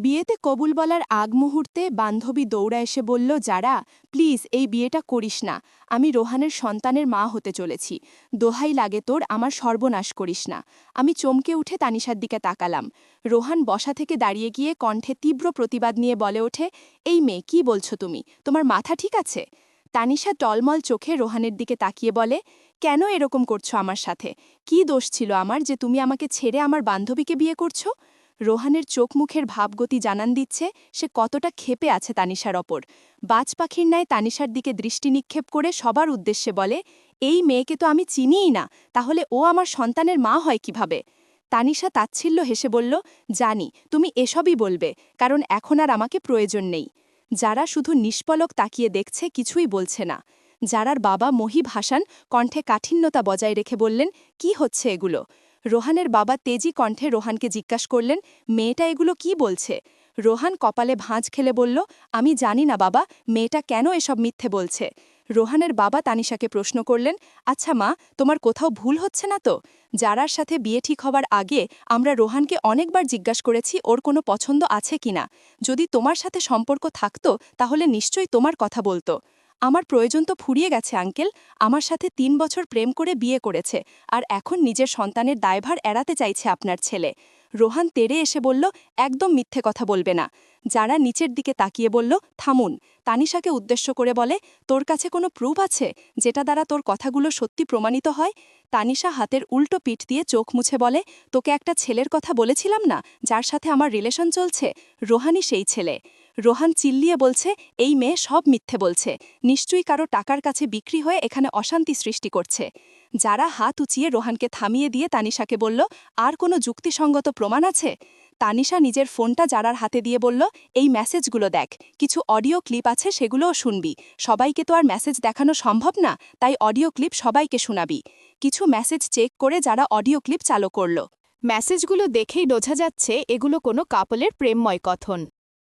বিয়েতে কবুল বলার আগ মুহূর্তে বান্ধবী দৌড়া এসে বলল, যারা প্লিজ এই বিয়েটা করিস না, আমি রোহানের সন্তানের মা হতে চলেছি, দোহাই লাগে তোর, আমার সর্বনাশ করিস না। আমি চমকে উঠে তানিশার দিকে তাকালাম। রোহান বসা থেকে দাঁড়িয়ে গিয়ে কণ্ঠে তীব্র প্রতিবাদ নিয়ে বলে ওঠে, এই মেয়ে, কি বলছো তুমি? তোমার মাথা ঠিক আছে? তানিশা টলমল চোখে রোহানের দিকে তাকিয়ে বলে, কেন এরকম করছো আমার সাথে? কি দোষ ছিল আমার যে তুমি আমাকে ছেড়ে আমার বান্ধবীকে বিয়ে করছো? রোহানের চোখ মুখের ভাবগতি জানান দিচ্ছে সে কতটা ক্ষেপে আছে তানিশার ওপর। বাজ পাখির ন্যায় তানিশার দিকে দৃষ্টি নিক্ষেপ করে সবার উদ্দেশ্যে বলে, এই মেয়েকে তো আমি চিনিই না, তাহলে ও আমার সন্তানের মা হয় কিভাবে? তানিশা তাচ্ছিল্য হেসে বলল, জানি তুমি এসবই বলবে, কারণ এখন আর আমাকে প্রয়োজন নেই। যারা শুধু নিষ্পলক তাকিয়ে দেখছে, কিছুই বলছে না। যারার বাবা মহিব হাসান কণ্ঠে কাঠিন্যতা বজায় রেখে বললেন, কি হচ্ছে এগুলো? রোহানের বাবা তেজি কণ্ঠে রোহানকে জিজ্ঞাসা করলেন, মেয়েটা এগুলো কি বলছে? রোহান কপালে ভাঁজ খেলে বলল, আমি জানি না বাবা, মেয়েটা কেন এসব মিথ্যে বলছে। রোহানের বাবা তানিশাকে প্রশ্ন করলেন, আচ্ছা মা, তোমার কোথাও ভুল হচ্ছে না তো? যারার সাথে বিয়ে ঠিক হবার আগে আমরা রোহানকে অনেকবার জিজ্ঞাসা করেছি ওর কোনো পছন্দ আছে কিনা। যদি তোমার সাথে সম্পর্ক থাকতো তাহলে নিশ্চয়ই তোমার কথা বলতো। আমার প্রয়োজন তো ফুরিয়ে গেছে আঙ্কেল, আমার সাথে ৩ বছর প্রেম করে বিয়ে করেছে, আর এখন নিজের সন্তানের দায়ভার এড়াতে চাইছে আপনার ছেলে। রোহান তেড়ে এসে বলল, একদম মিথ্যে কথা বলবে না। যারা নিচের দিকে তাকিয়ে বলল, থামুন। তানিশাকে উদ্দেশ্য করে বলে, তোর কাছে কোনো প্রুফ আছে যেটা দ্বারা তোর কথাগুলো সত্যি প্রমাণিত হয়? তানিশা হাতের উল্টো পিঠ দিয়ে চোখ মুছে বলে, তোকে একটা ছেলের কথা বলেছিলাম না, যার সাথে আমার রিলেশন চলছে? রোহানই সেই ছেলে। রোহান চিল্লিয়ে বলছে, এই মেয়ে সব মিথ্যে বলছে, নিশ্চয়ই কারো টাকার কাছে বিক্রি হয়ে এখানে অশান্তি সৃষ্টি করছে। যারা হাত উঁচিয়ে রোহানকে থামিয়ে দিয়ে তানিশাকে বলল, আর কোনো যুক্তিসঙ্গত প্রমাণ আছে? তানিশা নিজের ফোনটা যারার হাতে দিয়ে বলল, এই মেসেজগুলো দেখ, কিছু অডিও ক্লিপ আছে, সেগুলোও শুনবি। সবাইকে তো আর মেসেজ দেখানো সম্ভব না, তাই অডিও ক্লিপ সবাইকে শোনাবি। কিছু মেসেজ চেক করে যারা অডিও ক্লিপ চালু করল। মেসেজগুলো দেখেই বোঝা যাচ্ছে এগুলো কোনো কাপলের প্রেমময় কথন।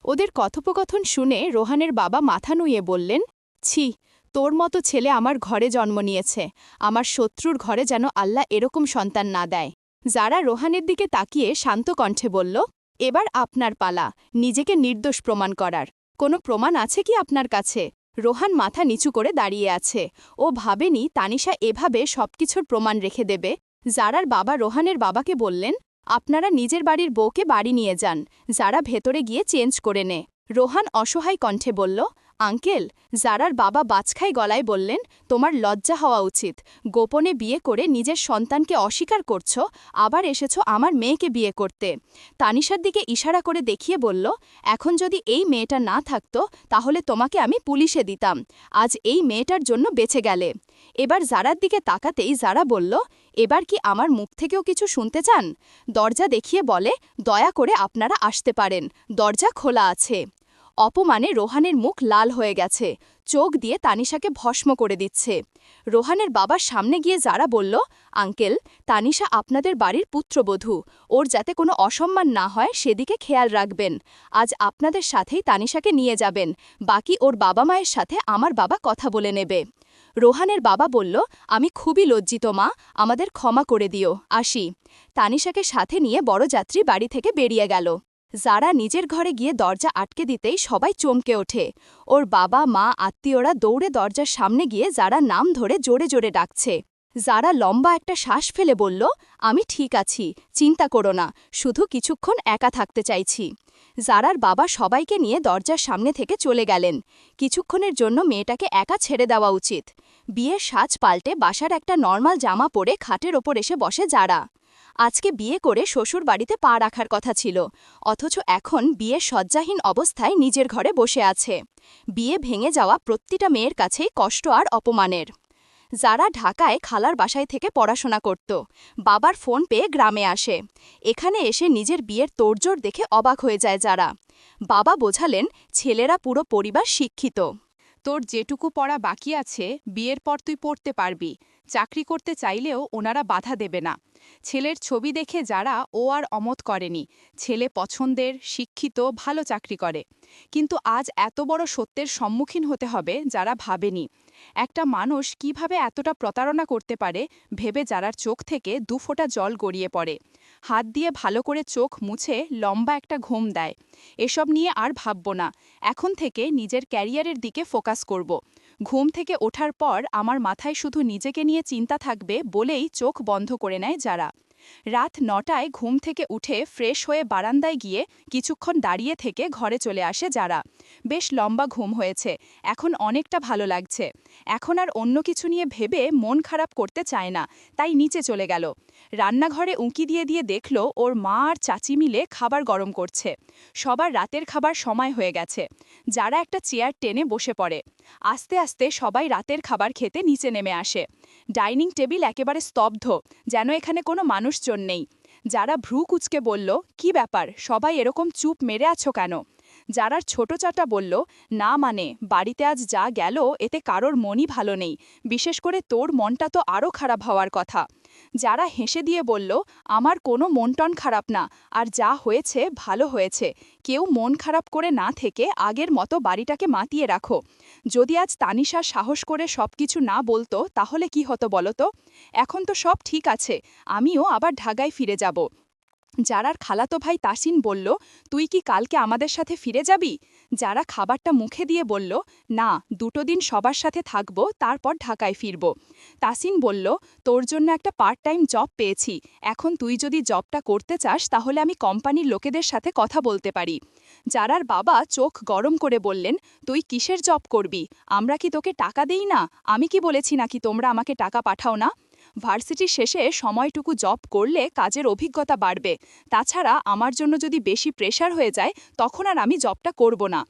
ওদের কথোপকথন শুনে রোহানের বাবা মাথা নুইয়ে বললেন, ছি, তোর মতো ছেলে আমার ঘরে জন্ম নিয়েছে, আমার শত্রুর ঘরে যেন আল্লাহ এরকম সন্তান না দেয়। যারা রোহানের দিকে তাকিয়ে শান্ত কণ্ঠে বলল, এবার আপনার পালা, নিজেকে নির্দোষ প্রমাণ করার। কোনো প্রমাণ আছে কি আপনার কাছে? রোহান মাথা নিচু করে দাঁড়িয়ে আছে। ও ভাবেনি তানিশা এভাবে সবকিছুর প্রমাণ রেখে দেবে। জারার বাবা রোহানের বাবাকে বললেন, আপনারা নিজের বাড়ির বউকে বাড়ি নিয়ে যান, যারা ভেতরে গিয়ে চেঞ্জ করে নে। রোহান অসহায় কণ্ঠে বলল, আঙ্কেল। জারার বাবা বাজখাই গলায় বললেন, তোমার লজ্জা হওয়া উচিত। গোপনে বিয়ে করে নিজের সন্তানকে অস্বীকার করছো, আবার এসেছো আমার মেয়েকে বিয়ে করতে। তানিশার দিকে ইশারা করে দেখিয়ে বলল, এখন যদি এই মেয়েটা না থাকতো তাহলে তোমাকে আমি পুলিশে দিতাম, আজ এই মেয়েটার জন্য বেঁচে গেলে। এবার জারার দিকে তাকাতেই জারা বলল, এবার কি আমার মুখ থেকেও কিছু শুনতে চান? দরজা দেখিয়ে বলে, দয়া করে আপনারা আসতে পারেন, দরজা খোলা আছে। অপমানে রোহানের মুখ লাল হয়ে গেছে, চোখ দিয়ে তানিশাকে ভস্ম করে দিচ্ছে। রোহানের বাবার সামনে গিয়ে যারা বলল, আঙ্কেল, তানিশা আপনাদের বাড়ির পুত্রবধূ, ওর যাতে কোনো অসম্মান না হয় সেদিকে খেয়াল রাখবেন। আজ আপনাদের সাথেই তানিশাকে নিয়ে যাবেন, বাকি ওর বাবা মায়ের সাথে আমার বাবা কথা বলে নেবে। রোহানের বাবা বলল, আমি খুবই লজ্জিত মা, আমাদের ক্ষমা করে দিও, আসি। তানিশাকে সাথে নিয়ে বড়যাত্রী বাড়ি থেকে বেরিয়ে গেল। যারা নিজের ঘরে গিয়ে দরজা আটকে দিতেই সবাই চমকে ওঠে। ওর বাবা মা আত্মীয়রা দৌড়ে দরজার সামনে গিয়ে যারা নাম ধরে জোরে জোরে ডাকছে। যারা লম্বা একটা শ্বাস ফেলে বলল, আমি ঠিক আছি, চিন্তা করো না, শুধু কিছুক্ষণ একা থাকতে চাইছি। জারার বাবা সবাইকে নিয়ে দরজার সামনে থেকে চলে গেলেন। কিছুক্ষণের জন্য মেয়েটাকে একা ছেড়ে দেওয়া উচিত। বিয়ের সাজ পাল্টে বাসার একটা নর্মাল জামা পরে খাটের ওপর এসে বসে যারা। আজকে বিয়ে করে শ্বশুর বাড়িতে পা রাখার কথা ছিল, অথচ এখন বিয়ের শয্যাহীন অবস্থায় নিজের ঘরে বসে আছে। বিয়ে ভেঙে যাওয়া প্রতিটা মেয়ের কাছেই কষ্ট আর অপমানের। যারা ঢাকায় খালার বাসায় থেকে পড়াশোনা করত, বাবার ফোন পেয়ে গ্রামে আসে। এখানে এসে নিজের বিয়ের তোড়জোড় দেখে অবাক হয়ে যায় যারা। বাবা বোঝালেন, ছেলেরা পুরো পরিবার শিক্ষিত। তোর যেটুকু পড়া বাকি আছে বিয়ের পর তুই পড়তে পারবি, চাকরি করতে চাইলেও ওনারা বাধা দেবে না। ছেলের ছবি দেখে যারা ও আর অমত করেনি, ছেলে পছন্দের, শিক্ষিত, ভালো চাকরি করে। কিন্তু আজ এত বড় সত্যের সম্মুখীন হতে হবে যারা ভাবেনি। একটা মানুষ কিভাবে এতটা প্রতারণা করতে পারে ভেবে যারার চোখ থেকে দুফোঁটা জল গড়িয়ে পড়ে। হাত দিয়ে ভালো করে চোখ মুছে লম্বা একটা ঘুম দেয়। এসব নিয়ে আর ভাবব না, এখন থেকে নিজের ক্যারিয়ারের দিকে ফোকাস করব। ঘুম থেকে ওঠার পর আমার মাথায় শুধু নিজেকে নিয়ে চিন্তা থাকবে বলেই চোখ বন্ধ করে নেয় যারা। রাত ৯টায় ঘুম থেকে উঠে ফ্রেশ হয়ে বারান্দায় গিয়ে কিছুক্ষণ দাঁড়িয়ে থেকে ঘরে চলে আসে যারা। বেশ লম্বা ঘুম হয়েছে, এখন অনেকটা ভালো লাগছে। এখন আর অন্য কিছু নিয়ে ভেবে মন খারাপ করতে চায় না, তাই নিচে চলে গেল। রান্নাঘরে উঁকি দিয়ে দিয়ে দেখল ওর মা আর চাচি মিলে খাবার গরম করছে। সবার রাতের খাবার সময় হয়ে গেছে। যারা একটা চেয়ার টেনে বসে পড়ে। আস্তে আস্তে সবাই রাতের খাবার খেতে নিচে নেমে আসে। ডাইনিং টেবিল একেবারে স্তব্ধ, যেন এখানে কোনো মানুষজন নেই। যারা ভ্রু কুচকে বলল, কি ব্যাপার, সবাই এরকম চুপ মেরে আছো কেন? যারার ছোট চাটা বলল, না মানে বাড়িতে আজ যা গেল এতে কারোর মনই ভালো নেই, বিশেষ করে তোর মনটা তো আরও খারাপ হওয়ার কথা। যারা হেসে দিয়ে বলল, আমার কোনো মনটন খারাপ না, আর যা হয়েছে ভালো হয়েছে, কেউ মন খারাপ করে না থেকে আগের মতো বাড়িটাকে মাতিয়ে রাখো। যদি আজ তানিশা সাহস করে সব কিছু না বলতো তাহলে কি হতো বলো তো? এখন তো সব ঠিক আছে, আমিও আবার ঢাকায় ফিরে যাব। যারার খালাতো ভাই তাসিন বলল, তুই কি কালকে আমাদের সাথে ফিরে যাবি? যারা খাবারটা মুখে দিয়ে বলল, না, 2 দিন সবার সাথে থাকব, তারপর ঢাকায় ফিরব। তাসিন বলল, তোর জন্য একটা পার্ট টাইম জব পেয়েছি, এখন তুই যদি জবটা করতে চাস তাহলে আমি কোম্পানির লোকেদের সাথে কথা বলতে পারি। যারার বাবা চোখ গরম করে বললেন, তুই কিসের জব করবি? আমরা কি তোকে টাকা দেই না? আমি কি বলেছি নাকি তোমরা আমাকে টাকা পাঠাও না? ভার্সিটির শেষে সময়টুকু জব করলে কাজের অভিজ্ঞতা বাড়বে। তাছাড়া আমার জন্য যদি বেশি প্রেশার হয়ে যায় তখন আর আমি জবটা করব না।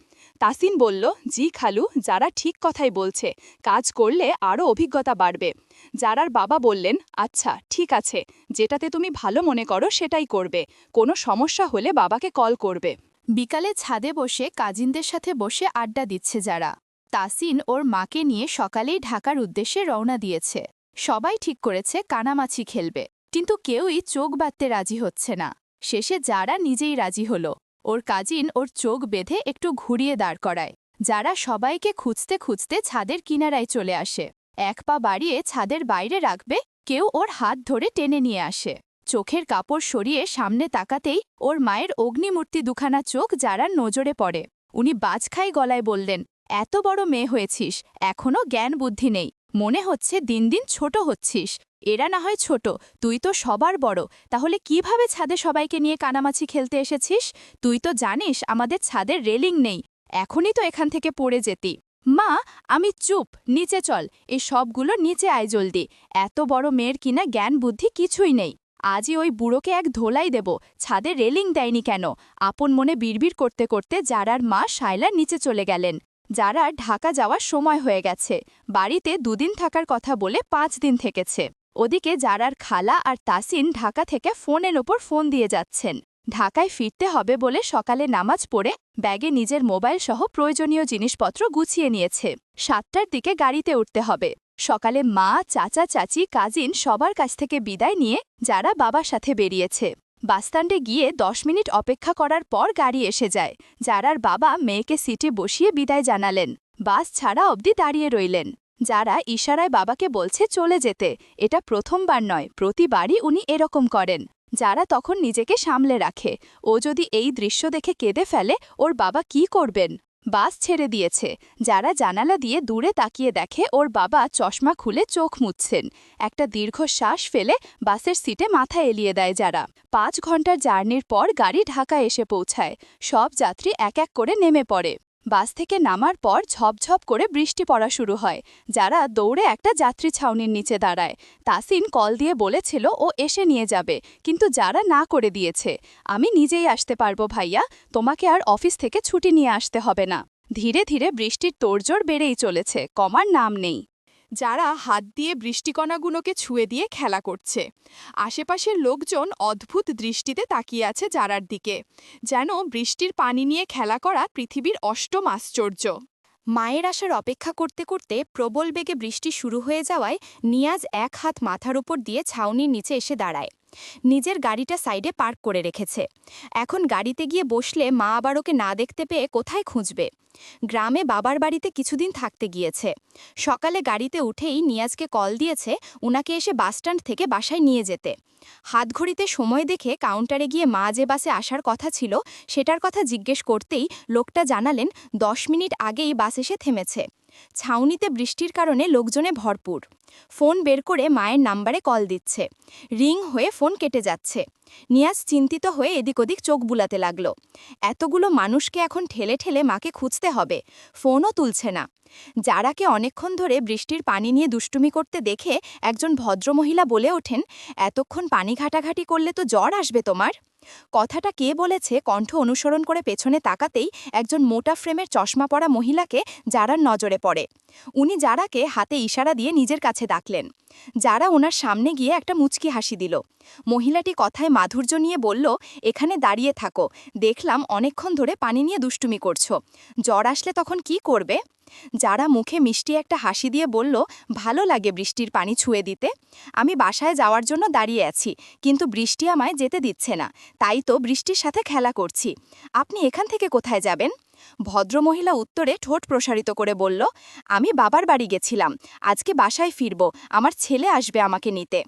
তাসিন বলল, জি খালু, যারা ঠিক কথাই বলছে, কাজ করলে আরও অভিজ্ঞতা বাড়বে। যারার বাবা বললেন, আচ্ছা ঠিক আছে, যেটাতে তুমি ভালো মনে করো সেটাই করবে, কোনো সমস্যা হলে বাবাকে কল করবে। বিকালে ছাদে বসে কাজিনদের সাথে বসে আড্ডা দিচ্ছে যারা। তাসিন ওর মাকে নিয়ে সকালেই ঢাকার উদ্দেশ্যে রওনা দিয়েছে। সবাই ঠিক করেছে কানামাছি খেলবে, কিন্তু কেউই চোখ বাঁধতে রাজি হচ্ছে না। শেষে যারা নিজেই রাজি হলো। ওর কাজিন ওর চোখ বেঁধে একটু ঘুরিয়ে দাঁড় করায়। যারা সবাইকে খুঁজতে খুঁজতে ছাদের কিনারায় চলে আসে। এক পা বাড়িয়ে ছাদের বাইরে রাখবে, কেউ ওর হাত ধরে টেনে নিয়ে আসে। চোখের কাপড় সরিয়ে সামনে তাকাতেই ওর মায়ের অগ্নিমূর্তি দুখানা চোখ যারার নজরে পড়ে। উনি বাজখাই গলায় বললেন, এত বড় মেয়ে হয়েছিস, এখনও জ্ঞান বুদ্ধি নেই, মনে হচ্ছে দিন দিন ছোট হচ্ছিস। এরা না হয় ছোট, তুই তো সবার বড়, তাহলে কিভাবে ছাদে সবাইকে নিয়ে কানামাছি খেলতে এসেছিস? তুই তো জানিস আমাদের ছাদের রেলিং নেই, এখনই তো এখান থেকে পড়ে যেতি। মা, আমি চুপ, নিচে চল, এই সবগুলো নিচে আয় জলদি। এত বড় মেয়ের কিনা জ্ঞান বুদ্ধি কিছুই নেই। আজই ওই বুড়োকে এক ধোলাই দেব, ছাদে রেলিং দেয়নি কেন? আপন মনে বিড়বিড় করতে করতে জারার মা শায়লার নিচে চলে গেলেন। যারার ঢাকা যাওয়ার সময় হয়ে গেছে, বাড়িতে 2 দিন থাকার কথা বলে 5 দিন থেকেছে। ওদিকে যারার খালা আর তাসিন ঢাকা থেকে ফোনের ওপর ফোন দিয়ে যাচ্ছেন। ঢাকায় ফিরতে হবে বলে সকালে নামাজ পড়ে ব্যাগে নিজের মোবাইল সহ প্রয়োজনীয় জিনিসপত্র গুছিয়ে নিয়েছে। 7টার দিকে গাড়িতে উঠতে হবে। সকালে মা, চাচা, চাচি, কাজিন সবার কাছ থেকে বিদায় নিয়ে যারা বাবার সাথে বেরিয়েছে। বাসস্ট্যান্ডে গিয়ে 10 মিনিট অপেক্ষা করার পর গাড়ি এসে যায়। যারার বাবা মেয়েকে সিটে বসিয়ে বিদায় জানালেন। বাস ছাড়া অবধি দাঁড়িয়ে রইলেন। যারা ইশারায় বাবাকে বলছে চলে যেতে, এটা প্রথমবার নয়, প্রতিবারই উনি এরকম করেন। যারা তখন নিজেকে সামলে রাখে, ও যদি এই দৃশ্য দেখে কেঁদে ফেলে ওর বাবা কি করবেন? বাস ছেড়ে দিয়েছে। যারা জানালা দিয়ে দূরে তাকিয়ে দেখে ওর বাবা চশমা খুলে চোখ মুছছেন। একটা দীর্ঘশ্বাস ফেলে বাসের সিটে মাথা এলিয়ে দেয় যারা। 5 ঘন্টার জার্নির পর গাড়ি ঢাকায় এসে পৌঁছায়। সব যাত্রী এক এক করে নেমে পড়ে। বাস থেকে নামার পর ঝপঝপ করে বৃষ্টি পড়া শুরু হয়। যারা দৌড়ে একটা যাত্রী ছাউনির নিচে দাঁড়ায়। তাসিন কল দিয়ে বলেছিল ও এসে নিয়ে যাবে, কিন্তু যারা না করে দিয়েছে। আমি নিজেই আসতে পারবো ভাইয়া, তোমাকে আর অফিস থেকে ছুটি নিয়ে আসতে হবে না। ধীরে ধীরে বৃষ্টির তোড়জোড় বেড়েই চলেছে, কমার নাম নেই। যারা হাত দিয়ে বৃষ্টিকণাগুলোকে ছুঁয়ে দিয়ে খেলা করছে। আশেপাশের লোকজন অদ্ভুত দৃষ্টিতে তাকিয়ে আছে যারার দিকে, যেন বৃষ্টির পানি নিয়ে খেলা করা পৃথিবীর অষ্টম আশ্চর্য। মায়ের আসার অপেক্ষা করতে করতে প্রবল বেগে বৃষ্টি শুরু হয়ে যাওয়ায় নিয়াজ এক হাত মাথার উপর দিয়ে ছাউনির নিচে এসে দাঁড়ায়। নিজের গাড়িটা সাইডে পার্ক করে রেখেছে। এখন গাড়িতে গিয়ে বসলে মা আবার ওকে না দেখতে পেয়ে কোথায় খুঁজবে। গ্রামে বাবার বাড়িতে কিছুদিন থাকতে গিয়েছে। সকালে গাড়িতে উঠেই নিয়াজকে কল দিয়েছে উনাকে এসে বাসস্ট্যান্ড থেকে বাসায় নিয়ে যেতে। হাতঘড়িতে সময় দেখে কাউন্টারে গিয়ে মা যে বাসে আসার কথা ছিল সেটার কথা জিজ্ঞেস করতেই লোকটা জানালেন 10 মিনিট আগেই বাস এসে থেমেছে। ছাউনিতে বৃষ্টির কারণে লোকজনে ভরপুর। ফোন বের করে মায়ের নাম্বারে কল দিচ্ছে। রিং হয়ে ফোন কেটে যাচ্ছে। নিয়াজ চিন্তিত হয়ে এদিক ওদিক চোখ বুলাতে লাগলো। এতগুলো মানুষকে এখন ঠেলে ঠেলে মাকে খুঁজতে হবে, ফোনও তুলছে না। যারাকে অনেকক্ষণ ধরে বৃষ্টির পানি নিয়ে দুষ্টুমি করতে দেখে একজন ভদ্রমহিলা বলে ওঠেন, এতক্ষণ পানি ঘাটাঘাটি করলে তো জ্বর আসবে তোমার। কথাটা কে বলেছে কণ্ঠ অনুসরণ করে পেছনে তাকাতেই একজন মোটা ফ্রেমের চশমা পরা মহিলাকে যারার নজরে পড়ে। উনি যারাকে হাতে ইশারা দিয়ে নিজের কাছে ডাকলেন। যারা ওনার সামনে গিয়ে একটা মুচকি হাসি দিল। মহিলাটি কথায় মাধুর্য নিয়ে বলল, এখানে দাঁড়িয়ে থাকো, দেখলাম অনেকক্ষণ ধরে পানি নিয়ে দুষ্টুমি করছো, জ্বর আসলে তখন কি করবে। যারা মুখে মিষ্টি একটা হাসি দিয়ে বলল, ভালো লাগে বৃষ্টির পানি ছুঁয়ে দিতে। আমি বাসায় যাওয়ার জন্য দাঁড়িয়ে আছি, কিন্তু বৃষ্টি আমায় যেতে দিচ্ছে না, তাই তো বৃষ্টির সাথে খেলা করছি। আপনি এখান থেকে কোথায় যাবেন? ভদ্রমহিলা উত্তরে ঠোঁট প্রসারিত করে বলল, আমি বাবার বাড়ি গেছিলাম, আজকে বাসায় ফিরব, আমার ছেলে আসবে আমাকে নিতে।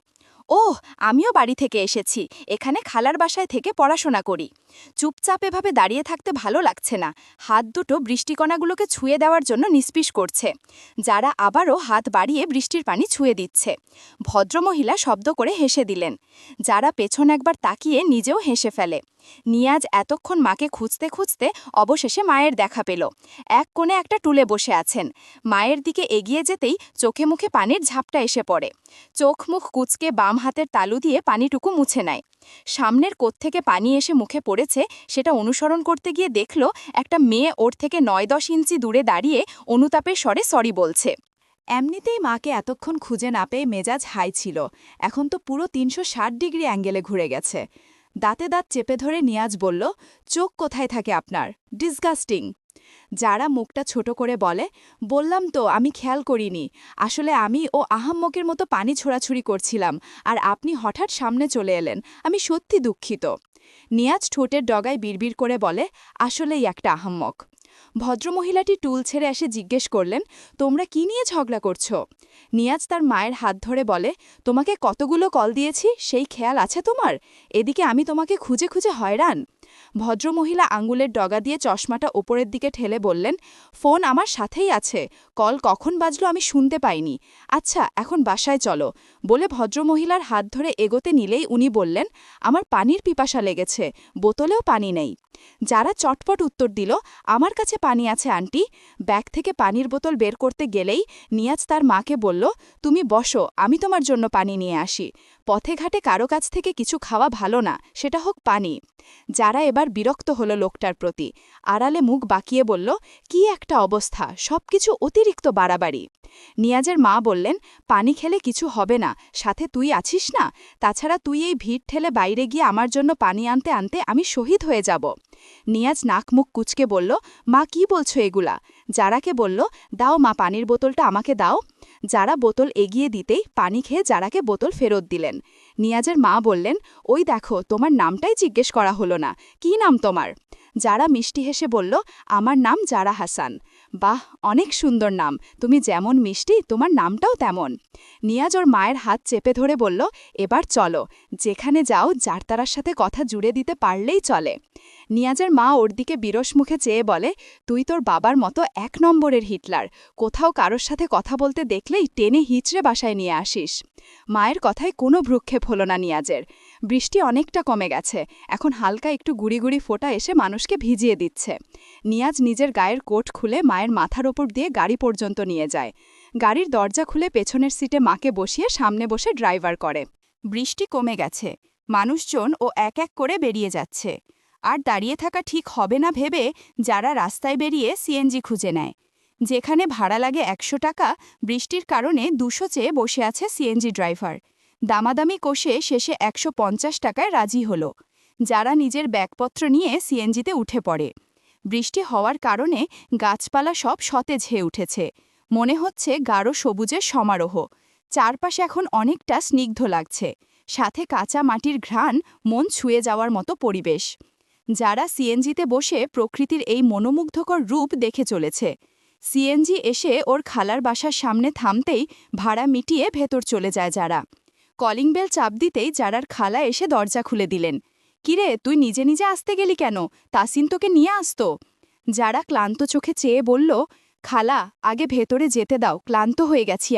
ওহ, আমিও বাড়ি থেকে এসেছি, এখানে খালার বাসায় থেকে পড়াশোনা করি। চুপচাপ এভাবে দাঁড়িয়ে থাকতে ভালো লাগছে না। হাত দুটো বৃষ্টিকণাগুলোকে ছুঁয়ে দেওয়ার জন্য নিষ্পিস করছে। যারা আবারও হাত বাড়িয়ে বৃষ্টির পানি ছুঁয়ে দিচ্ছে। ভদ্রমহিলা শব্দ করে হেসে দিলেন। যারা পেছন একবার তাকিয়ে নিজেও হেসে ফেলে। নিয়াজ এতক্ষণ মাকে খুঁজতে খুঁজতে অবশেষে মায়ের দেখা পেল। এক কোণে একটা টুলে বসে আছেন। মায়ের দিকে এগিয়ে যেতেই চোখে মুখে পানির ঝাপটা এসে পড়ে। চোখ মুখ কুঁচকে বাম হাতের তালু দিয়ে পানিটুকু মুছে নেয়। সামনের কোত্থেকে থেকে পানি এসে মুখে পড়েছে সেটা অনুসরণ করতে গিয়ে দেখল একটা মেয়ে ওর থেকে 9-10 ইঞ্চি দূরে দাঁড়িয়ে অনুতাপের স্বরে সরি বলছে। এমনিতেই মাকে এতক্ষণ খুঁজে না পেয়ে মেজাজ হাই ছিল, এখন তো পুরো 360 ডিগ্রি অ্যাঙ্গেলে ঘুরে গেছে। দাঁতে দাঁত চেপে ধরে নিয়াজ বলল, চোখ কোথায় থাকে আপনার, ডিসগাস্টিং। যারা মুখটা ছোট করে বলে, বললাম তো আমি খেয়াল করিনি, আসলে আমি ও আহাম্মকের মতো পানি ছোড়াছুড়ি করছিলাম, আর আপনি হঠাৎ সামনে চলে এলেন, আমি সত্যি দুঃখিত। নিয়াজ ঠোঁটের ডগায় বিড়বিড় করে বলে, আসলেই একটা আহাম্মক। ভদ্রমহিলাটি টুল ছেড়ে এসে জিজ্ঞেস করলেন, তোমরা কি নিয়ে ঝগড়া করছো? নিয়াজ তার মায়ের হাত ধরে বলে, তোমাকে কতগুলো কল দিয়েছি সেই খেয়াল আছে তোমার? এদিকে আমি তোমাকে খুঁজে খুঁজে হয়রান। ভদ্রমহিলা আঙ্গুলের ডগা দিয়ে চশমাটা ওপরের দিকে ঠেলে বললেন, ফোন আমার সাথেই আছে, কল কখন বাজলো আমি শুনতে পাইনি। আচ্ছা, এখন বাসায় চলো। বলে ভদ্রমহিলার হাত ধরে এগোতে নিলেই উনি বললেন, আমার পানির পিপাসা লেগেছে, বোতলেও পানি নেই। যারা চটপট উত্তর দিল, আমার কাছে পানি আছে আন্টি। ব্যাগ থেকে পানির বোতল বের করতে গেলেই নিয়াজ তার মাকে বলল, তুমি বসো, আমি তোমার জন্য পানি নিয়ে আসি। পথে ঘাটে কারো কাছ থেকে কিছু খাওয়া ভালো না, সেটা হোক পানি। যারা এবার বিরক্ত হলো লোকটার প্রতি, আড়ালে মুখ বাঁকিয়ে বলল, কি একটা অবস্থা, সবকিছু অতিরিক্ত বাড়াবাড়ি। নিয়াজের মা বললেন, পানি খেলে কিছু হবে না, সাথে তুই আছিস না, তাছাড়া তুই এই ভিড় ঠেলে বাইরে গিয়ে আমার জন্য পানি আনতে আনতে আমি শহীদ হয়ে যাব। নিয়াজ নাক মুখ কুচকে বলল, মা কি বলছো এগুলা? যারাকে বলল, দাও মা পানির বোতলটা আমাকে দাও। যারা বোতল এগিয়ে দিতেই পানি খেয়ে যারাকে বোতল ফেরত দিলেন। নিয়াজের মা বললেন, ওই দেখো তোমার নামটাই জিজ্ঞেস করা হলো না, কি নাম তোমার? যারা মিষ্টি হেসে বলল, আমার নাম জারা হাসান। বাহ, অনেক সুন্দর নাম, তুমি যেমন মিষ্টি তোমার নামটাও তেমন। নিয়াজ ওর মায়ের হাত চেপে ধরে বলল, এবার চলো, যেখানে যাও যারতারার সাথে কথা জুড়ে দিতে পারলেই চলে। নিয়াজের মা ওর দিকে বিরস মুখে চেয়ে বলে, তুই তোর বাবার মতো 1 নম্বরের হিটলার, কোথাও কারোর সাথে কথা বলতে দেখলেই টেনে হিচড়ে বাসায় নিয়ে আসিস। মায়ের কথায় কোনো ভ্রুক্ষেপ হলো না নিয়াজের। বৃষ্টি অনেকটা কমে গেছে, এখন হালকা একটু গুড়ি গুড়ি ফোঁটা এসে মানুষকে ভিজিয়ে দিচ্ছে। নিয়াজ নিজের গায়ের কোট খুলে মায়ের মাথার ওপর দিয়ে গাড়ি পর্যন্ত নিয়ে যায়। গাড়ির দরজা খুলে পেছনের সিটে মাকে বসিয়ে সামনে বসে ড্রাইভার করে। বৃষ্টি কমে গেছে, মানুষজন ও এক এক করে বেরিয়ে যাচ্ছে। আর দাঁড়িয়ে থাকা ঠিক হবে না ভেবে যারা রাস্তায় বেরিয়ে সিএনজি খুঁজে নেয়। যেখানে ভাড়া লাগে 100 টাকা, বৃষ্টির কারণে 200 চেয়ে বসে আছে সিএনজি ড্রাইভার। দামাদামি কষে শেষে 150 টাকায় রাজি হল। যারা নিজের ব্যাগপত্র নিয়ে সিএনজিতে উঠে পড়ে। বৃষ্টি হওয়ার কারণে গাছপালা সব সতেজ হয়ে উঠেছে, মনে হচ্ছে গাঢ় সবুজের সমারোহ। চারপাশে এখন অনেকটা স্নিগ্ধ লাগছে। সাথে কাঁচা মাটির ঘ্রাণ, মন ছুঁয়ে যাওয়ার মতো পরিবেশ। যারা সিএনজিতে বসে প্রকৃতির এই মনোমুগ্ধকর রূপ দেখে চলেছে। সিএনজি এসে ওর খালার বাসার সামনে থামতেই ভাড়া মিটিয়ে ভেতর চলে যায় যারা। কলিং বেল চাপ দিতেই যারার খালা এসে দরজা খুলে দিলেন। কিরে, তুই নিজে নিজে আসতে গেলি কেন? তাসিন তোকে নিয়ে আসতো। যারা ক্লান্ত চোখে চেয়ে বলল, খালা, আগে ভেতরে যেতে দাও, ক্লান্ত হয়ে গেছি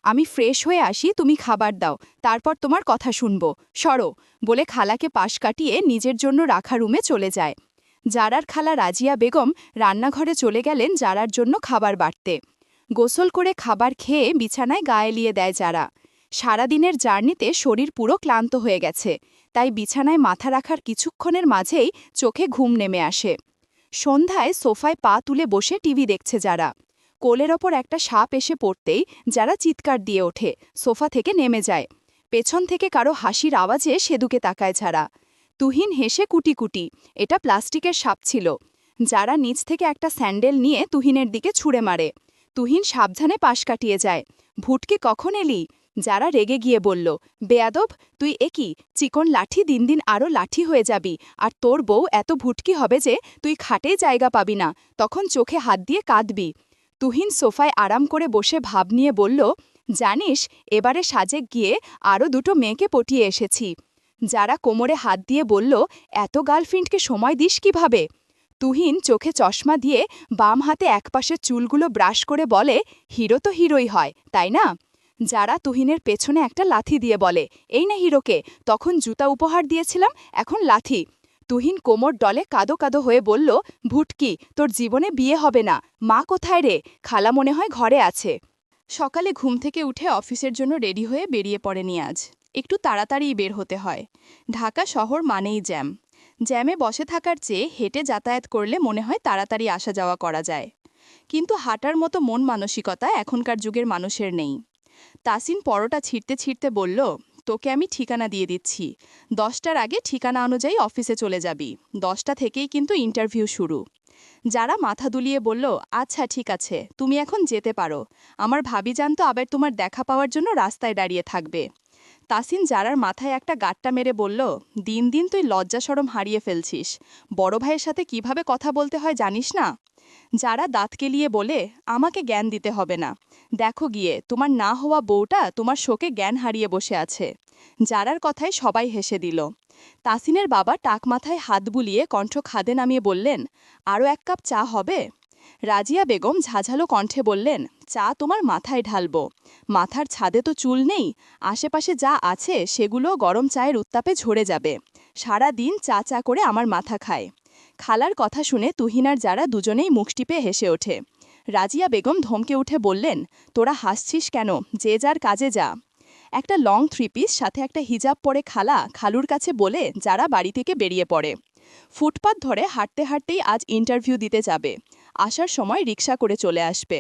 আমি ফ্রেশ হয়ে আসি, তুমি খাবার দাও, তারপর তোমার কথা শুনব, সরো, বলে খালাকে পাশ কাটিয়ে নিজের জন্য রাখা রুমে চলে যায়। জারার খালা রাজিয়া বেগম রান্নাঘরে চলে গেলেন জারার জন্য খাবার বাড়তে। গোসল করে খাবার খেয়ে বিছানায় গা এলিয়ে দেয় যারা। সারাদিনের জার্নিতে শরীর পুরো ক্লান্ত হয়ে গেছে, তাই বিছানায় মাথা রাখার কিছুক্ষণের মাঝেই চোখে ঘুম নেমে আসে। সন্ধ্যায় সোফায় পা তুলে বসে টিভি দেখছে যারা। কোলের ওপর একটা সাপ এসে পড়তেই যারা চিৎকার দিয়ে ওঠে, সোফা থেকে নেমে যায়। পেছন থেকে কারো হাসির আওয়াজে সেদুকে তাকায় যারা। তুহিন হেসে কুটি কুটি, এটা প্লাস্টিকের সাপ ছিল। যারা নিচ থেকে একটা স্যান্ডেল নিয়ে তুহিনের দিকে ছুঁড়ে মারে। তুহিন সাবধানে পাশ কাটিয়ে যায়। ভুটকি কখন এলি? যারা রেগে গিয়ে বলল, বেয়াদব, তুই একই চিকন লাঠি দিন দিন আরও লাঠি হয়ে যাবি, আর তোর বউ এত ভুটকি হবে যে তুই খাটেই জায়গা পাবি না, তখন চোখে হাত দিয়ে কাঁদবি। তুহিন সোফায় আরাম করে বসে ভাব নিয়ে বলল, জানিস, এবারে সাজেক গিয়ে আরও দুটো মেয়েকে পটিয়ে এসেছি। যারা কোমরে হাত দিয়ে বলল, এত গার্লফ্রেন্ডকে সময় দিস কিভাবে? তুহিন চোখে চশমা দিয়ে বাম হাতে একপাশের চুলগুলো ব্রাশ করে বলে, হিরো তো হিরোই হয়, তাই না? যারা তুহিনের পেছনে একটা লাথি দিয়ে বলে, এই না হিরোকে, তখন জুতা উপহার দিয়েছিলাম, এখন লাথি। তুহিন কোমর ডলে কাদো কাদো হয়ে বলল, ভুটকি, তোর জীবনে বিয়ে হবে না, মা কোথায় রে? খালা মনে হয় ঘরে আছে। সকালে ঘুম থেকে উঠে অফিসের জন্য রেডি হয়ে বেরিয়ে পড়ে নিয়াজ। একটু তাড়াতাড়িই বের হতে হয়। ঢাকা শহর মানেই জ্যাম। জ্যামে বসে থাকার চেয়ে হেঁটে যাতায়াত করলে মনে হয় তাড়াতাড়ি আসা যাওয়া করা যায়। কিন্তু হাঁটার মতো মন মানসিকতা এখনকার যুগের মানুষের নেই। তাসিন পরোটা ছিঁড়তে ছিঁড়তে বলল, তোকে আমি ঠিকানা দিয়ে দিচ্ছি, 10টার আগে ঠিকানা অনুযায়ী অফিসে চলে যাবি, 10টা থেকেই কিন্তু ইন্টারভিউ শুরু। যারা মাথা দুলিয়ে বলল, আচ্ছা ঠিক আছে, তুমি এখন যেতে পারো, আমার ভাবিজান তো আবার তোমার দেখা পাওয়ার জন্য রাস্তায় দাঁড়িয়ে থাকবে। তাসিন যারার মাথায় একটা গাঁটটা মেরে বলল, দিন দিন তুই লজ্জা শরম হারিয়ে ফেলছিস, বড় ভাইয়ের সাথে কিভাবে কথা বলতে হয় জানিস না? যারা দাঁত কেলিয়ে বলে, আমাকে জ্ঞান দিতে হবে না, দেখো গিয়ে তোমার না হওয়া বউটা তোমার শোকে জ্ঞান হারিয়ে বসে আছে। যারার কথায় সবাই হেসে দিল। তাসিনের বাবা টাক মাথায় হাত বুলিয়ে কণ্ঠ খাদে নামিয়ে বললেন, আরও 1 কাপ চা হবে? রাজিয়া বেগম ঝাঝালো কণ্ঠে বললেন, চা তোমার মাথায় ঢালবো, মাথার ছাদে তো চুল নেই, আশেপাশে যা আছে সেগুলো গরম চায়ের উত্তাপে ঝরে যাবে, সারা দিন চা চা করে আমার মাথা খায়। খালার কথা শুনে তুহিনার যারা দুজনেই মুখ টিপে হেসে ওঠে। রাজিয়া বেগম ধমকে উঠে বললেন, তোরা হাসছিস কেন, যে যার কাজে যা। একটা লং 3 পিস সাথে একটা হিজাব পরে খালা খালুর কাছে বলে যারা বাড়ি থেকে বেরিয়ে পড়ে। ফুটপাত ধরে হাঁটতে হাঁটতেই আজ ইন্টারভিউ দিতে যাবে, আসার সময় রিকশা করে চলে আসবে।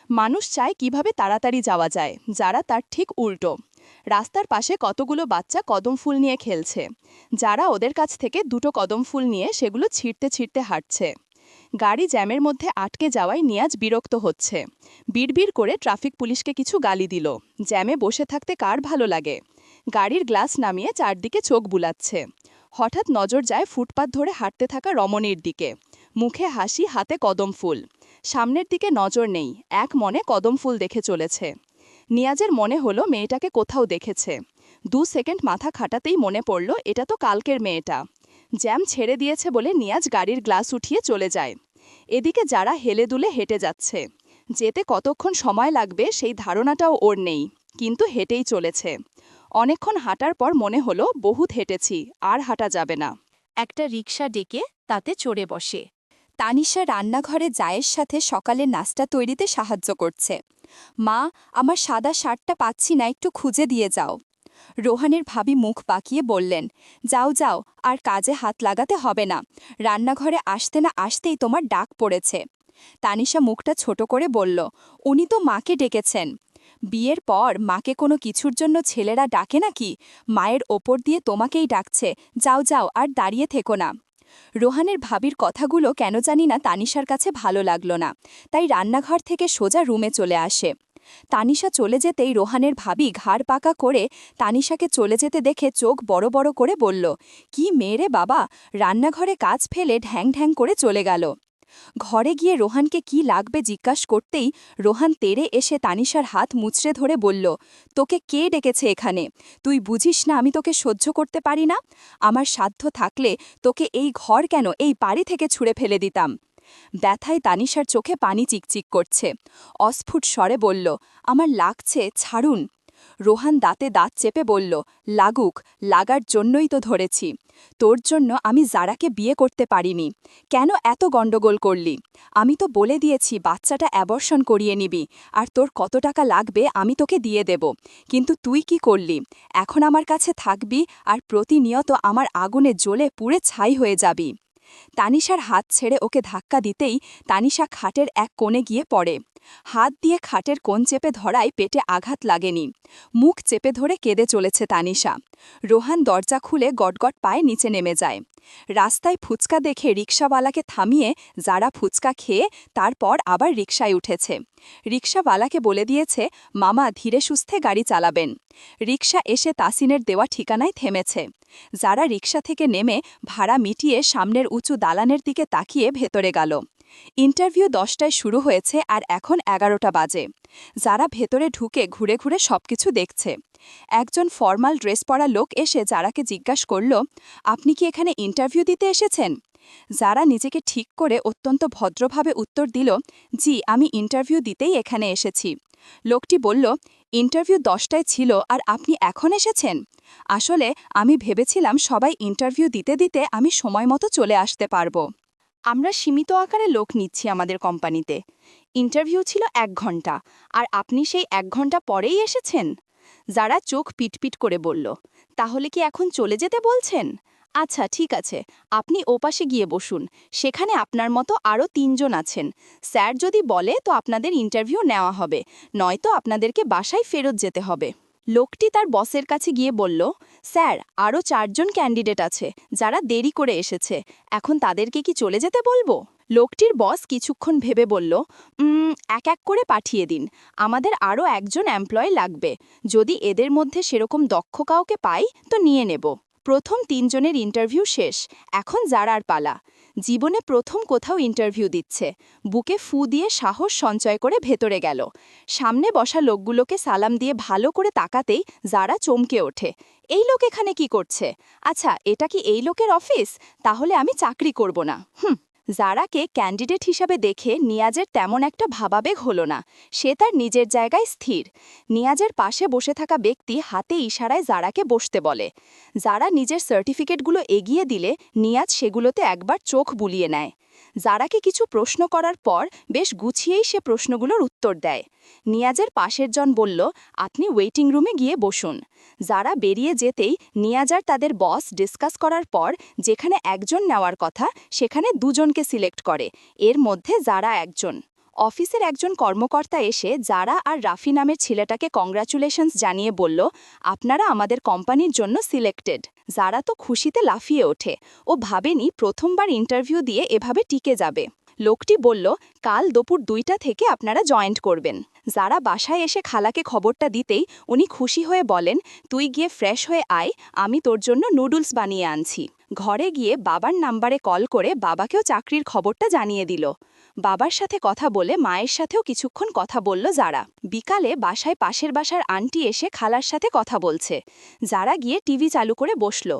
মানুষ চায় কিভাবে তাড়াতাড়ি যাওয়া যায়, যারা তার ঠিক উল্টো। রাস্তার পাশে কতগুলো বাচ্চা কদম ফুল নিয়ে খেলছে, যারা ওদের কাছ থেকে 2টো কদম ফুল নিয়ে সেগুলো ছিঁড়তে ছিঁড়তে হাঁটছে। গাড়ি জ্যামের মধ্যে আটকে যাওয়ায় নিয়াজ বিরক্ত হচ্ছে। বিড়বিড় করে ট্রাফিক পুলিশকে কিছু গালি দিল। জ্যামে বসে থাকতে কার ভালো লাগে? গাড়ির গ্লাস নামিয়ে চারদিকে চোখ বুলাচ্ছে। হঠাৎ নজর যায় ফুটপাত ধরে হাঁটতে থাকা রমণীর দিকে। মুখে হাসি, হাতে কদম ফুল। সামনের দিকে নজর নেই, এক মনে কদম ফুল দেখে চলেছে। নিয়াজের মনে হলো মেয়েটাকে কোথাও দেখেছে। 2 সেকেন্ড মাথা খাটাতেই মনে পড়ল, এটা তো কালকের মেয়েটা। জ্যাম ছেড়ে দিয়েছে বলে নিয়াজ গাড়ির গ্লাস উঠিয়ে চলে যায়। এদিকে যারা হেলে দুলে হেঁটে যাচ্ছে। যেতে কতক্ষণ সময় লাগবে সেই ধারণাটাও ওর নেই, কিন্তু হেঁটেই চলেছে। অনেকক্ষণ হাঁটার পর মনে হলো বহুত হেঁটেছি, আর হাঁটা যাবে না। একটা রিকশা ডেকে তাতে চড়ে বসে। তানিশা রান্নাঘরে জায়ের সাথে সকালে নাস্তা তৈরিতে সাহায্য করছে। মা, আমার সাদা শার্টটা পাচ্ছি না, একটু খুঁজে দিয়ে যাও। রোহানের ভাবি মুখ বাঁকিয়ে বললেন, যাও যাও, আর কাজে হাত লাগাতে হবে না, রান্নাঘরে আসতে না আসতেই তোমার ডাক পড়েছে। তানিশা মুখটা ছোট করে বলল, উনি তো মাকে ডেকেছেন। বিয়ের পর মাকে কোনো কিছুর জন্য ছেলেরা ডাকে নাকি? মায়ের ওপর দিয়ে তোমাকেই ডাকছে, যাও যাও, আর দাঁড়িয়ে থেকো না। রোহানের ভাবির কথাগুলো কেন জানি না তানিশার কাছে ভালো লাগলো না, তাই রান্নাঘর থেকে সোজা রুমে চলে আসে। তানিশা চলে যেতেই রোহানের ভাবি ঘাড় পাকা করে তানিশাকে চলে যেতে দেখে চোখ বড় বড় করে বলল, কি মেয়ে রে বাবা, রান্নাঘরে কাজ ফেলে ঢ্যাং ঢ্যাং করে চলে গেল। ঘরে গিয়ে রোহানকে কি লাগবে জিজ্ঞাস করতেই রোহান তেড়ে এসে তানিশার হাত মুচড়ে ধরে বলল, তোকে কে ডেকেছে এখানে? তুই বুঝিস না আমি তোকে সহ্য করতে পারি না? আমার সাধ্য থাকলে তোকে এই ঘর কেন, এই বাড়ি থেকে ছুঁড়ে ফেলে দিতাম। ব্যথায় তানিশার চোখে পানি চিকচিক করছে। অস্ফুট স্বরে বলল, আমার লাগছে, ছাড়ুন। রোহান দাঁতে দাঁত চেপে বলল, লাগুক, লাগার জন্যই তো ধরেছি। তোর জন্য আমি জারাকে বিয়ে করতে পারিনি। কেন এত গণ্ডগোল করলি? আমি তো বলে দিয়েছি বাচ্চাটা অ্যাবর্শন করিয়ে নিবি, আর তোর কত টাকা লাগবে আমি তোকে দিয়ে দেব। কিন্তু তুই কি করলি? এখন আমার কাছে থাকবি আর প্রতিনিয়ত আমার আগুনে জ্বলে পুড়ে ছাই হয়ে যাবি। তানিশার হাত ছেড়ে ওকে ধাক্কা দিতেই তানিশা খাটের এক কোণে গিয়ে পড়ে। হাত দিয়ে খাটের কোণ চেপে ধরায় পেটে আঘাত লাগেনি। মুখ চেপে ধরে কেঁদে চলেছে তানিশা। রোহান দরজা খুলে গটগট পায়ে নিচে নেমে যায়। রাস্তায় ফুচকা দেখে রিকশাওয়ালাকে থামিয়ে যারা ফুচকা খেয়ে তারপর আবার রিকশায় উঠেছে। রিকশাওয়ালাকে বলে দিয়েছে, মামা ধীরে সুস্থে গাড়ি চালাবেন। রিকশা এসে তাসিনের দেওয়া ঠিকানায় থেমেছে। যারা রিকশা থেকে নেমে ভাড়া মিটিয়ে সামনের উঁচু দালানের দিকে তাকিয়ে ভেতরে গেল। ইন্টারভিউ 10টায় শুরু হয়েছে আর এখন 11টা বাজে। যারা ভেতরে ঢুকে ঘুরে ঘুরে সবকিছু দেখছে। একজন ফর্মাল ড্রেস পরা লোক এসে যারাকে জিজ্ঞাসা করল, আপনি কি এখানে ইন্টারভিউ দিতে এসেছেন? যারা নিজেকে ঠিক করে অত্যন্ত ভদ্রভাবে উত্তর দিল, জি, আমি ইন্টারভিউ দিতেই এখানে এসেছি। লোকটি বলল, ইন্টারভিউ 10টায় ছিল আর আপনি এখন এসেছেন? আসলে আমি ভেবেছিলাম সবাই ইন্টারভিউ দিতে দিতে আমি সময় মতো চলে আসতে পারবো। আমরা সীমিত আকারে লোক নিচ্ছি আমাদের কোম্পানিতে। ইন্টারভিউ ছিল 1 ঘন্টা, আর আপনি সেই 1 ঘন্টা পরেই এসেছেন? যারা চোখ পিটপিট করে বলল, তাহলে কি এখন চলে যেতে বলছেন? আচ্ছা ঠিক আছে, আপনি ওপাশে গিয়ে বসুন, সেখানে আপনার মতো আরও 3 জন আছেন। স্যার যদি বলে তো আপনাদের ইন্টারভিউ নেওয়া হবে, নয়তো আপনাদেরকে বাসায় ফেরত যেতে হবে। লোকটি তার বসের কাছে গিয়ে বলল, স্যার, আরও 4 জন ক্যান্ডিডেট আছে যারা দেরি করে এসেছে, এখন তাদেরকে কি চলে যেতে বলবো? লোকটির বস কিছুক্ষণ ভেবে বলল, এক এক করে পাঠিয়ে দিন, আমাদের আরও একজন এমপ্লয় লাগবে। যদি এদের মধ্যে সেরকম দক্ষ কাউকে পাই তো নিয়ে নেব। প্রথম 3 জনের ইন্টারভিউ শেষ, এখন যারার পালা। জীবনে প্রথম কোথাও ইন্টারভিউ দিচ্ছে। বুকে ফু দিয়ে সাহস সঞ্চয় করে ভেতরে গেল। সামনে বসা লোকগুলোকে সালাম দিয়ে ভালো করে তাকাতেই যারা চমকে ওঠে, এই লোক এখানে কি করছে? আচ্ছা, এটা কি এই লোকের অফিস? তাহলে আমি চাকরি করব না। যারাকে ক্যান্ডিডেট হিসাবে দেখে নিয়াজের তেমন একটা ভাবাবেগ হলো না। সে তার নিজের জায়গায় স্থির। নিয়াজের পাশে বসে থাকা ব্যক্তি হাতে ইশারায় যারাকে বসতে বলে। যারা নিজের সার্টিফিকেটগুলো এগিয়ে দিলে নিয়াজ সেগুলোতে একবার চোখ বুলিয়ে নেয়। যারাকে কিছু প্রশ্ন করার পর বেশ গুছিয়েই সে প্রশ্নগুলোর উত্তর দেয়। নিয়াজের পাশের জন বলল, আপনি ওয়েটিং রুমে গিয়ে বসুন। যারা বেরিয়ে যেতেই নিয়াজ আর তাদের বস ডিসকাস করার পর যেখানে একজন নেওয়ার কথা সেখানে 2 জনকে সিলেক্ট করে, এর মধ্যে যারা একজন। অফিসের একজন কর্মকর্তা এসে যারা আর রাফি নামের ছেলেটাকে কংগ্রাচুলেশনস জানিয়ে বলল, আপনারা আমাদের কোম্পানির জন্য সিলেক্টেড। যারা তো খুশিতে লাফিয়ে ওঠে, ও ভাবেনি প্রথমবার ইন্টারভিউ দিয়ে এভাবে টিকে যাবে। লোকটি বলল, কাল দুপুর 2টা থেকে আপনারা জয়েন্ট করবেন। যারা বাসায় এসে খালাকে খবরটা দিতেই উনি খুশি হয়ে বলেন, তুই গিয়ে ফ্রেশ হয়ে আয়, আমি তোর জন্য নুডলস বানিয়ে আনছি। ঘরে গিয়ে বাবার নাম্বারে কল করে বাবাকেও চাকরির খবরটা জানিয়ে দিল। বাবার সাথে কথা বলে মায়ের সাথেও কিছুক্ষণ কথা বলল যারা। বিকালে বাসায় পাশের বাসার আন্টি এসে খালার সাথে কথা বলছে। যারা গিয়ে টিভি চালু করে বসল।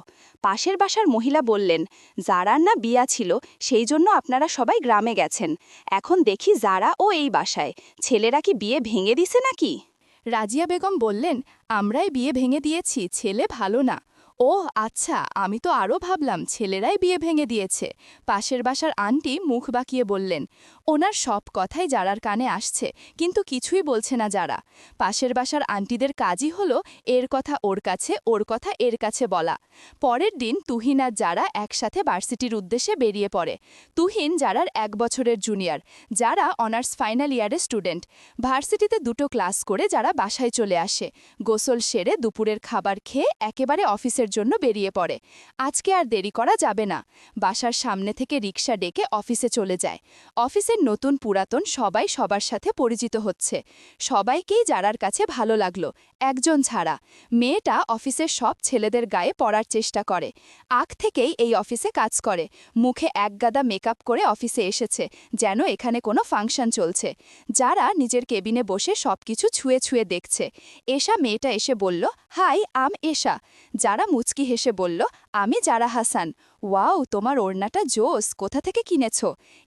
পাশের বাসার মহিলা বললেন, যারার না বিয়া ছিল সেই জন্য আপনারা সবাই গ্রামে গেছেন, এখন দেখি যারা ও এই বাসায়, ছেলেরা কি বিয়ে ভেঙে দিছে নাকি? রাজিয়া বেগম বললেন, আমরাই বিয়ে ভেঙে দিয়েছি, ছেলে ভালো না। ও আচ্ছা, আমি তো আরও ভাবলাম ছেলেরাই বিয়ে ভেঙে দিয়েছে। পাশের বাসার আন্টি মুখ বাঁকিয়ে বললেন, ওনার সব কথাই যারার কানে আসছে, কিন্তু কিছুই বলছে না যারা। পাশের বাসার আন্টিদের কাজই হলো এর কথা ওর কাছে, ওর কথা এর কাছে বলা। পরের দিন তুহিন আর যারা একসাথে ভার্সিটির উদ্দেশ্যে বেরিয়ে পড়ে। তুহিন যারার 1 বছরের জুনিয়র, যারা অনার্স ফাইনাল ইয়ারের স্টুডেন্ট। ভার্সিটিতে 2টো ক্লাস করে যারা বাসায় চলে আসে। গোসল সেরে দুপুরের খাবার খেয়ে একেবারে অফিসের অফিসের জন্য বেরিয়ে পড়ে। আজকে আর দেরি করা যাবে না। বাসার সামনে থেকে রিকশা ডেকে অফিসে চলে যায়। অফিসের নতুন পুরাতন সবাই সবার সাথে পরিচিত হচ্ছে। সবাইকেই যারার কাছে ভালো লাগলো, একজন ছাড়া। মেয়েটা অফিসের সব ছেলেদের গায়ে পড়ার চেষ্টা করে। আগ থেকেই এই অফিসে কাজ করে। মুখে একগাদা মেকআপ করে অফিসে এসেছে, যেন এখানে কোনো ফাংশন চলছে। যারা নিজের কেবিনে বসে সবকিছু ছুঁয়ে ছুঁয়ে দেখছে। এশা মেয়েটা এসে বলল, হাই, এশা। যারা মুচকি হেসে বলল, আমি যারা হাসান। ওয়াও, তোমার ওড়নাটা জোস, কোথা থেকে কিনেছ?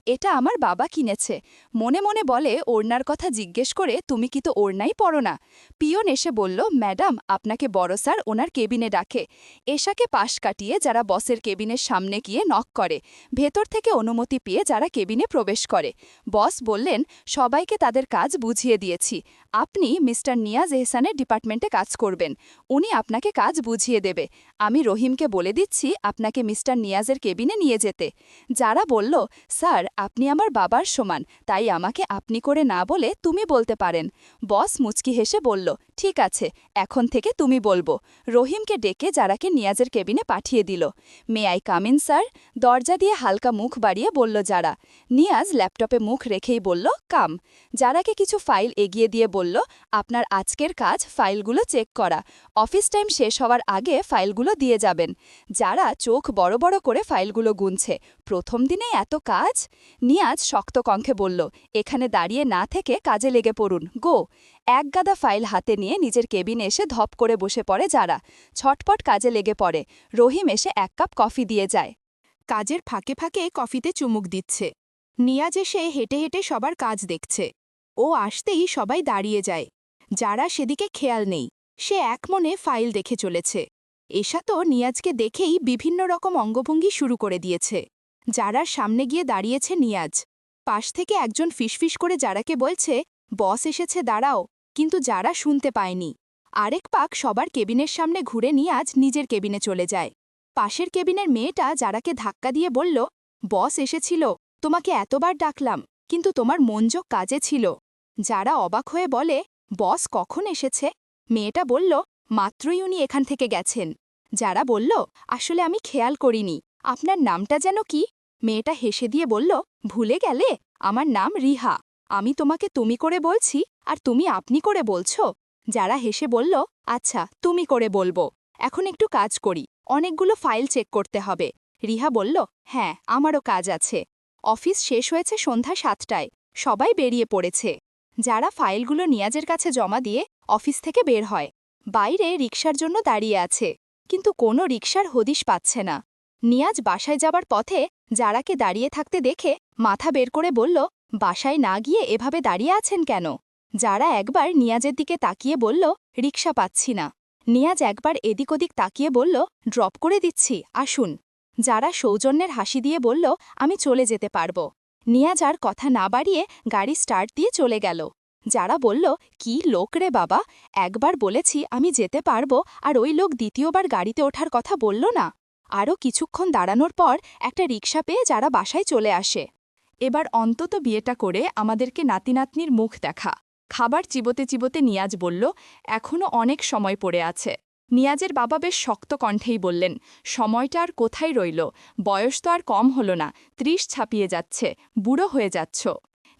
এটা আমার বাবা কিনেছে। মনে মনে বলে, ওড়নার কথা জিজ্ঞেস করে তুমি কি তো ওড়নাই পরো না? পিয়ন এসে বলল, ম্যাডাম, আপনাকে বড় স্যার ওনার কেবিনে ডাকে। এশাকে পাশ কাটিয়ে যারা বসের কেবিনের সামনে গিয়ে নক করে। ভেতর থেকে অনুমতি পেয়ে যারা কেবিনে প্রবেশ করে। বস বললেন, সবাইকে তাদের কাজ বুঝিয়ে দিয়েছি। আপনি মিস্টার নিয়াজ এহসানের ডিপার্টমেন্টে কাজ করবেন। উনি আপনাকে কাজ বুঝিয়ে দেবে। আমি রহিমকে বলে দিচ্ছি আপনাকে মিস্টার নিয়াজের কেবিনে নিয়ে যেতে। যারা বলল, স্যার, আপনি আমার বাবার সমান, তাই আমাকে আপনি করে না বলে তুমি বলতে পারেন। বস মুচকি হেসে বলল, ঠিক আছে, এখন থেকে তুমি বলবো। রহিমকে ডেকে যারাকে নিয়াজের কেবিনে পাঠিয়ে দিল। May I come in sir? দরজা দিয়ে হালকা মুখ বাড়িয়ে বলল যারা। নিয়াজ ল্যাপটপে মুখ রেখেই বলল, কাম। যারাকে কিছু ফাইল এগিয়ে দিয়ে বলল, আপনার আজকের কাজ ফাইলগুলো চেক করা। অফিস টাইম শেষ হওয়ার আগে ফাইলগুলো দিয়ে যাবেন। যারা চোখ বড় বড় করে ফাইলগুলো গুনছে। প্রথম দিনেই এত কাজ? নিয়াজ শক্ত কণ্ঠে বলল, এখানে দাঁড়িয়ে না থেকে কাজে লেগে পড়ুন, গো। একগাদা ফাইল হাতে নিয়ে নিজের কেবিনে এসে ধপ করে বসে পড়ে যারা। ছটপট কাজে লেগে পড়ে। রহিম এসে এক কাপ কফি দিয়ে যায়। কাজের ফাঁকে ফাঁকে কফিতে চুমুক দিচ্ছে। নিয়াজ এসে হেঁটে হেঁটে সবার কাজ দেখছে। ও আসতেই সবাই দাঁড়িয়ে যায়। যারা সেদিকে খেয়াল নেই, সে একমনে ফাইল দেখে চলেছে। এশা তো নিয়াজকে দেখেই বিভিন্ন রকম অঙ্গভঙ্গি শুরু করে দিয়েছে। যারার সামনে গিয়ে দাঁড়িয়েছে নিয়াজ। পাশ থেকে একজন ফিসফিস করে যারাকে বলছে, বস এসেছে, দাঁড়াও। কিন্তু যারা শুনতে পায়নি। আরেক পাক সবার কেবিনের সামনে ঘুরে নিয়াজ নিজের কেবিনে চলে যায়। পাশের কেবিনের মেয়েটা যারাকে ধাক্কা দিয়ে বলল, বস এসেছিল, তোমাকে এতবার ডাকলাম, কিন্তু তোমার মনোযোগ কাজে ছিল। যারা অবাক হয়ে বলে, বস কখন এসেছে? মেয়েটা বলল, মাত্রই উনি এখান থেকে গেছেন। যারা বলল, আসলে আমি খেয়াল করিনি, আপনার নামটা যেন কি? মেয়েটা হেসে দিয়ে বলল, ভুলে গেলে? আমার নাম রিহা। আমি তোমাকে তুমি করে বলছি, আর তুমি আপনি করে বলছো। যারা হেসে বলল, আচ্ছা, তুমি করে বলবো। এখন একটু কাজ করি, অনেকগুলো ফাইল চেক করতে হবে। রিহা বলল, হ্যাঁ, আমারও কাজ আছে। অফিস শেষ হয়েছে সন্ধ্যা 7টায়। সবাই বেরিয়ে পড়েছে। যারা ফাইলগুলো নিয়াজের কাছে জমা দিয়ে অফিস থেকে বের হয়। বাইরে রিকশার জন্য দাঁড়িয়ে আছে, কিন্তু কোনো রিকশার হদিশ পাচ্ছে না। নিয়াজ বাসায় যাবার পথে যারাকে দাঁড়িয়ে থাকতে দেখে মাথা বের করে বলল, বাসায় না গিয়ে এভাবে দাঁড়িয়ে আছেন কেন? যারা একবার নিয়াজের দিকে তাকিয়ে বলল, রিকশা পাচ্ছি না। নিয়াজ একবার এদিক ওদিক তাকিয়ে বলল, ড্রপ করে দিচ্ছি, আসুন। যারা সৌজন্যের হাসি দিয়ে বলল, আমি চলে যেতে পারব। নিয়াজ আর কথা না বাড়িয়ে গাড়ি স্টার্ট দিয়ে চলে গেল। যারা বলল, কি লোক রে বাবা, একবার বলেছি আমি যেতে পারবো, আর ওই লোক দ্বিতীয়বার গাড়িতে ওঠার কথা বলল না। আরও কিছুক্ষণ দাঁড়ানোর পর একটা রিকশা পেয়ে যারা বাসায় চলে আসে। এবার অন্তত বিয়েটা করে আমাদেরকে নাতি নাতনির মুখ দেখা। খাবার চিবোতে চিবোতে নিয়াজ বলল, এখনও অনেক সময় পড়ে আছে। নিয়াজের বাবা বেশ শক্ত কণ্ঠেই বললেন, সময়টা আর কোথায় রইল? বয়স তো আর কম হলো না, 30 ছাপিয়ে যাচ্ছে, বুড়ো হয়ে যাচ্ছ।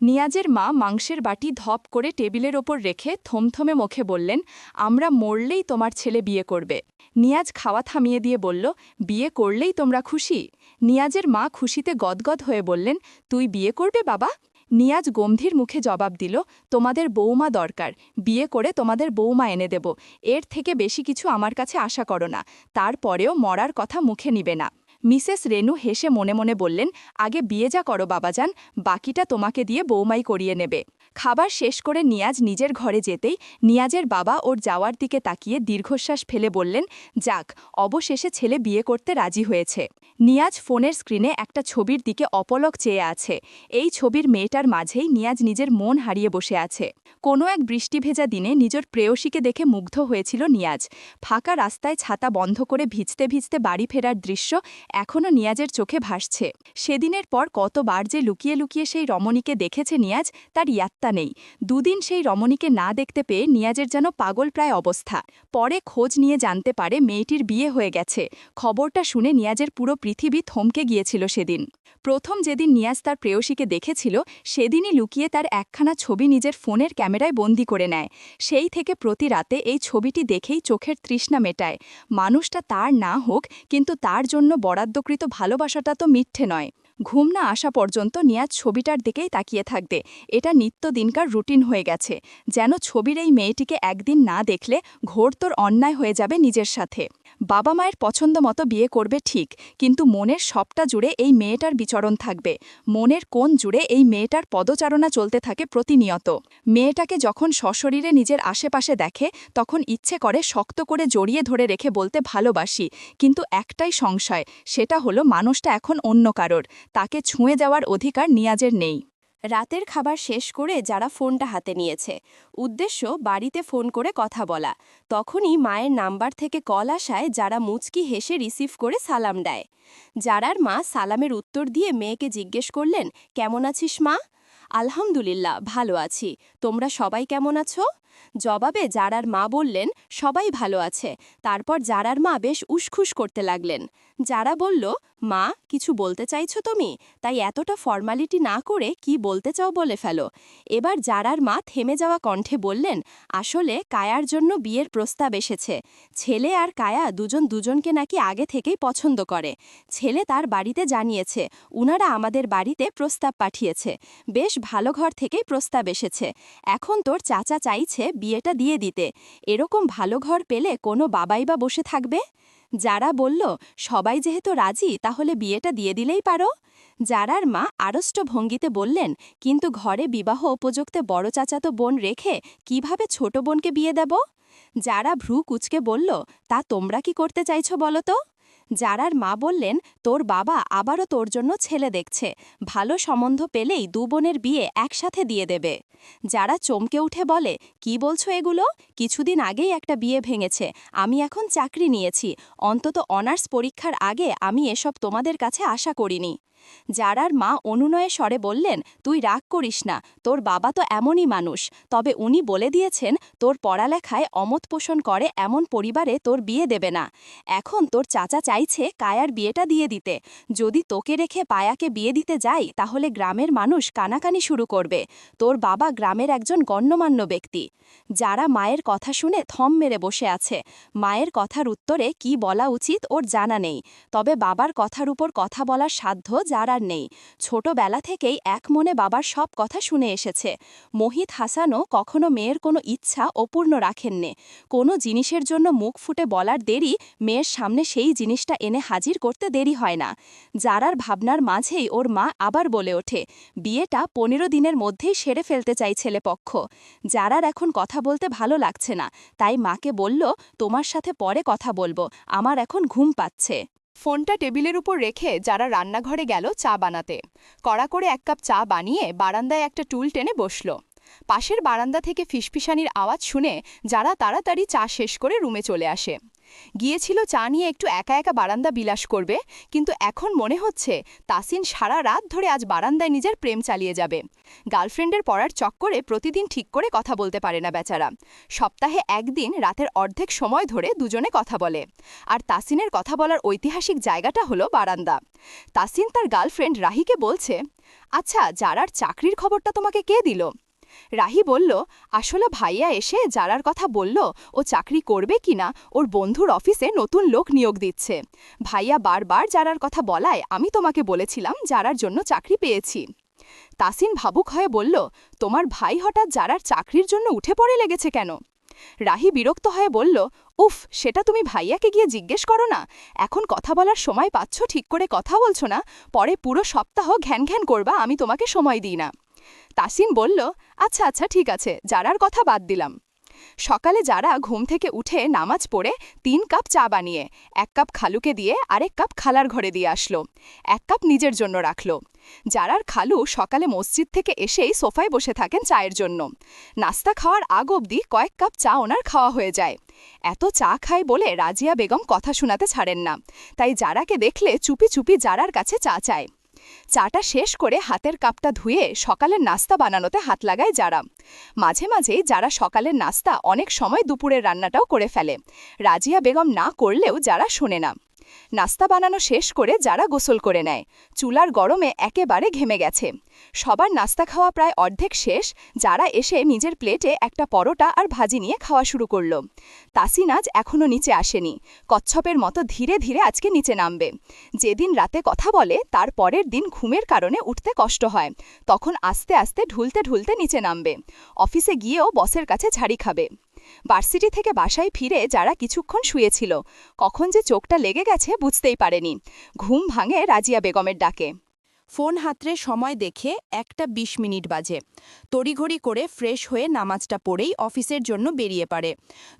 নিয়াজের মা মাংসের বাটি ধপ করে টেবিলের ওপর রেখে থমথমে মুখে বললেন, আমরা মরলেই তোমার ছেলে বিয়ে করবে। নিয়াজ খাওয়া থামিয়ে দিয়ে বলল, বিয়ে করলেই তোমরা খুশি? নিয়াজের মা খুশিতে গদগদ হয়ে বললেন, তুই বিয়ে করবে বাবা? নিয়াজ গম্ভীর মুখে জবাব দিল, তোমাদের বৌমা দরকার, বিয়ে করে তোমাদের বৌমা এনে দেব। এর থেকে বেশি কিছু আমার কাছে আশা করো না। তারপরেও মরার কথা মুখে নিবে না। মিসেস রেনু হেসে মনে মনে বললেন, আগে বিয়ে যা করো বাবাজান, বাকিটা তোমাকে দিয়ে বৌমাই করিয়ে নেবে। খাবার শেষ করে নিয়াজ নিজের ঘরে যেতেই নিয়াজের বাবা ওর যাওয়ার দিকে তাকিয়ে দীর্ঘশ্বাস ফেলে বললেন, যাক, অবশেষে ছেলে বিয়ে করতে রাজি হয়েছে। নিয়াজ ফোনের স্ক্রিনে একটা ছবির দিকে অপলক চেয়ে আছে। এই ছবির মেয়েটার মাঝেই নিয়াজ নিজের মন হারিয়ে বসে আছে। কোনো এক বৃষ্টিভেজা দিনে নিজের প্রেয়সীকে দেখে মুগ্ধ হয়েছিল নিয়াজ। ফাঁকা রাস্তায় ছাতা বন্ধ করে ভিজতে ভিজতে বাড়ি ফেরার দৃশ্য এখনও নিয়াজের চোখে ভাসছে। সেদিনের পর কতবার যে লুকিয়ে লুকিয়ে সেই রমণীকে দেখেছে নিয়াজ, তার ইয়াত্তা পাত্তা নেই। দুদিন সেই রমণীকে না দেখতে পেয়ে নিয়াজের যেন পাগল প্রায় অবস্থা। পরে খোঁজ নিয়ে জানতে পারে মেয়েটির বিয়ে হয়ে গেছে। খবরটা শুনে নিয়াজের পুরো পৃথিবী থমকে গিয়েছিল সেদিন। প্রথম যেদিন নিয়াজ তার প্রেয়সীকে দেখেছিল সেদিনই লুকিয়ে তার একখানা ছবি নিজের ফোনের ক্যামেরায় বন্দি করে নেয়। সেই থেকে প্রতি রাতে এই ছবিটি দেখেই চোখের তৃষ্ণা মেটায়। মানুষটা তার না হোক, কিন্তু তার জন্য বরাদ্দকৃত ভালোবাসাটা তো মিথ্যে নয়। ঘুম না আসা পর্যন্ত নিয়াজ ছবিটার দিকেই তাকিয়ে থাকবে। এটা নিত্যদিনকার রুটিন হয়ে গেছে। যেন ছবির এই মেয়েটিকে একদিন না দেখলে ঘোরতর অন্যায় হয়ে যাবে নিজের সাথে। বাবা মায়ের পছন্দ মতো বিয়ে করবে ঠিক, কিন্তু মনের সবটা জুড়ে এই মেয়েটার বিচরণ থাকবে। মনের কোণ জুড়ে এই মেয়েটার পদচারণা চলতে থাকে প্রতিনিয়ত। মেয়েটাকে যখন সশরীরে নিজের আশেপাশে দেখে তখন ইচ্ছে করে শক্ত করে জড়িয়ে ধরে রেখে বলতে ভালোবাসি, কিন্তু একটাই সংশয়, সেটা হলো মানুষটা এখন অন্য কারোর। তাকে ছুঁয়ে যাওয়ার অধিকার নিয়াজের নেই। রাতের খাবার শেষ করে যারা ফোনটা হাতে নিয়েছে, উদ্দেশ্য বাড়িতে ফোন করে কথা বলা। তখনই মায়ের নাম্বার থেকে কল আসায় যারা মুচকি হেসে রিসিভ করে সালাম দেয়। যারার মা সালামের উত্তর দিয়ে মেয়েকে জিজ্ঞেস করলেন, কেমন আছিস মা? আলহামদুলিল্লাহ, ভালো আছি। তোমরা সবাই কেমন আছো? জবাবে যারার মা বললেন, সবাই ভালো আছে। তারপর যারার মা বেশ উসখুস করতে লাগলেন। যারা বলল, মা কিছু বলতে চাইছো তুমি, তাই এতটা ফর্মালিটি না করে কি বলতে চাও বলে ফেলো। এবার যারার মা থেমে যাওয়া কণ্ঠে বললেন, আসলে কায়ার জন্য বিয়ের প্রস্তাব এসেছে। ছেলে আর কায়া দুজন দুজনকে নাকি আগে থেকেই পছন্দ করে। ছেলে তার বাড়িতে জানিয়েছে উনারা আমাদের বাড়িতে প্রস্তাব পাঠিয়েছে। বেশ ভালো ঘর থেকেই প্রস্তাব এসেছে। এখন তোর চাচা চাইছে বিয়েটা দিয়ে দিতে। এরকম ভালো ঘর পেলে কোনো বাবাই বা বসে থাকবে? যারা বলল, সবাই যেহেতু রাজি তাহলে বিয়েটা দিয়ে দিলেই পারো। যারার মা আড়ষ্ট ভঙ্গিতে বললেন, কিন্তু ঘরে বিবাহ উপযুক্ত বড় চাচাতো বোন রেখে কিভাবে ছোট বোনকে বিয়ে দেব? যারা ভ্রু কুচকে বলল, তা তোমরা কি করতে চাইছো বলো তো? যারার মা বললেন, তোর বাবা আবারও তোর জন্য ছেলে দেখছে। ভালো সম্বন্ধ পেলেই দু বোনের বিয়ে একসাথে দিয়ে দেবে। যারা চমকে উঠে বলে, কি বলছো এগুলো? কিছুদিন আগেই একটা বিয়ে ভেঙেছে। আমি এখন চাকরি নিয়েছি। অন্তত অনার্স পরীক্ষার আগে আমি এসব তোমাদের কাছে আশা করিনি। যারার মা অনুনয়ে স্বরে বললেন, তুই রাগ করিস না, তোর বাবা তো এমনই মানুষ। তবে উনি বলে দিয়েছেন তোর পড়ালেখায় অমত পোষণ করে এমন পরিবারে তোর বিয়ে দেবে না। এখন তোর চাচা চাইছে কায়ার বিয়েটা দিয়ে দিতে। যদি তোকে রেখে পায়াকে বিয়ে দিতে যাই তাহলে গ্রামের মানুষ কানাকানি শুরু করবে। তোর বাবা গ্রামের একজন গণ্যমান্য ব্যক্তি। যারা মায়ের কথা শুনে থম মেরে বসে আছে। মায়ের কথার উত্তরে কি বলা উচিত ওর জানা নেই। তবে বাবার কথার উপর কথা বলার সাধ্য যার আর নেই। ছোটবেলা থেকেই এক মনে বাবার সব কথা শুনে এসেছে। মোহিত হাসানও কখনো মেয়ের কোনো ইচ্ছা অপূর্ণ রাখেননি। কোনো জিনিসের জন্য মুখ ফুটে বলার দেরি, মেয়ের সামনে সেই জিনিসটা এনে হাজির করতে দেরি হয় না। যারার ভাবনার মাঝেই ওর মা আবার বলে ওঠে, বিয়েটা 15 দিনের মধ্যেই সেরে ফেলতে চাই ছেলেপক্ষ। যারার এখন কথা বলতে ভালো লাগছে না, তাই মাকে বলল, তোমার সাথে পরে কথা বলবো, আমার এখন ঘুম পাচ্ছে। ফোনটা টেবিলের উপর রেখে যারা রান্নাঘরে গেল চা বানাতে। কড়া করে 1 কাপ চা বানিয়ে বারান্দায় একটা টুল টেনে বসল। পাশের বারান্দা থেকে ফিসফিসানির আওয়াজ শুনে যারা তাড়াতাড়ি চা শেষ করে রুমে চলে আসে। গিয়েছিল চা নিয়ে একটু একা একা বারান্দা বিলাস করবে, কিন্তু এখন মনে হচ্ছে তাসিন সারা রাত ধরে আজ বারান্দায় নিজের প্রেম চালিয়ে যাবে। গার্লফ্রেন্ডের পড়ার চক্করে প্রতিদিন ঠিক করে কথা বলতে পারে না বেচারা। সপ্তাহে একদিন রাতের অর্ধেক সময় ধরে দুজনে কথা বলে। আর তাসিনের কথা বলার ঐতিহাসিক জায়গাটা হলো বারান্দা। তাসিন তার গার্লফ্রেন্ড রাহিকে বলছে, আচ্ছা যারার চাকরির খবরটা তোমাকে কে দিল? রাহি বলল, আসলে ভাইয়া এসে যারার কথা বলল ও চাকরি করবে কিনা ওর বন্ধুর অফিসে নতুন লোক নিয়োগ দিচ্ছে। ভাইয়া বারবার যারার কথা বলায় আমি তোমাকে বলেছিলাম যারার জন্য চাকরি পেয়েছি। তাসিন ভাবুক হয়ে বলল, তোমার ভাই হঠাৎ যারার চাকরির জন্য উঠে পড়ে লেগেছে কেন? রাহি বিরক্ত হয়ে বলল, উফ, সেটা তুমি ভাইয়াকে গিয়ে জিজ্ঞেস করো না। এখন কথা বলার সময় পাচ্ছ, ঠিক করে কথা বলছো না, পরে পুরো সপ্তাহ ঘ্যান ঘ্যান করবা, আমি তোমাকে সময় দিই না। তাসিন বলল, আচ্ছা আচ্ছা ঠিক আছে, যারার কথা বাদ দিলাম। সকালে যারা ঘুম থেকে উঠে নামাজ পড়ে 3 কাপ চা বানিয়ে 1 কাপ খালুকে দিয়ে আরেক কাপ খালার ঘরে দিয়ে আসলো। 1 কাপ নিজের জন্য রাখলো। যারার খালু সকালে মসজিদ থেকে এসেই সোফায় বসে থাকেন চায়ের জন্য। নাস্তা খাওয়ার আগ অবধি কয়েক কাপ চা ওনার খাওয়া হয়ে যায়। এত চা খায় বলে রাজিয়া বেগম কথা শোনাতে ছাড়েন না, তাই যারাকে দেখলে চুপি চুপি যারার কাছে চা চায়। চাটা শেষ করে হাতের কাপটা ধুয়ে সকালের নাস্তা বানানোতে হাত লাগায় যারা। মাঝে মাঝেই যারা সকালের নাস্তা অনেক সময় দুপুরের রান্নাটাও করে ফেলে। রাজিয়া বেগম না করলেও যারা শোনে না। নাস্তা বানানো শেষ করে যারা গোসল করে নেয়। চুলার গরমে একেবারে ঘেমে গেছে। সবার নাস্তা খাওয়া প্রায় অর্ধেক শেষ। যারা এসে নিজের প্লেটে একটা পরোটা আর ভাজি নিয়ে খাওয়া শুরু করল। তাসিন আজ এখনও নিচে আসেনি। কচ্ছপের মতো ধীরে ধীরে আজকে নিচে নামবে। যেদিন রাতে কথা বলে তার পরের দিন ঘুমের কারণে উঠতে কষ্ট হয়, তখন আস্তে আস্তে ঢুলতে ঢুলতে নিচে নামবে। অফিসে গিয়েও বসের কাছে ঝাড়ি খাবে। ভার্সিটি থেকে বাসায় ফিরে যারা কিছুক্ষণ শুয়েছিল, কখন যে চোখটা লেগে গেছে বুঝতেই পারেনি। ঘুম ভাঙে রাজিয়া বেগমের ডাকে। ফোন হাতরে সময় দেখে 1:20 বাজে। তড়িঘড়ি করে ফ্রেশ হয়ে নামাজটা পড়েই অফিসের জন্য বেরিয়ে পড়ে।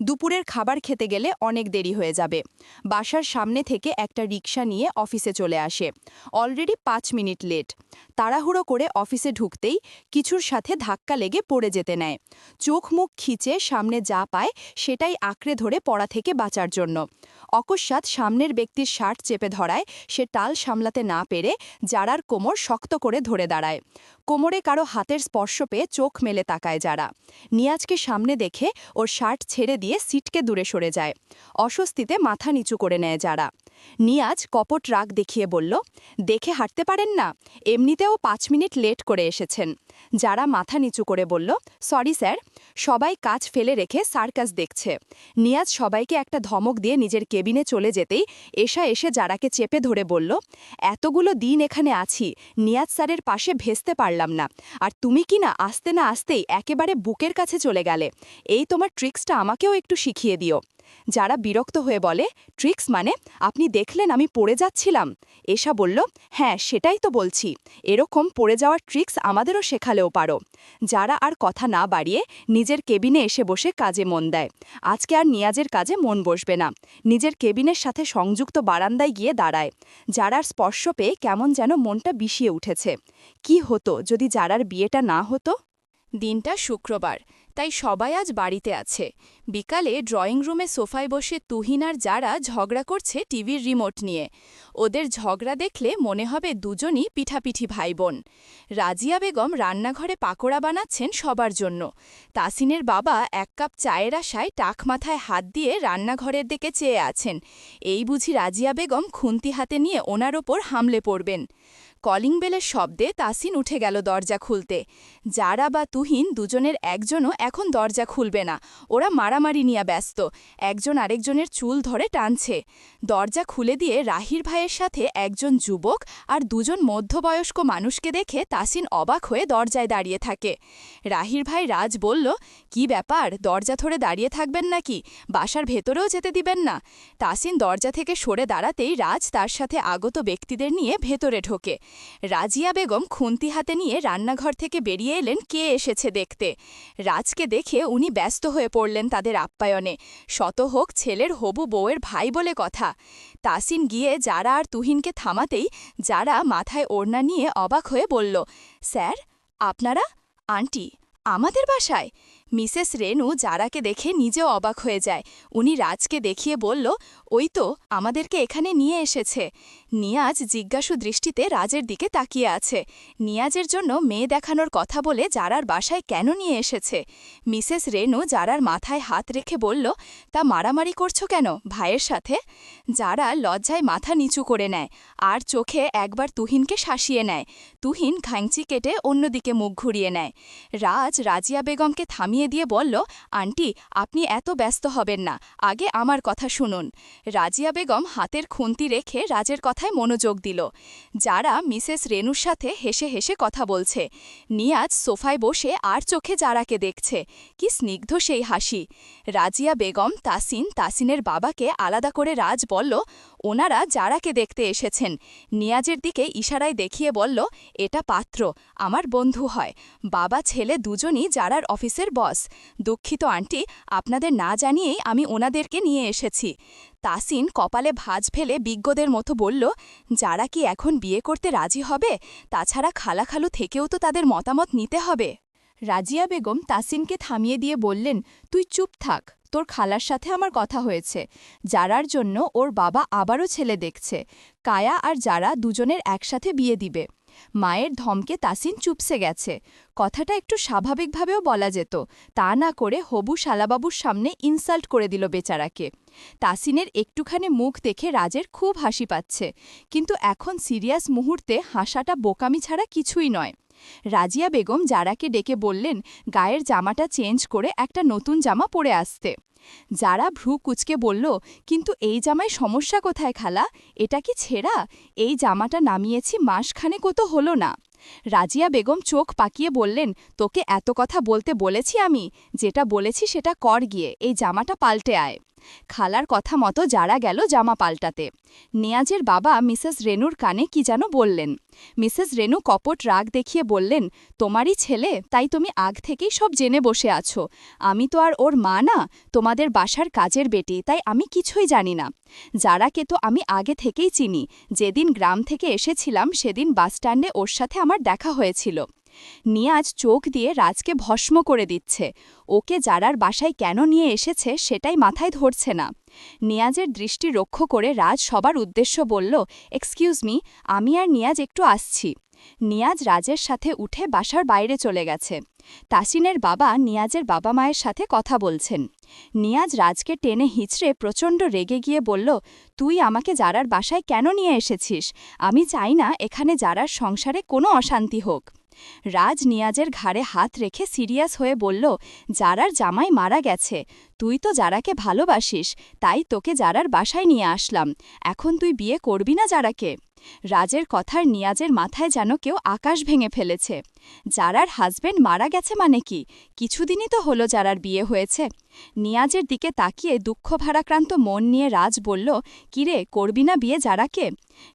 দুপুরের খাবার খেতে গেলে অনেক দেরি হয়ে যাবে। বাসার সামনে থেকে একটা রিকশা নিয়ে অফিসে চলে আসে। Already 5 minute late. তাড়াহুড়ো করে অফিসে ঢুকতেই কিছুর সাথে ধাক্কা লেগে পড়ে যেতে নেয়। চোখ মুখ খিচে সামনে যা পায় সেটাই আঁকড়ে ধরে পড়া থেকে বাঁচার জন্য। অকস্মাৎ সামনের ব্যক্তির শার্ট চেপে ধরায় সে টাল সামলাতে না পেরে যারার কোমর শক্ত করে ধরে দাঁড়ায়। কোমরে কারো হাতের স্পর্শ পেয়ে চোখ মেলে তাকায় যারা। নিয়াজকে সামনে দেখে ওর শার্ট ছেড়ে দিয়ে সিটকে দূরে সরে যায়। অস্বস্তিতে মাথা নিচু করে নেয় যারা। নিয়াজ কপট রাগ দেখিয়ে বলল, দেখে হাঁটতে পারেন না? এমনিতেও 5 মিনিট লেট করে এসেছেন। যারা মাথা নিচু করে বলল, সরি স্যার। সবাই কাজ ফেলে রেখে সার্কাস দেখছে। নিয়াজ সবাইকে একটা ধমক দিয়ে নিজের কেবিনে চলে যেতেই এশা এসে যারাকে চেপে ধরে বলল, এতগুলো দিন এখানে আছি, নিয়াজ স্যারের পাশে ভেস্তে পারলাম না, আর তুমি কি না আসতেই একেবারে বুকের কাছে চলে গেলে। এই তোমার ট্রিক্সটা আমাকেও একটু শিখিয়ে দিও। যারা বিরক্ত হয়ে বলে, ট্রিক্স মানে? আপনি দেখলেন আমি পড়ে যাচ্ছিলাম। এশা বলল, হ্যাঁ সেটাই তো বলছি, এরকম পড়ে যাওয়ার ট্রিক্স আমাদেরও শেখালেও পারো। যারা আর কথা না বাড়িয়ে নিজের কেবিনে এসে বসে কাজে মন দেয়। আজকে আর নিয়াজের কাজে মন বসবে না। নিজের কেবিনের সাথে সংযুক্ত বারান্দায় গিয়ে দাঁড়ায়। যারার স্পর্শ পেয়ে কেমন যেন মনটা বিষিয়ে উঠেছে। কি হতো যদি যারার বিয়েটা না হতো? দিনটা শুক্রবার, তাই সবাই আজ বাড়িতে আছে। বিকালে ড্রয়িং রুমে সোফায় বসে তুহিন আর যারা ঝগড়া করছে টিভির রিমোট নিয়ে। ওদের ঝগড়া দেখলে মনে হবে দুজনই পিঠাপিঠি ভাই বোন। রাজিয়া বেগম রান্নাঘরে পাকোড়া বানাচ্ছেন সবার জন্য। তাসিনের বাবা 1 কাপ চায়ের আশায় টাক মাথায় হাত দিয়ে রান্নাঘরের দিকে চেয়ে আছেন। এই বুঝি রাজিয়া বেগম খুন্তি হাতে নিয়ে ওনার ওপর হামলে পড়বেন। কলিং বেলের শব্দে তাসিন উঠে গেল দরজা খুলতে। যারা বা তুহিন দুজনের একজনও এখন দরজা খুলবে না। ওরা মারামারি নিয়ে ব্যস্ত, একজন আরেকজনের চুল ধরে টানছে। দরজা খুলে দিয়ে রাহির ভাইয়ের সাথে একজন যুবক আর দুজন মধ্যবয়স্ক মানুষকে দেখে তাসিন অবাক হয়ে দরজায় দাঁড়িয়ে থাকে। রাহির ভাই রাজ বলল, কি ব্যাপার, দরজা ধরে দাঁড়িয়ে থাকবেন নাকি? বাসার ভেতরেও যেতে দিবেন না? তাসিন দরজা থেকে সরে দাঁড়াতেই রাজ তার সাথে আগত ব্যক্তিদের নিয়ে ভেতরে ঢোকে। রাজিয়া বেগম খুন্তি হাতে নিয়ে রান্নাঘর থেকে বেরিয়ে এলেন কে এসেছে দেখতে। রাজকে দেখে উনি ব্যস্ত হয়ে পড়লেন তাদের আপ্যায়নে। শত হোক ছেলের হবু বউয়ের ভাই বলে কথা। তাসিন গিয়ে যারা আর তুহিনকে থামাতেই যারা মাথায় ওড়না নিয়ে অবাক হয়ে বলল, স্যার আপনারা? আন্টি আমাদের বাসায়? মিসেস রেনু যারাকে দেখে নিজেও অবাক হয়ে যায়। উনি রাজকে দেখিয়ে বলল, ওই তো আমাদেরকে এখানে নিয়ে এসেছে। নিয়াজ জিজ্ঞাসু দৃষ্টিতে রাজের দিকে তাকিয়ে আছে। নিয়াজের জন্য মেয়ে দেখানোর কথা বলে যারার বাসায় কেন নিয়ে এসেছে? মিসেস রেনু যারার মাথায় হাত রেখে বলল, তা মারামারি করছো কেন ভাইয়ের সাথে? যারা লজ্জায় মাথা নিচু করে নেয় আর চোখে একবার তুহিনকে শাসিয়ে নেয়। তুহিন খাংচি কেটে অন্যদিকে মুখ ঘুরিয়ে নেয়। রাজ রাজিয়া বেগমকে থামিয়ে দিয়ে বলল, আন্টি আপনি এত ব্যস্ত হবেন না, আগে আমার কথা শুনুন। রাজিয়া বেগম হাতের খুন্তি রেখে রাজের কথায় মনোযোগ দিল। যারা মিসেস রেনুর সাথে হেসে হেসে কথা বলছে। নিয়াজ সোফায় বসে আর চোখে যারাকে দেখছে। কি স্নিগ্ধ সেই হাসি। রাজিয়া বেগম তাসিনের বাবাকে আলাদা করে রাজ বলল, ওনারা যারাকে দেখতে এসেছেন। নিয়াজের দিকে ইশারায় দেখিয়ে বলল, এটা পাত্র, আমার বন্ধু হয়। বাবা ছেলে দুজনই যারার অফিসের বস। দুঃখিত আন্টি, আপনাদের না জানিয়েই আমি ওনাদেরকে নিয়ে এসেছি। তাসিন কপালে ভাঁজ ফেলে বিজ্ঞদের মতো বলল, যারা কি এখন বিয়ে করতে রাজি হবে? তাছাড়া খালাখালু থেকেও তো তাদের মতামত নিতে হবে। রাজিয়া বেগম তাসিনকে থামিয়ে দিয়ে বললেন, তুই চুপ থাক, তোর খালার সাথে আমার কথা হয়েছে। যারার জন্য ওর বাবা আবারও ছেলে দেখছে। কায়া আর যারা দুজনের একসাথে বিয়ে দিবে। মায়ের ধমকে তাসিন চুপসে গেছে। কথাটা একটু স্বাভাবিকভাবেও বলা যেত, তা না করে হবু শালাবাবুর সামনে ইনসাল্ট করে দিল বেচারাকে। তাসিনের একটুখানি মুখ দেখে রাজের খুব হাসি পাচ্ছে, কিন্তু এখন সিরিয়াস মুহূর্তে হাসাটা বোকামি ছাড়া কিছুই নয়। রাজিয়া বেগম যারাকে ডেকে বললেন গায়ের জামাটা চেঞ্জ করে একটা নতুন জামা পরে আসতে। যারা ভ্রু কুচকে বলল, কিন্তু এই জামায় সমস্যা কোথায় খালা? এটা কি ছেঁড়া? এই জামাটা নামিয়েছি মাসখানেক তো হলো না। রাজিয়া বেগম চোখ পাকিয়ে বললেন, তোকে এত কথা বলতে বলেছি আমি? যেটা বলেছি সেটা কর, গিয়ে এই জামাটা পাল্টে আয়। খালার কথা মতো যারা গেল জামা পাল্টাতে। নেয়াজের বাবা মিসেস রেনুর কানে কি যেন বললেন। মিসেস রেনু কপট রাগ দেখিয়ে বললেন, তোমারই ছেলে, তাই তুমি আগ থেকেই সব জেনে বসে আছো। আমি তো আর ওর মা না, তোমাদের বাসার কাজের বেটি, তাই আমি কিছুই জানি না। যারাকে তো আমি আগে থেকেই চিনি। যেদিন গ্রাম থেকে এসেছিলাম সেদিন বাসস্ট্যান্ডে ওর সাথে আমার দেখা হয়েছিল। নিয়াজ চোখ দিয়ে রাজকে ভস্ম করে দিচ্ছে। ওকে যারার বাসায় কেন নিয়ে এসেছে সেটাই মাথায় ধরছে না। নিয়াজের দৃষ্টি রক্ষা করে রাজ সবার উদ্দেশ্য বলল, এক্সকিউজ মি, আমি আর নিয়াজ একটু আসছি। নিয়াজ রাজের সাথে উঠে বাসার বাইরে চলে গেছে। তাসিনের বাবা নিয়াজের বাবা মায়ের সাথে কথা বলছেন। নিয়াজ রাজকে টেনে হিঁচড়ে প্রচণ্ড রেগে গিয়ে বলল, তুই আমাকে যারার বাসায় কেন নিয়ে এসেছিস? আমি চাই না এখানে যারার সংসারে কোনো অশান্তি হোক। রাজ নিয়াজের ঘাড়ে হাত রেখে সিরিয়াস হয়ে বলল, যারার জামাই মারা গেছে, তুই তো যারাকে ভালোবাসিস, তাই তোকে যারার বাসায় নিয়ে আসলাম। এখন তুই বিয়ে করবি না যারাকে? রাজের কথার নিয়াজের মাথায় যেন কেউ আকাশ ভেঙে ফেলেছে। যারার হাজবেন্ড মারা গেছে মানে কি? কিছুদিনই তো হলো যারার বিয়ে হয়েছে। নিয়াজের দিকে তাকিয়ে দুঃখ ভারাক্রান্ত মন নিয়ে রাজ বলল, কিরে, করবি না বিয়ে যারাকে?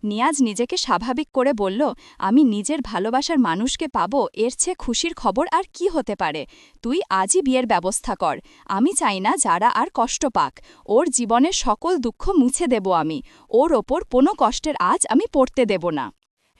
নিয়াজ নিজেকে স্বাভাবিক করে বলল, আমি নিজের ভালোবাসার মানুষকে পাবো, এর চেয়ে খুশির খবর আর কি হতে পারে? তুই আজই বিয়ের ব্যবস্থা কর। আমি চাই না যারা আর কষ্ট পাক। ওর জীবনের সকল দুঃখ মুছে দেব আমি। ওর ওপর কোনো কষ্টের আজ আমি পড়তে দেব না।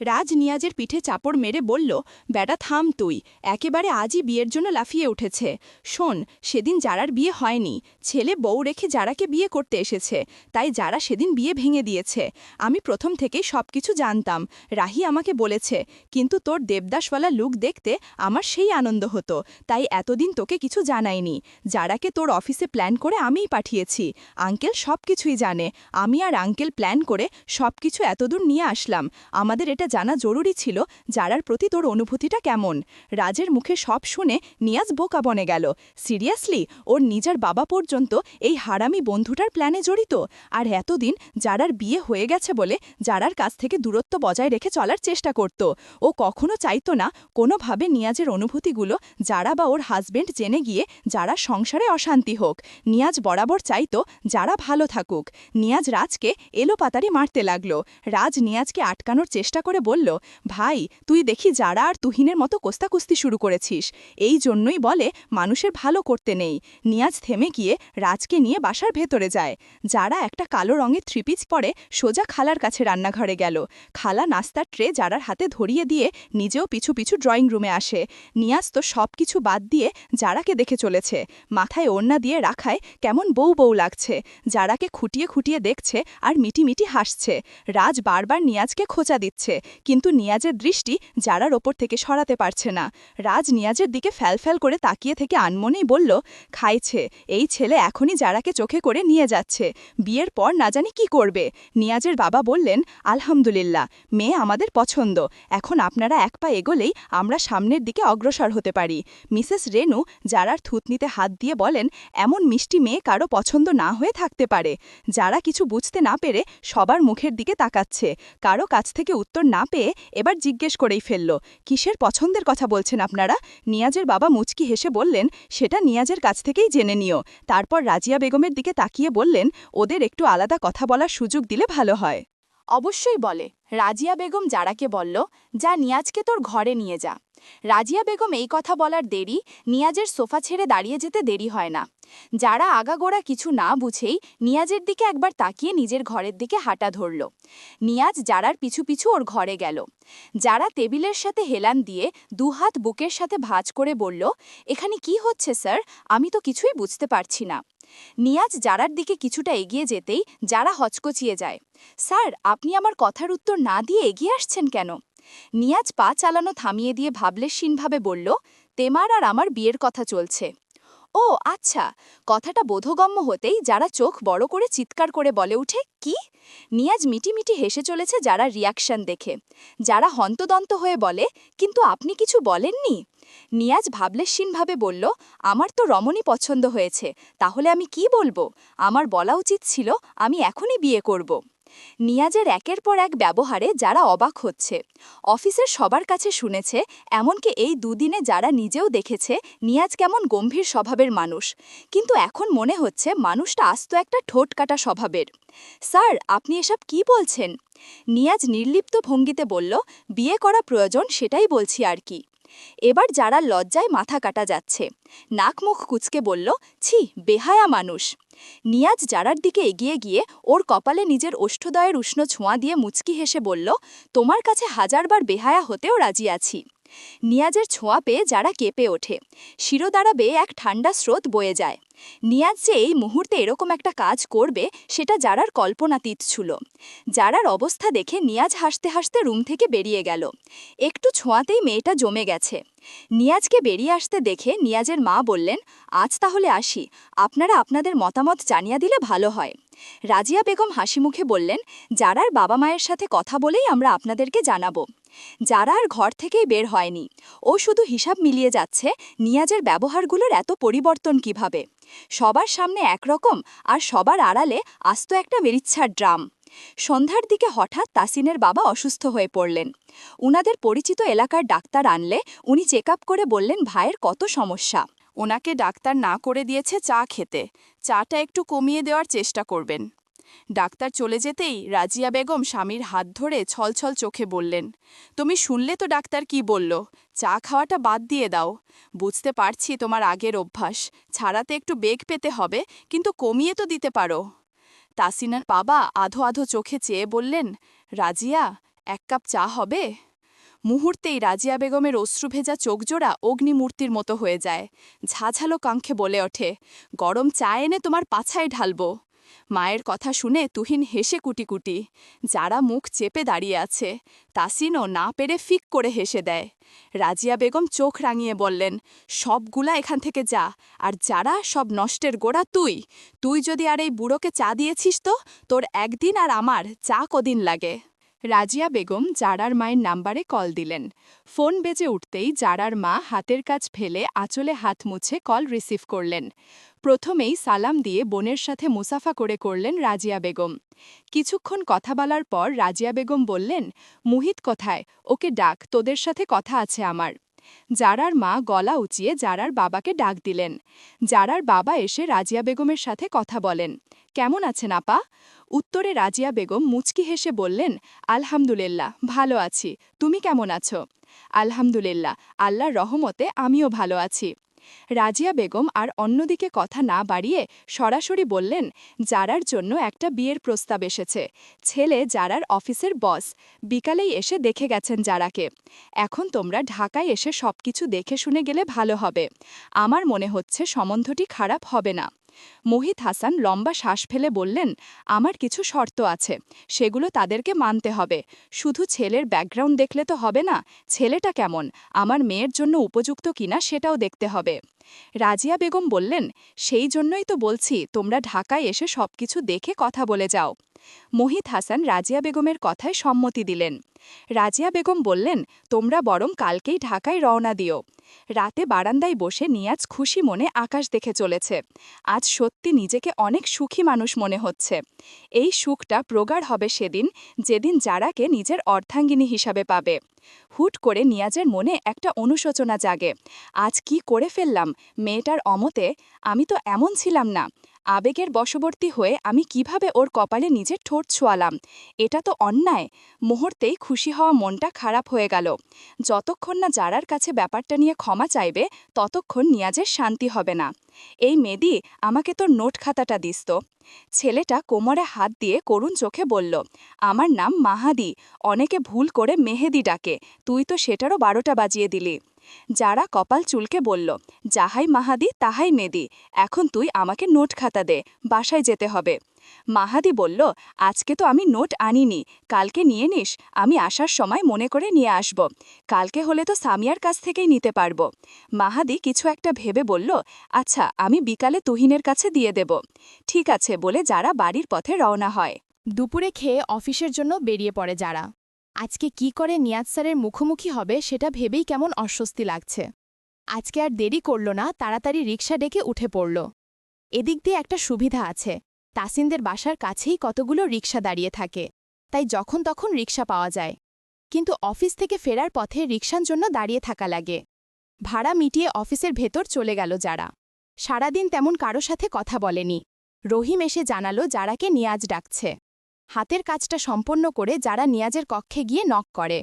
রাজ নিয়াজের পিঠে চাপড় মেরে বলল, বেটা থাম তুই, একেবারে আজই বিয়ের জন্য লাফিয়ে উঠেছে। শোন, সেদিন যারার বিয়ে হয়নি, ছেলে বউ রেখে যারাকে বিয়ে করতে এসেছে, তাই যারা সেদিন বিয়ে ভেঙে দিয়েছে। আমি প্রথম থেকেই সব কিছু জানতাম, রাহি আমাকে বলেছে, কিন্তু তোর দেবদাসওয়ালা লুক দেখতে আমার সেই আনন্দ হতো, তাই এতদিন তোকে কিছু জানাইনি। যারাকে তোর অফিসে প্ল্যান করে আমিই পাঠিয়েছি। আঙ্কেল সব কিছুই জানে। আমি আর আঙ্কেল প্ল্যান করে সব কিছু এতদূর নিয়ে আসলাম। আমাদের এটা জানা জরুরি ছিল যারার প্রতি তোর অনুভূতিটা কেমন। রাজের মুখে সব শুনে নিয়াজ বোকা বনে গেল। সিরিয়াসলি, ওর নিজের বাবা পর্যন্ত এই হারামি বন্ধুটার প্ল্যানে জড়িত? আর এতদিন যারার বিয়ে হয়ে গেছে বলে যারার কাছ থেকে দূরত্ব বজায় রেখে চলার চেষ্টা করত। ও কখনো চাইতো না কোনোভাবে নিয়াজের অনুভূতিগুলো যারা বা ওর হাজবেন্ড জেনে গিয়ে যারা সংসারে অশান্তি হোক। নিয়াজ বরাবর চাইতো যারা ভালো থাকুক। নিয়াজ রাজকে এলোপাতাড়ি মারতে লাগল। রাজ নিয়াজকে আটকানোর চেষ্টা করে বলল, ভাই, তুই দেখি যারা আর তুহিনের মতো কোস্তাকুস্তি শুরু করেছিস। এই জন্যই বলে মানুষের ভালো করতে নেই। নিয়াজ থেমে গিয়ে রাজকে নিয়ে বাসার ভেতরে যায়। যারা একটা কালো রঙের থ্রিপিস পরে সোজা খালার কাছে রান্নাঘরে গেল। খালা নাস্তার ট্রে যারার হাতে ধরিয়ে দিয়ে নিজেও পিছু পিছু ড্রয়িং রুমে আসে। নিয়াজ তো সব কিছু বাদ দিয়ে যারাকে দেখে চলেছে। মাথায় ওড়না দিয়ে রাখায় কেমন বউ বউ লাগছে। যারাকে খুঁটিয়ে খুঁটিয়ে দেখছে আর মিটিমিটি হাসছে। রাজ বারবার নিয়াজকে খোঁচা দিচ্ছে, কিন্তু নিয়াজের দৃষ্টি যারার ওপর থেকে সরাতে পারছে না। রাজ নিয়াজের দিকে ফ্যালফ্যাল করে তাকিয়ে থেকে আনমনেই বলল, খাইছে, এই ছেলে এখনই যারাকে চোখে করে নিয়ে যাচ্ছে। বিয়ের পর না জানি কি করবে। নিয়াজের বাবা বললেন, আলহামদুলিল্লাহ, মেয়ে আমাদের পছন্দ। এখন আপনারা এক পা এগোলেই আমরা সামনের দিকে অগ্রসর হতে পারি। মিসেস রেনু যারার থুতনিতে হাত দিয়ে বলেন, এমন মিষ্টি মেয়ে কারো পছন্দ না হয়ে থাকতে পারে। যারা কিছু বুঝতে না পেরে সবার মুখের দিকে তাকাচ্ছে। কারো কাছ থেকে উত্তর না পেয়ে এবার জিজ্ঞেস করেই ফেলল, কিসের পছন্দের কথা বলছেন আপনারা? নিয়াজের বাবা মুচকি হেসে বললেন, সেটা নিয়াজের কাছ থেকেই জেনে নিও। তারপর রাজিয়া বেগমের দিকে তাকিয়ে বললেন, ওদের একটু আলাদা কথা বলার সুযোগ দিলে ভালো হয়। অবশ্যই বলে। রাজিয়া বেগম যারাকে বলল, যা নিয়াজকে তোর ঘরে নিয়ে যা। রাজিয়া বেগম এই কথা বলার দেরি, নিয়াজের সোফা ছেড়ে দাঁড়িয়ে যেতে দেরি হয় না। যারা আগাগোড়া কিছু না বুঝেই নিয়াজের দিকে একবার তাকিয়ে নিজের ঘরের দিকে হাঁটা ধরল। নিয়াজ যারার পিছু পিছু ওর ঘরে গেল। যারা টেবিলের সাথে হেলান দিয়ে দুহাত বুকের সাথে ভাঁজ করে বলল, এখানে কি হচ্ছে স্যার, আমি তো কিছুই বুঝতে পারছি না। নিয়াজ যারার দিকে কিছুটা এগিয়ে যেতেই যারা হচকচিয়ে যায়। স্যার, আপনি আমার কথার উত্তর না দিয়ে এগিয়ে আসছেন কেন? নিয়াজ পা চালানো থামিয়ে দিয়ে ভাবলেশীনভাবে বলল, তেমার আর আমার বিয়ের কথা চলছে। ও আচ্ছা। কথাটা বোধগম্য হতেই যারা চোখ বড় করে চিৎকার করে বলে উঠে, কি? নিয়াজ মিটিমিটি হেসে চলেছে যারা রিয়াকশন দেখে। যারা হন্তদন্ত হয়ে বলে, কিন্তু আপনি কিছু বলেননি? নিয়াজ ভাবলেশীনভাবে বলল, আমার তো রমণী পছন্দ হয়েছে, তাহলে আমি কি বলবো? আমার বলা উচিত ছিল আমি এখনই বিয়ে করব। নিয়াজের একের পর এক ব্যবহারে যারা অবাক হচ্ছে। অফিসের সবার কাছে শুনেছে, এমনকি এই দুদিনে যারা নিজেও দেখেছে নিয়াজ কেমন গম্ভীর স্বভাবের মানুষ, কিন্তু এখন মনে হচ্ছে মানুষটা আস্ত একটা ঠোঁট কাটা স্বভাবের। স্যার, আপনি এসব কি বলছেন? নিয়াজ নির্লিপ্ত ভঙ্গিতে বলল, বিয়ে করা প্রয়োজন সেটাই বলছি আর কি। এবার যারা লজ্জায় মাথা কাটা যাচ্ছে। নাক মুখ কুচকে বলল, ছি, বেহায়া মানুষ। নিয়াজ যারার দিকে এগিয়ে গিয়ে ওর কপালে নিজের ওষ্ঠদয়ের উষ্ণ ছোঁয়া দিয়ে মুচকি হেসে বলল, তোমার কাছে হাজারবার বেহায়া হতেও রাজি আছি। নিয়াজের ছোঁয়া পেয়ে যারা কেঁপে ওঠে। শিরোদাঁড়া বেয়ে এক ঠান্ডা স্রোত বয়ে যায়। নিয়াজ যে এই মুহূর্তে এরকম একটা কাজ করবে সেটা যারার কল্পনাতীত ছিল। যারার অবস্থা দেখে নিয়াজ হাসতে হাসতে রুম থেকে বেরিয়ে গেল। একটু ছোঁয়াতেই মেয়েটা জমে গেছে। নিয়াজকে বেরিয়ে আসতে দেখে নিয়াজের মা বললেন, আজ তাহলে আসি, আপনারা আপনাদের মতামত জানিয়ে দিলে ভালো হয়। রাজিয়া বেগম হাসিমুখে বললেন, যারার বাবা মায়ের সাথে কথা বলেই আমরা আপনাদেরকে জানাবো। যারা আর ঘর থেকেই বের হয়নি। ও শুধু হিসাব মিলিয়ে যাচ্ছে, নিয়াজের ব্যবহারগুলোর এত পরিবর্তন কিভাবে। সবার সামনে একরকম আর সবার আড়ালে আস্ত একটা বেরিচ্ছার ড্রাম। সন্ধ্যার দিকে হঠাৎ তাসিনের বাবা অসুস্থ হয়ে পড়লেন। উনাদের পরিচিত এলাকার ডাক্তার আনলে উনি চেক আপ করে বললেন ভাইয়ের কত সমস্যা। ওনাকে ডাক্তার না করে দিয়েছে চা খেতে, চাটা একটু কমিয়ে দেওয়ার চেষ্টা করবেন। ডাক্তার চলে যেতেই রাজিয়া বেগম স্বামীর হাত ধরে ছলছল চোখে বললেন, তুমি শুনলে তো ডাক্তার কি বলল, চা খাওয়াটা বাদ দিয়ে দাও। বুঝতে পারছি তোমার আগের অভ্যাস, ছাড়াতে একটু বেগ পেতে হবে, কিন্তু কমিয়ে তো দিতে পারো। তাসিনার বাবা আধো আধো চোখে চেয়ে বললেন, রাজিয়া, এক কাপ চা হবে? মুহূর্তেই রাজিয়া বেগমের অশ্রুভেজা চোখজোড়া অগ্নিমূর্তির মতো হয়ে যায়। ঝাঝালো কাঙ্ক্ষে বলে ওঠে, গরম চা এনে তোমার পাছায় ঢালব। মায়ের কথা শুনে তুহিন হেসে কুটি কুটি। যারা মুখ চেপে দাঁড়িয়ে আছে। তাসিনও না পেরে ফিক করে হেসে দেয়। রাজিয়া বেগম চোখ রাঙিয়ে বললেন, সবগুলা এখান থেকে যা, আর যারা সব নষ্টের গোড়া তুই। তুই যদি আর এই বুড়োকে চা দিয়েছিস তো তোর একদিন আর আমার চা কদিন লাগে। রাজিয়া বেগম জারার মায়ের নাম্বারে কল দিলেন। ফোন বেজে উঠতেই জারার মা হাতের কাজ ফেলে আঁচলে হাত মুছে কল রিসিভ করলেন। প্রথমেই সালাম দিয়ে বোনের সাথে মুসাফা করে করলেন রাজিয়া বেগম। কিছুক্ষণ কথা বলার পর রাজিয়া বেগম বললেন, মুহিত কোথায়, ওকে ডাক, তোদের সাথে কথা আছে আমার। জারার মা গলা উঁচিয়ে জারার বাবাকে ডাক দিলেন। জারার বাবা এসে রাজিয়া বেগমের সাথে কথা বলেন, কেমন আছেন আপা? উত্তরে রাজিয়া বেগম মুচকি হেসে বললেন, আলহামদুলিল্লাহ, ভালো আছি, তুমি কেমন আছো? আলহামদুলিল্লাহ, আল্লাহর রহমতে আমিও ভালো আছি। রাজিয়া বেগম আর অন্যদিকে কথা না বাড়িয়ে সরাসরি বললেন, জারার জন্য একটা বিয়ের প্রস্তাব এসেছে। ছেলে জারার অফিসের বস, বিকালেই এসে দেখে গেছেন জারাকে। এখন তোমরা ঢাকায় এসে সবকিছু দেখে শুনে গেলে ভালো হবে। আমার মনে হচ্ছে সম্বন্ধটি খারাপ হবে না। মোহিত হাসান লম্বা শ্বাস ফেলে বললেন, আমার কিছু শর্ত আছে, সেগুলো তাদেরকে মানতে হবে। শুধু ছেলের ব্যাকগ্রাউন্ড দেখলে তো হবে না, ছেলেটা কেমন, আমার মেয়ের জন্য উপযুক্ত কিনা সেটাও দেখতে হবে। রাজিয়া বেগম বললেন, সেই জন্যই তো বলছি তোমরা ঢাকায় এসে সবকিছু দেখে কথা বলে যাও। মোহিত হাসান রাজিয়া বেগমের কথায় সম্মতি দিলেন। রাজিয়া বেগম বললেন, তোমরা বরং কালকেই ঢাকায় রওনা দিও। রাতে বারান্দায় বসে নিয়াজ খুশি মনে আকাশ দেখে চলেছে। আজ সত্যি নিজেকে অনেক সুখী মানুষ মনে হচ্ছে। এই সুখটা প্রগাঢ় হবে সেদিন, যেদিন জারাকে নিজের অর্ধাঙ্গিনী হিসাবে পাবে। হুট করে নিয়াজের মনে একটা অনুশোচনা জাগে। আজ কি করে ফেললাম, মেয়েটার অমতে, আমি তো এমন ছিলাম না। আবেগের বশবর্তী হয়ে আমি কিভাবে ওর কপালে নিজের ঠোঁট ছোঁয়ালাম, এটা তো অন্যায়। মুহূর্তেই খুশি হওয়া মনটা খারাপ হয়ে গেল। যতক্ষণ না জারার কাছে ব্যাপারটা নিয়ে ক্ষমা চাইবে ততক্ষণ নিয়াজের শান্তি হবে না। এই মেদি, আমাকে তোর নোট খাতাটা দিস তো। ছেলেটা কোমরে হাত দিয়ে করুণ চোখে বলল, আমার নাম মাহাদি, অনেকে ভুল করে মেহেদি ডাকে, তুই তো সেটারও 12টা বাজিয়ে দিলি। যারা কপাল চুলকে বলল, যাহাই মাহাদি তাহাই মেদি, এখন তুই আমাকে নোট খাতা দে, বাসায় যেতে হবে। মাহাদি বলল, আজকে তো আমি নোট আনিনি, কালকে নিয়ে নিস, আমি আসার সময় মনে করে নিয়ে আসব, কালকে হলে তো সামিয়ার কাছ থেকেই নিতে পারব। মাহাদি কিছু একটা ভেবে বলল, আচ্ছা আমি বিকালে তুহিনের কাছে দিয়ে দেব। ঠিক আছে বলে যারা বাড়ির পথে রওনা হয়। দুপুরে খেয়ে অফিসের জন্য বেরিয়ে পড়ে যারা। আজকে কি করে নিয়াজ স্যারের মুখোমুখি হবে সেটা ভেবেই কেমন অস্বস্তি লাগছে। আজকে আর দেরি করল না, তাড়াতাড়ি রিকশা ডেকে উঠে পড়ল। এদিক দিয়ে একটা সুবিধা আছে, তাসিনদের বাসার কাছেই কতগুলো রিকশা দাঁড়িয়ে থাকে, তাই যখন তখন রিকশা পাওয়া যায়। কিন্তু অফিস থেকে ফেরার পথে রিকশার জন্য দাঁড়িয়ে থাকা লাগে। ভাড়া মিটিয়ে অফিসের ভেতর চলে গেল যারা। সারাদিন তেমন কারো সাথে কথা বলেনি। রহিম এসে জানালো যারাকে নিয়াজ ডাকছে। হাতের কাজটা সম্পন্ন করে যারা নিয়াজের কক্ষে গিয়ে নক করে।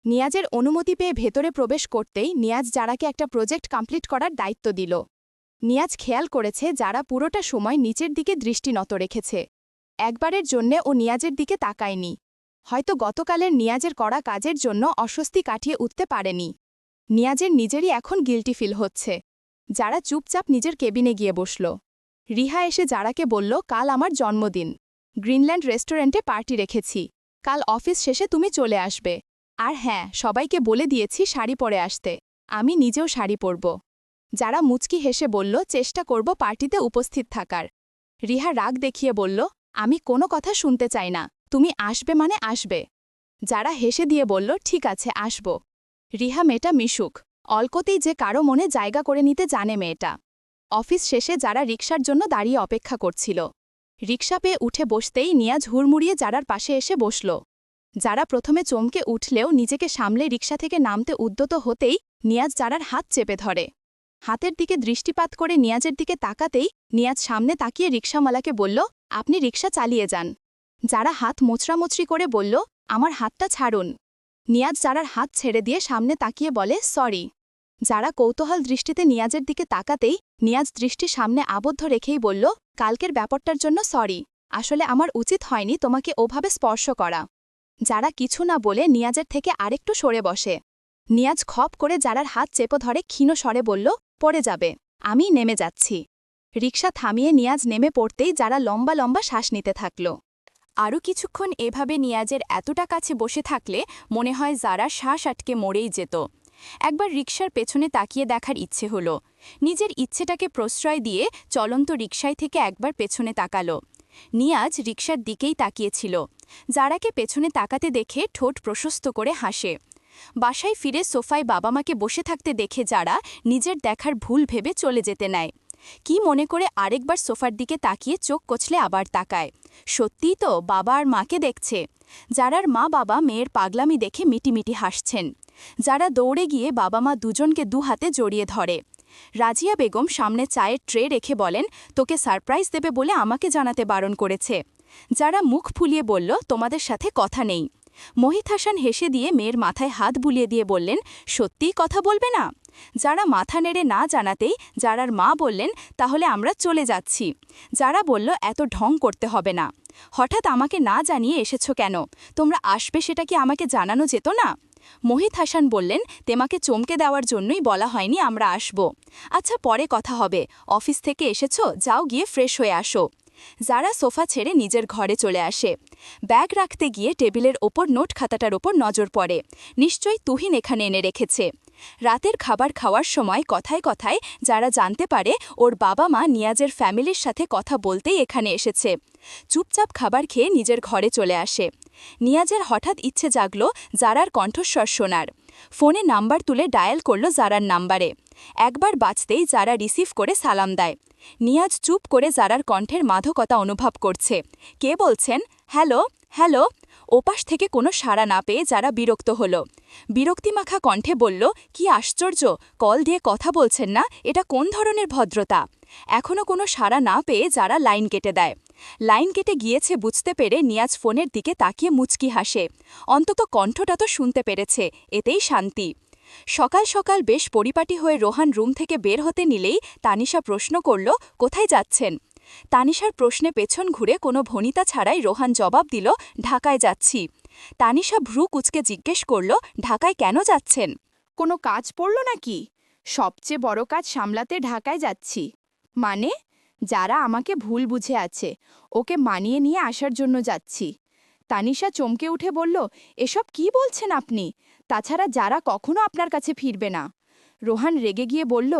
নিয়াজের অনুমতি পেয়ে ভেতরে প্রবেশ করতেই নিয়াজ যারাকে একটা প্রজেক্ট কমপ্লিট করার দায়িত্ব দিল। নিয়াজ খেয়াল করেছে যারা পুরোটা সময় নিচের দিকে দৃষ্টি নত রেখেছে। একবারের জন্যে ও নিয়াজের দিকে তাকায়নি। হয়তো গতকালের নিয়াজের করা কাজের জন্য অস্বস্তি কাটিয়ে উঠতে পারেনি। নিয়াজের নিজেরই এখন গিল্টি ফিল হচ্ছে। যারা চুপচাপ নিজের কেবিনে গিয়ে বসল। রিহা এসে যারাকে বলল, কাল আমার জন্মদিন, গ্রিনল্যান্ড রেস্টুরেন্টে পার্টি রেখেছি, কাল অফিস শেষে তুমি চলে আসবে। আর হ্যাঁ, সবাইকে বলে দিয়েছি শাড়ি পরে আসতে, আমি নিজেও শাড়ি পরব। যারা মুচকি হেসে বলল, চেষ্টা করব পার্টিতে উপস্থিত থাকার। রিহা রাগ দেখিয়ে বলল, আমি কোনো কথা শুনতে চাই না, তুমি আসবে মানে আসবে। যারা হেসে দিয়ে বলল, ঠিক আছে আসব। রিহা মেয়েটা মিশুক, অল্পতেই যে কারো মনে জায়গা করে নিতে জানে মেয়েটা। অফিস শেষে যারা রিকশার জন্য দাঁড়িয়ে অপেক্ষা করছিল। রিকশা পেয়ে উঠে বসতেই নিয়াজ হুড়মুড়িয়ে যারার পাশে এসে বসল। যারা প্রথমে চমকে উঠলেও নিজেকে সামলে রিকশা থেকে নামতে উদ্যত হতেই নিয়াজ যারার হাত চেপে ধরে। হাতের দিকে দৃষ্টিপাত করে নিয়াজের দিকে তাকাতেই নিয়াজ সামনে তাকিয়ে রিকশাওয়ালাকে বলল, আপনি রিকশা চালিয়ে যান। যারা হাত মোচড়ামোচড়ি করে বলল, আমার হাতটা ছাড়ুন। নিয়াজ যারার হাত ছেড়ে দিয়ে সামনে তাকিয়ে বলে, সরি। যারা কৌতূহল দৃষ্টিতে নিয়াজের দিকে তাকাতেই নিয়াজ দৃষ্টি সামনে আবদ্ধ রেখেই বলল, কালকের ব্যাপারটার জন্য সরি, আসলে আমার উচিত হয়নি তোমাকে ওভাবে স্পর্শ করা। যারা কিছু না বলে নিয়াজের থেকে আরেকটু সরে বসে। নিয়াজ খপ করে যারার হাত চেপে ধরে ক্ষীণ স্বরে বলল, পড়ে যাবে, আমি নেমে যাচ্ছি। রিকশা থামিয়ে নিয়াজ নেমে পড়তেই যারা লম্বা লম্বা শ্বাস নিতে থাকল। আরও কিছুক্ষণ এভাবে নিয়াজের এতটা কাছে বসে থাকলে মনে হয় যারা শ্বাস আটকে মরেই যেত। একবার রিকশার পেছনে তাকিয়ে দেখার ইচ্ছে হলো। নিজের ইচ্ছেটাকে প্রশ্রয় দিয়ে চলন্ত রিকশায় থেকে একবার পেছনে তাকালো। নিয়াজ রিকশার দিকেই তাকিয়েছিল। যারাকে পেছনে তাকাতে দেখে ঠোঁট প্রশস্ত করে হাসে। বাসায় ফিরে সোফায় বাবা মাকে বসে থাকতে দেখে যারা নিজের দেখার ভুল ভেবে চলে যেতে নেয়। কি মনে করে আরেকবার সোফার দিকে তাকিয়ে চোখ কচলে আবার তাকায়। সত্যিই তো বাবা আর মাকে দেখছে। যারার মা বাবা মেয়ের পাগলামি দেখে মিটিমিটি হাসছেন। যারা দৌড়ে গিয়ে বাবা মা দুজনকে হাতে জড়িয়ে ধরে। রাজিয়া বেগম সামনে চায়ের ট্রে রেখে বলেন, তোকে সারপ্রাইজ দেবে বলে আমাকে জানাতে বারণ করেছে। যারা মুখ ফুলিয়ে বলল, তোমাদের সাথে কথা নেই। মোহিত হাসান হেসে দিয়ে মেয়ের মাথায় হাত বুলিয়ে দিয়ে বললেন, সত্যিই কথা বলবে না? যারা মাথা নেড়ে না জানাতেই যারার মা বললেন, তাহলে আমরা চলে যাচ্ছি। যারা বলল, এত ঢং করতে হবে না, হঠাৎ আমাকে না জানিয়ে এসেছো কেন? তোমরা আসবে সেটা কি আমাকে জানানো যেত না? মোহিত হাসান বললেন, তোমাকে চমকে দেওয়ার জন্যই বলা হয়নি আমরা আসব। আচ্ছা পরে কথা হবে, অফিস থেকে এসেছো, যাও গিয়ে ফ্রেশ হয়ে আসো। যারা সোফা ছেড়ে নিজের ঘরে চলে আসে। ব্যাগ রাখতে গিয়ে টেবিলের ওপর নোট খাতাটার ওপর নজর পড়ে। নিশ্চয়ই তুহিন এখানে এনে রেখেছে। রাতের খাবার খাওয়ার সময় কথায় কথায় যারা জানতে পারে ওর বাবা মা নিয়াজের ফ্যামিলির সাথে কথা বলতেই এখানে এসেছে। চুপচাপ খাবার খেয়ে নিজের ঘরে চলে আসে। নিয়াজের হঠাৎ ইচ্ছে জাগল জারার কণ্ঠস্বর শোনার। ফোনে নাম্বার তুলে ডায়াল করল জারার নাম্বারে। একবার বাজতেই যারা রিসিভ করে সালাম দেয়। নিয়াজ চুপ করে জারার কণ্ঠের মাদকতা অনুভব করছে। কে বলছেন? Hello hello. ওপাশ থেকে কোনো সাড়া না পেয়ে যারা বিরক্ত হল। বিরক্তিমাখা কণ্ঠে বলল, কি আশ্চর্য, কল দিয়ে কথা বলছেন না, এটা কোন ধরনের ভদ্রতা? এখনও কোনো সাড়া না পেয়ে যারা লাইন কেটে দেয়। লাইন কেটে গিয়েছে বুঝতে পেরে নিয়াজ ফোনের দিকে তাকিয়ে মুচকি হাসে। অন্তত কণ্ঠটা তো শুনতে পেরেছে, এতেই শান্তি। সকাল সকাল বেশ পরিপাটি হয়ে রোহান রুম থেকে বের হতে নিলেই তানিশা প্রশ্ন করল, কোথায় যাচ্ছেন? তানিশার প্রশ্নে পেছন ঘুরে কোনো ভনিতা ছাড়াই রোহান জবাব দিল, ঢাকায় যাচ্ছি। তানিশা ভ্রু কুচকে জিজ্ঞেস করল, ঢাকায় কেন যাচ্ছেন? কোনো কাজ পড়ল নাকি? সবচেয়ে বড় কাজ সামলাতে ঢাকায় যাচ্ছি। মানে? যারা আমাকে ভুল বুঝে আছে, ওকে মানিয়ে নিয়ে আসার জন্য যাচ্ছি। তানিশা চমকে উঠে বলল, এসব কি বলছেন আপনি? তাছাড়া যারা কখনো আপনার কাছে ফিরবে না। রোহান রেগে গিয়ে বলল,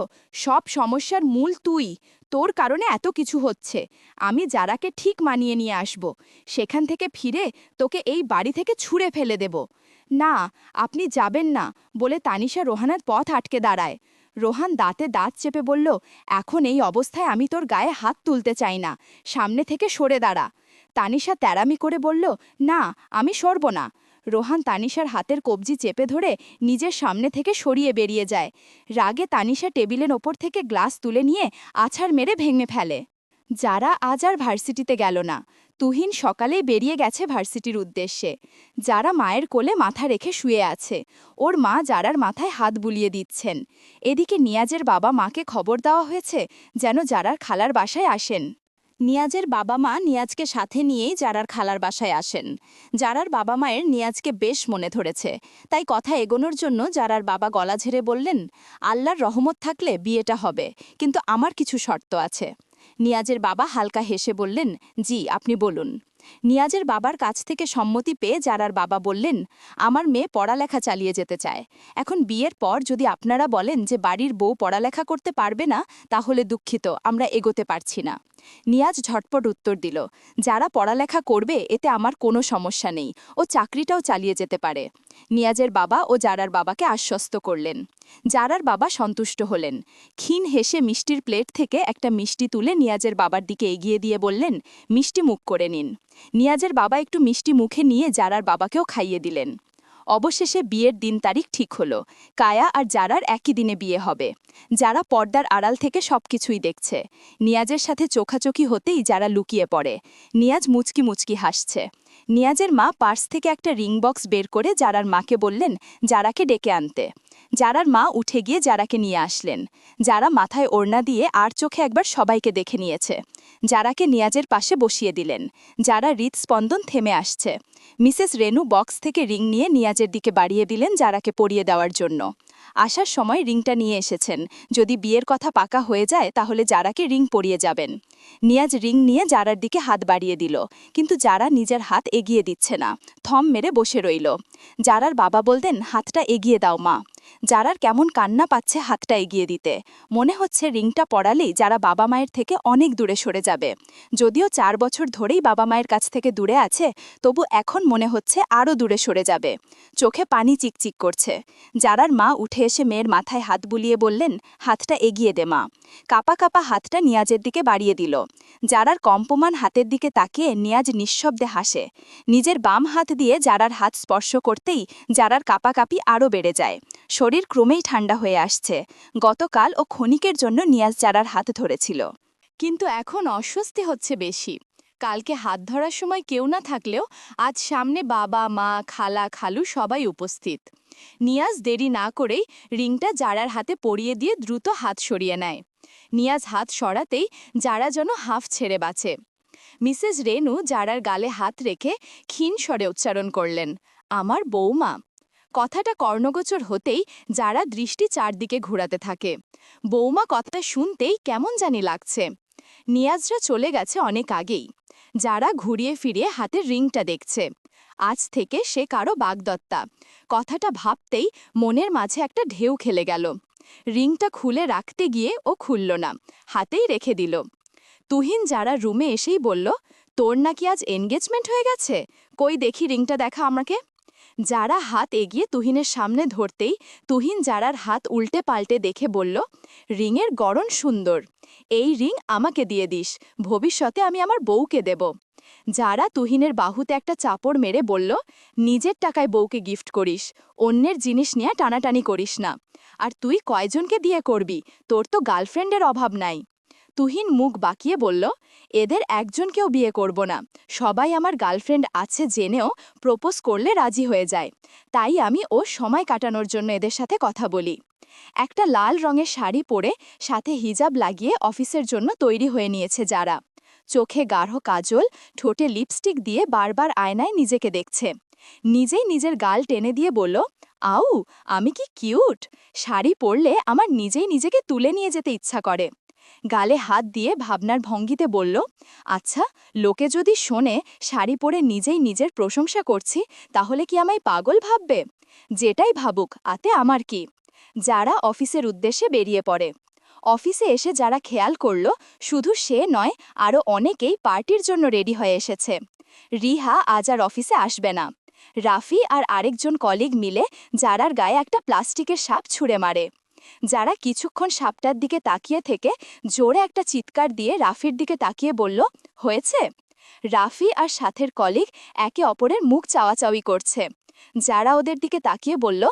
সব সমস্যার মূল তুই। তোর কারণে এত কিছু হচ্ছে। আমি যারাকে ঠিক মানিয়ে নিয়ে আসব, সেখান থেকে ফিরে তোকে এই বাড়ি থেকে ছুঁড়ে ফেলে দেব। না, আপনি যাবেন না, বলে তানিশা রোহানের পথ আটকে দাঁড়ায়। রোহান দাঁতে দাঁত চেপে বলল, এখন এই অবস্থায় আমি তোর গায়ে হাত তুলতে চাই না, সামনে থেকে সরে দাঁড়া। তানিশা তেরামি করে বলল, না, আমি সরব না। রোহান তানিশার হাতের কবজি চেপে ধরে নিজের সামনে থেকে সরিয়ে বেরিয়ে যায়। রাগে তানিশা টেবিলের ওপর থেকে গ্লাস তুলে নিয়ে আছাড় মেরে ভেঙে ফেলে। যারা আজ আর ভার্সিটিতে গেল না। তুহিন সকালেই বেরিয়ে গেছে ভার্সিটির উদ্দেশ্যে। যারা মায়ের কোলে মাথা রেখে শুয়ে আছে। ওর মা যারার মাথায় হাত বুলিয়ে দিচ্ছেন। এদিকে নিয়াজের বাবা মাকে খবর দেওয়া হয়েছে যেন যারার খালার বাসায় আসেন। নিয়াজের বাবা মা নিয়াজকে সাথে নিয়েই যারার খালার বাসায় আসেন। যারার বাবা মায়ের নিয়াজকে বেশ মনে ধরেছে, তাই কথা এগোনোর জন্য যারার বাবা গলা ঝেড়ে বললেন, আল্লাহর রহমত থাকলে বিয়েটা হবে, কিন্তু আমার কিছু শর্ত আছে। নিয়াজের বাবা হালকা হেসে বললেন, জি, আপনি বলুন। নিয়াজের বাবার কাছ থেকে সম্মতি পেয়ে যারার বাবা বললেন, আমার মেয়ে পড়ালেখা চালিয়ে যেতে চায়। এখন বিয়ের পর যদি আপনারা বলেন যে বাড়ির বউ পড়ালেখা করতে পারবে না, তাহলে দুঃখিত, আমরা এগোতে পারছি না। নিয়াজ ঝটপট উত্তর দিল, যারা পড়ালেখা করবে এতে আমার কোনো সমস্যা নেই, ও চাকরিটাও চালিয়ে যেতে পারে। নিয়াজের বাবা ও জারার বাবাকে আশ্বস্ত করলেন। জারার বাবা সন্তুষ্ট হলেন। ক্ষীণ হেসে মিষ্টির প্লেট থেকে একটা মিষ্টি তুলে নিয়াজের বাবার দিকে এগিয়ে দিয়ে বললেন, মিষ্টি মুখ করে নিন। নিয়াজের বাবা একটু মিষ্টি মুখে নিয়ে জারার বাবাকেও খাইয়ে দিলেন। অবশেষে বিয়ের দিন তারিখ ঠিক হলো। কায়া আর জারার একই দিনে বিয়ে হবে। যারা পর্দার আড়াল থেকে সবকিছুই দেখছে। নিয়াজের সাথে চোখাচোখি হতেই যারা লুকিয়ে পড়ে। নিয়াজ মুচকি মুচকি হাসছে। নিয়াজের মা পার্স থেকে একটা রিং বক্স বের করে জারার মাকে বললেন, জারাকে ডেকে আনতে। জারার মা উঠে গিয়ে জারাকে নিয়ে আসলেন। যারা মাথায় ওড়না দিয়ে আর চোখে একবার সবাইকে দেখে নিয়েছে। জারাকে নিয়াজের পাশে বসিয়ে দিলেন। যারা হৃদস্পন্দন থেমে আসছে। মিসেস রেনু বক্স থেকে রিং নিয়ে নিয়াজের দিকে বাড়িয়ে দিলেন জারাকে পরিয়ে দেওয়ার জন্য। আসার সময় রিংটা নিয়ে এসেছেন, যদি বিয়ের কথা পাকা হয়ে যায় তাহলে জারাকে রিং পরিয়ে যাবেন। নিয়াজ রিং নিয়ে জারার দিকে হাত বাড়িয়ে দিল, কিন্তু যারা নিজের হাত এগিয়ে দিচ্ছে না, থম মেরে বসে রইল। জারার বাবা বলতেন, হাতটা এগিয়ে দাও মা। যারার কেমন কান্না পাচ্ছে হাতটা এগিয়ে দিতে। মনে হচ্ছে রিংটা পরালেই যারা বাবা মায়ের থেকে অনেক দূরে সরে যাবে। যদিও 4 বছর ধরেই বাবা মায়ের কাছ থেকে দূরে আছে, তবু এখন মনে হচ্ছে আরও দূরে সরে যাবে। চোখে পানি চিকচিক করছে। যারার মা উঠে এসে মেয়ের মাথায় হাত বুলিয়ে বললেন, হাতটা এগিয়ে দে মা। কাপা কাপা হাতটা নিয়াজের দিকে বাড়িয়ে দিল। যারার কম্পমান হাতের দিকে তাকিয়ে নিয়াজ নিঃশব্দে হাসে। নিজের বাম হাত দিয়ে যারার হাত স্পর্শ করতেই যারার কাপাকাপি আরও বেড়ে যায়। শরীর ক্রমেই ঠান্ডা হয়ে আসছে। গতকাল ও ক্ষণিকের জন্য নিয়াজ জারার হাত ধরেছিল, কিন্তু এখন অস্বস্তি হচ্ছে বেশি। কালকে হাত ধরার সময় কেউ না থাকলেও আজ সামনে বাবা মা খালা খালু সবাই উপস্থিত। নিয়াজ দেরি না করেই রিংটা জারার হাতে পরিয়ে দিয়ে দ্রুত হাত সরিয়ে নেয়। নিয়াজ হাত সরাতেই জারা যেন হাঁফ ছেড়ে বাঁচে। মিসেস রেনু জারার গালে হাত রেখে ক্ষীণ স্বরে উচ্চারণ করলেন, আমার বৌমা। কথাটা কর্ণগোচর হতেই যারা দৃষ্টি চারদিকে ঘোরাতে থাকে। বৌমা কথাটা শুনতেই কেমন জানি লাগছে। নিয়াজরা চলে গেছে অনেক আগেই। যারা ঘুরিয়ে ফিরিয়ে হাতের রিংটা দেখছে। আজ থেকে সে কারো বাগদত্তা। কথাটা ভাবতেই মনের মাঝে একটা ঢেউ খেলে গেল। রিংটা খুলে রাখতে গিয়ে ও খুলল না, হাতেই রেখে দিল। তুহিন যারা রুমে এসেই বলল, তোর নাকি আজ এনগেজমেন্ট হয়ে গেছে, কই দেখি রিংটা দেখা আমাকে। যারা হাত এগিয়ে তুহিনের সামনে ধরতেই তুহিন যারার হাত উল্টে পাল্টে দেখে বলল, রিংয়ের গড়ন সুন্দর। এই রিং আমাকে দিয়ে দিস, ভবিষ্যতে আমি আমার বউকে দেব। যারা তুহিনের বাহুতে একটা চাপড় মেরে বলল, নিজের টাকায় বউকে গিফট করিস, অন্যের জিনিস নিয়ে টানাটানি করিস না। আর তুই কয়জনকে দিয়ে করবি, তোর তো গার্লফ্রেন্ডের অভাব নাই। তুহিন মুখ বাঁকিয়ে বলল, এদের একজনকেও বিয়ে করব না, সবাই আমার গার্লফ্রেন্ড আছে জেনেও প্রপোজ করলে রাজি হয়ে যায়, তাই আমি ও সময় কাটানোর জন্য এদের সাথে কথা বলি। একটা লাল রঙের শাড়ি পরে সাথে হিজাব লাগিয়ে অফিসের জন্য তৈরি হয়ে নিয়েছে যারা। চোখে গাঢ় কাজল, ঠোঁটে লিপস্টিক দিয়ে বারবার আয়নায় নিজেকে দেখছে। নিজেই নিজের গাল টেনে দিয়ে বলল, আউ, আমি কি কিউট! শাড়ি পরলে আমার নিজেই নিজেকে তুলে নিয়ে যেতে ইচ্ছা করে। গালে হাত দিয়ে ভাবনার ভঙ্গিতে বলল, আচ্ছা, লোকে যদি শোনে শাড়ি পরে নিজেই নিজের প্রশংসা করছি, তাহলে কি আমায় পাগল ভাববে? যেটাই ভাবুক, আতে আমার কি। যারা অফিসের উদ্দেশ্যে বেরিয়ে পড়ে। অফিসে এসে যারা খেয়াল করল, শুধু সে নয়, আরও অনেকেই পার্টির জন্য রেডি হয়ে এসেছে। রিহা আজ আর অফিসে আসবে না। রাফি আর আরেকজন কলিগ মিলে যারার গায়ে একটা প্লাস্টিকের সাপ ছুঁড়ে মারে। যারা কিছুক্ষণ সাপটার দিকে তাকিয়ে থেকে জোরে একটা চিৎকার দিয়ে রাফির দিকে তাকিয়ে বলল, হয়েছে? রাফি আর সাথের কলিগ একে অপরের মুখ চাওয়াচাওয়ি করছে। যারা ওদের দিকে তাকিয়ে বলল,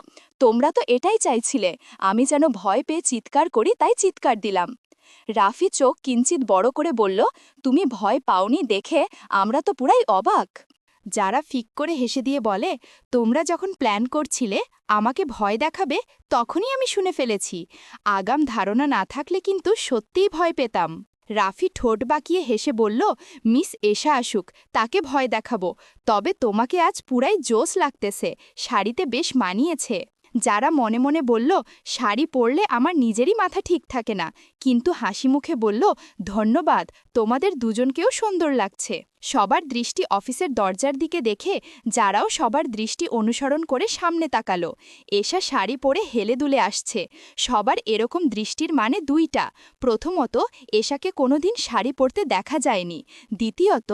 তোমরা তো এটাই চাইছিলে, আমি যেন ভয় পেয়ে চিৎকার করি তাই চিৎকার দিলাম। রাফি চোখ কিঞ্চিত বড় করে বলল, তুমি ভয় পাওনি দেখে আমরা তো পুরাই অবাক। যারা ফিক করে হেসে দিয়ে বলে, তোমরা যখন প্ল্যান করছিলে আমাকে ভয় দেখাবে, তখনই আমি শুনে ফেলেছি, আগাম ধারণা না থাকলে কিন্তু সত্যিই ভয় পেতাম। রাফি ঠোঁট বাঁকিয়ে হেসে বলল, মিস এশা আসুক, তাকে ভয় দেখাবো, তবে তোমাকে আজ পুরাই জোশ লাগতেছে, শাড়িতে বেশ মানিয়েছে। যারা মনে মনে বলল, শাড়ি পরলে আমার নিজেরই মাথা ঠিক থাকে না, কিন্তু হাসি মুখে বলল, ধন্যবাদ, তোমাদের দুজনকেও সুন্দর লাগছে। সবার দৃষ্টি অফিসের দরজার দিকে দেখে যারাও সবার দৃষ্টি অনুসরণ করে সামনে তাকালো। এশা শাড়ি পরে হেলে দুলে আসছে। সবার এরকম দৃষ্টির মানে দুইটা। প্রথমত, এশাকে কোনোদিন শাড়ি পরতে দেখা যায়নি। দ্বিতীয়ত,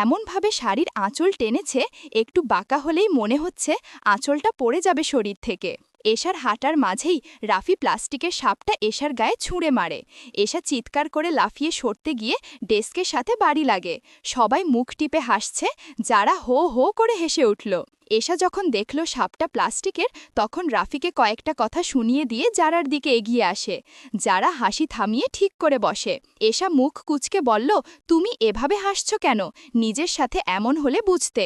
এমনভাবে শাড়ির আঁচল টেনেছে, একটু বাঁকা হলেই মনে হচ্ছে আঁচলটা পড়ে যাবে শরীর থেকে। এশার হাঁটার মাঝেই রাফি প্লাস্টিকের সাপটা এশার গায়ে ছুঁড়ে মারে। এশা চিৎকার করে লাফিয়ে সরতে গিয়ে ডেস্কের সাথে বাড়ি লাগে। সবাই মুখ টিপে হাসছে, যারা হো হো করে হেসে উঠল। এশা যখন দেখল সাপটা প্লাস্টিকের, তখন রাফিকে কয়েকটা কথা শুনিয়ে দিয়ে যারার দিকে এগিয়ে আসে। যারা হাসি থামিয়ে ঠিক করে বসে। এশা মুখ কুঁচকে বলল, তুমি এভাবে হাসছ কেন? নিজের সাথে এমন হলে বুঝতে।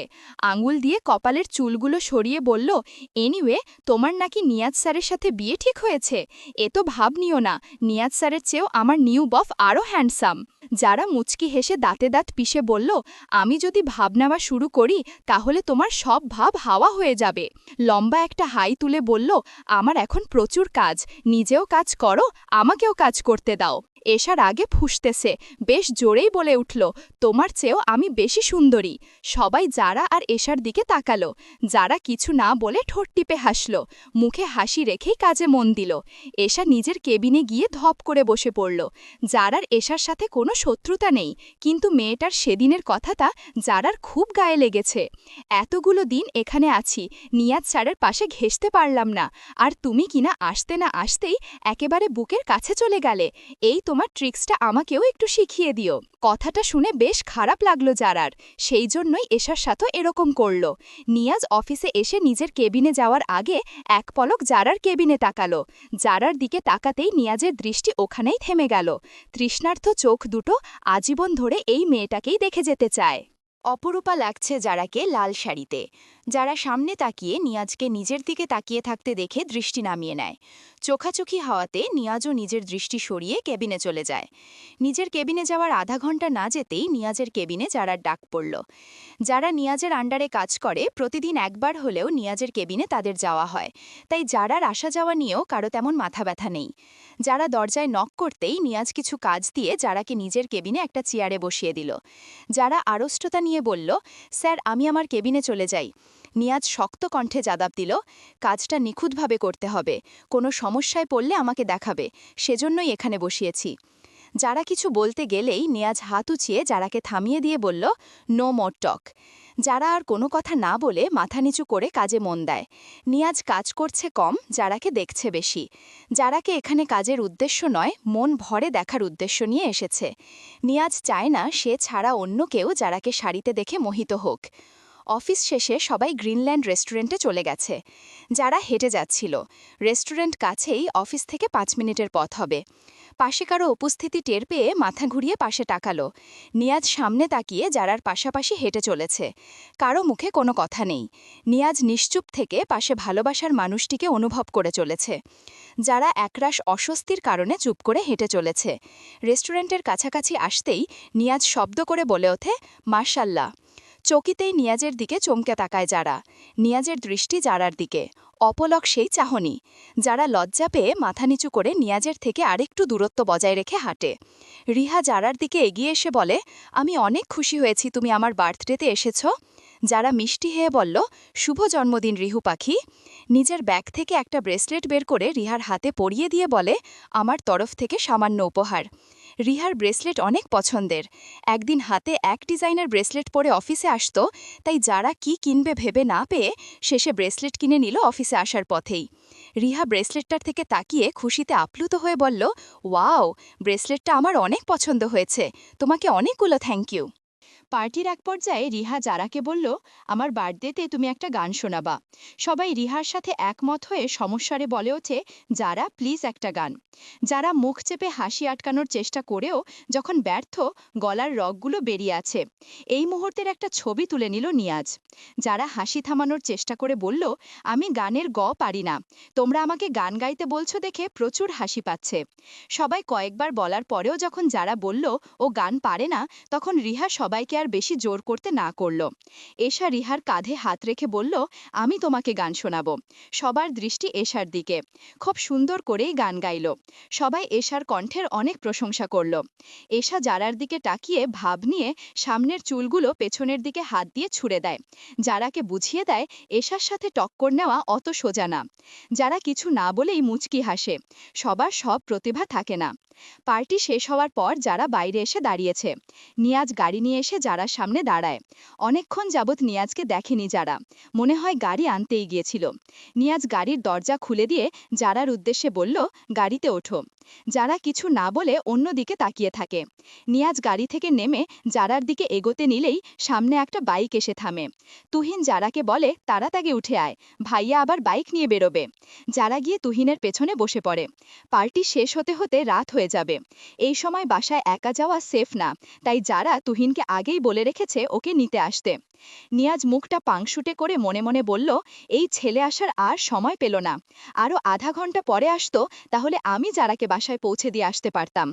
আঙুল দিয়ে কপালের চুলগুলো সরিয়ে বলল, এনিওয়ে, তোমার নাকি নিয়াজ স্যারের সাথে বিয়ে ঠিক হয়েছে? এ তো ভাব নিও না, নিয়াজ স্যারের চেয়েও আমার নিউ বফ আরও হ্যান্ডসাম। যারা মুচকি হেসে দাঁতে দাঁত পিষে বলল, আমি যদি ভাব নেওয়া শুরু করি তাহলে তোমার সব ভাব হাওয়া হয়ে যাবে। লম্বা একটা হাই তুলে বলল, আমার এখন প্রচুর কাজ, নিজেও কাজ করো, আমাকেও কাজ করতে দাও। এশার আগে ফুঁসতেছে, বেশ জোরেই বলে উঠল, তোমার চেয়েও আমি বেশি সুন্দরী। সবাই যারা আর এশার দিকে তাকালো। যারা কিছু না বলে ঠোঁট টিপে হাসল, মুখে হাসি রেখেই কাজে মন দিল। এশা নিজের কেবিনে গিয়ে ধপ করে বসে পড়ল। যারার এশার সাথে কোনো শত্রুতা নেই, কিন্তু মেয়েটার সেদিনের কথাটা যারার খুব গায়ে লেগেছে। এতগুলো দিন এখানে আছি, নিয়াজ স্যারের পাশে ঘেঁষতে পারলাম না, আর তুমি কিনা আসতে না আসতেই একেবারে বুকের কাছে চলে গেলে। এই তোমার ট্রিক্সটা আমাকেও একটু শিখিয়ে দিও। কথাটা শুনে বেশ খারাপ লাগলো যারার, সেই জন্যই এশার সাথে এরকম করল। নিয়াজ অফিসে এসে নিজের কেবিনে যাওয়ার আগে এক পলক যারার কেবিনে তাকালো। যারার দিকে তাকাতেই নিয়াজের দৃষ্টি ওখানেই থেমে গেল। তৃষ্ণার্থ চোখ দুটো আজীবন ধরে এই মেয়েটাকেই দেখে যেতে চায়। অপরূপা লাগছে যারাকে লাল শাড়িতে। যারা সামনে তাকিয়ে নিয়াজকে নিজের দিকে তাকিয়ে থাকতে দেখে দৃষ্টি নামিয়ে নেয়। চোখাচোখি হওয়াতে নিয়াজও নিজের দৃষ্টি সরিয়ে কেবিনে চলে যায়। নিজের কেবিনে যাওয়ার আধা ঘন্টা না যেতেই নিয়াজের কেবিনে যারার ডাক পড়ল। যারা নিয়াজের আন্ডারে কাজ করে, প্রতিদিন একবার হলেও নিয়াজের কেবিনে তাদের যাওয়া হয়, তাই যারার আসা যাওয়া নিয়েও কারো তেমন মাথা ব্যথা নেই। যারা দরজায় নক করতেই নিয়াজ কিছু কাজ দিয়ে যারাকে নিজের কেবিনে একটা চেয়ারে বসিয়ে দিল। যারা আড়ষ্টতা নিয়ে বলল, স্যার, আমি আমার কেবিনে চলে যাই। নিয়াজ শক্ত কণ্ঠে জবাব দিল, কাজটা নিখুঁতভাবে করতে হবে, কোনো সমস্যায় পড়লে আমাকে দেখাবে, সেজন্যই এখানে বসিয়েছি। যারা কিছু বলতে গেলেই নিয়াজ হাত উঁচিয়ে যারাকে থামিয়ে দিয়ে বলল, নো মোর টক। যারা আর কোনো কথা না বলে মাথা নিচু করে কাজে মন দেয়। নিয়াজ কাজ করছে কম, যারাকে দেখছে বেশি। যারাকে এখানে কাজের উদ্দেশ্য নয়, মন ভরে দেখার উদ্দেশ্য নিয়ে এসেছে। নিয়াজ চায় না সে ছাড়া অন্য কেউ যারাকে শাড়িতে দেখে মোহিত হোক। অফিস শেষে সবাই গ্রিনল্যান্ড রেস্টুরেন্টে চলে গেছে। যারা হেঁটে যাচ্ছিল, রেস্টুরেন্ট কাছেই অফিস থেকে 5 মিনিটের পথ হবে। পাশে কারো উপস্থিতি টের পেয়ে মাথা ঘুরিয়ে পাশে তাকালো। নিয়াজ সামনে তাকিয়ে যারার পাশাপাশি হেঁটে চলেছে। কারো মুখে কোনো কথা নেই। নিয়াজ নিশ্চুপ থেকে পাশে ভালোবাসার মানুষটিকে অনুভব করে চলেছে। যারা একরাশ অস্বস্তির কারণে চুপ করে হেঁটে চলেছে। রেস্টুরেন্টের কাছাকাছি আসতেই নিয়াজ শব্দ করে বলে ওঠে, মাশাল্লাহ। চকিতেই নিয়াজের দিকে চমকে তাকায় যারা। নিয়াজের দৃষ্টি যারার দিকে, অপলক সেই চাহনি। যারা লজ্জা পেয়ে মাথা নিচু করে নিয়াজের থেকে আরেকটু দূরত্ব বজায় রেখে হাঁটে। রিহা যারার দিকে এগিয়ে এসে বলে, আমি অনেক খুশি হয়েছি তুমি আমার বার্থডেতে এসেছ। যারা মিষ্টি হয়ে বলল, শুভ জন্মদিন রিহু পাখি। নিজের ব্যাগ থেকে একটা ব্রেসলেট বের করে রিহার হাতে পরিয়ে দিয়ে বলে, আমার তরফ থেকে সামান্য উপহার। রিহার ব্রেসলেট অনেক পছন্দের। একদিন হাতে এক ডিজাইনের ব্রেসলেট পরে অফিসে আসতো, তাই যারা কি কিনবে ভেবে না পেয়ে শেষে ব্রেসলেট কিনে নিল অফিসে আসার পথেই। রিহা ব্রেসলেটটার থেকে তাকিয়ে খুশিতে আপ্লুত হয়ে বলল, ওয়াও, ব্রেসলেটটা আমার অনেক পছন্দ হয়েছে, তোমাকে অনেকগুলো থ্যাংক ইউ। পার্টির এক পর্যায়ে রিহা যারাকে বলল, আমার বার্থডেতে তুমি একটা গান শোনাবা। সবাই রিহার সাথে একমত হয়ে সমস্যারে বলে ওঠে, যারা প্লিজ একটা গান। যারা মুখ চেপে হাসি আটকানোর চেষ্টা করেও যখন ব্যর্থ, গলার রগগুলো বেরিয়ে আছে। এই মুহূর্তের একটা ছবি তুলে নিল নিয়াজ। যারা হাসি থামানোর চেষ্টা করে বলল, আমি গানের পারি না, তোমরা আমাকে গান গাইতে বলছো দেখে প্রচুর হাসি পাচ্ছে। সবাই কয়েকবার বলার পরেও যখন যারা বলল ও গান পারে না, তখন রিহা সবাইকে আর বেশি জোর করতে না করল। এশা রিহার কাঁধে হাত রেখে বলল, আমি তোমাকে গান শোনাবো। সবার দৃষ্টি এশার দিকে। খুব সুন্দর করেই গান গাইল। সবাই এশার কণ্ঠের অনেক প্রশংসা করল। এশা যারার দিকে তাকিয়ে ভাব নিয়ে সামনের চুলগুলো পেছনের দিকে হাত দিয়ে ছুড়ে দেয়। যারাকে বুঝিয়ে দেয়, এশার সাথে টক্কর নেওয়া অত সোজা না। যারা কিছু না বলেই মুচকি হাসে। সবার সব প্রতিভা থাকে না। পার্টি শেষ হওয়ার পর যারা বাইরে এসে দাঁড়িয়েছে। নিয়াজ গাড়ি নিয়ে এসে যারার সামনে দাঁড়ায়। অনেকক্ষণ যাবৎ নিয়াজকে দেখেনি যারা, মনে হয় গাড়ি আনতেই গিয়েছিল। নিয়াজ গাড়ির দরজা খুলে দিয়ে যারার উদ্দেশ্যে বলল, গাড়িতে ওঠো। যারা কিছু না বলে অন্যদিকে তাকিয়ে থাকে। নিয়াজ গাড়ি থেকে নেমে যারার দিকে এগোতে নিলেই সামনে একটা বাইক এসে থামে। তুহিন যারাকে বলে, তাড়াতাড়ি উঠে আয়, ভাইয়া আবার বাইক নিয়ে বেরোবে। যারা গিয়ে তুহিনের পেছনে বসে পড়ে। পার্টি শেষ হতে হতে রাত হয়ে যাবে। এই সময় বাসায় একা যাওয়া সেফ না, তাই যারা তুহিনকে আগেই বলে রেখেছে ওকে নিতে আসতে। নিয়াজ মুখটা পাংশুটে করে মনে মনে বলল, এই ছেলে আসার আর সময় পেল না। আরও আধা ঘন্টা পরে আসতো, তাহলে আমি যারাকে বাসায় পৌঁছে দিয়ে আসতে পারতাম।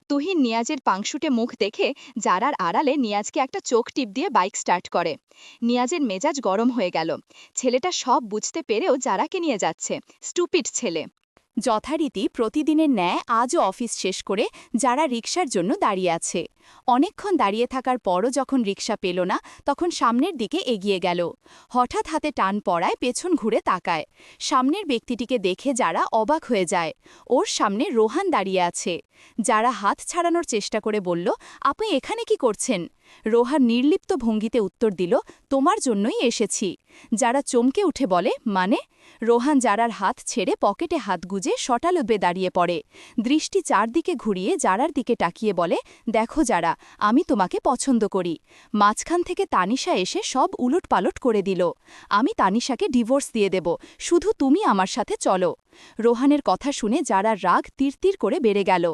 তুহিন নিয়াজের পাংশুটে মুখ দেখে যারার আড়ালে নিয়াজকে একটা চোখ টিপ দিয়ে বাইক স্টার্ট করে। নিয়াজের মেজাজ গরম হয়ে গেল। ছেলেটা সব বুঝতে পেরেও যারাকে নিয়ে যাচ্ছে, স্টুপিড ছেলে। যথারীতি প্রতিদিনের ন্যায় আজও অফিস শেষ করে যারা রিকশার জন্য দাঁড়িয়ে আছে। অনেকক্ষণ দাঁড়িয়ে থাকার পরও যখন রিকশা পেল না, তখন সামনের দিকে এগিয়ে গেল। হঠাৎ হাতে টান পড়ায় পেছন ঘুরে তাকায়। সামনের ব্যক্তিটিকে দেখে যারা অবাক হয়ে যায়। ওর সামনে রোহান দাঁড়িয়ে আছে। যারা হাত ছাড়ানোর চেষ্টা করে বলল, আপনি এখানে কি করছেন? রোহান নির্লিপ্ত ভঙ্গিতে উত্তর দিল, তোমার জন্যই এসেছি। যারা চমকে উঠে বলে, মানে? রোহান যারার হাত ছেড়ে পকেটে হাত গুজে শটালবে দাঁড়িয়ে পড়ে। দৃষ্টি চারদিকে ঘুরিয়ে যারার দিকে তাকিয়ে বলে, দেখো যারা, আমি তোমাকে পছন্দ করি। মাঝখান থেকে তানিশা এসে সব উলটপালট করে দিল। আমি তানিশাকে ডিভোর্স দিয়ে দেব, শুধু তুমি আমার সাথে চলো। রোহানের কথা শুনে যারার রাগ তীর করে বেড়ে গেল।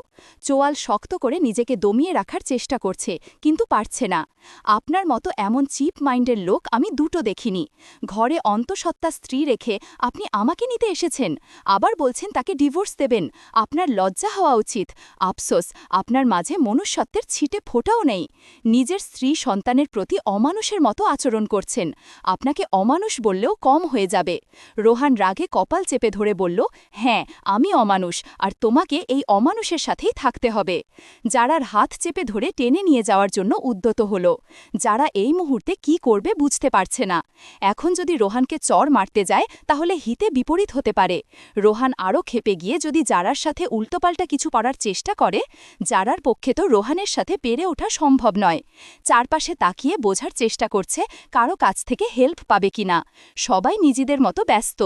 চোয়াল শক্ত করে নিজেকে দমিয়ে রাখার চেষ্টা করছে, কিন্তু পারছে না। আপনার মতো এমন চিপ মাইন্ডের লোক আমি দুটো দেখিনি। ঘরে অন্তঃসত্ত্বা স্ত্রী রেখে আপনি আমাকে নিতে এসেছেন, আবার বলছেন তাকে ডিভোর্স দেবেন। আপনার লজ্জা হওয়া উচিত। আফসোস, আপনার মাঝে মনুষ্যত্বের ছিটে ফোঁটাও নেই। নিজের স্ত্রী সন্তানের প্রতি অমানুষের মতো আচরণ করছেন। আপনাকে অমানুষ বললেও কম হয়ে যাবে। রোহান রাগে কপাল চেপে ধরে বলল, হ্যাঁ, আমি অমানুষ, আর তোমাকে এই অমানুষের সাথেই থাকতে হবে। যারার হাত চেপে ধরে টেনে নিয়ে যাওয়ার জন্য উদ্যত হল। যারা এই মুহূর্তে কি করবে বুঝতে পারছে না। এখন যদি রোহানকে চড় মারতে যায়, তাহলে হিতে বিপরীত হতে পারে। রোহান আরও ক্ষেপে গিয়ে যদি যারার সাথে উল্টোপাল্টা কিছু করার চেষ্টা করে, যারার পক্ষে তো রোহানের সাথে পেরে ওঠা সম্ভব নয়। চারপাশে তাকিয়ে বোঝার চেষ্টা করছে কারো কাছ থেকে হেল্প পাবে কিনা। সবাই নিজেদের মতো ব্যস্ত।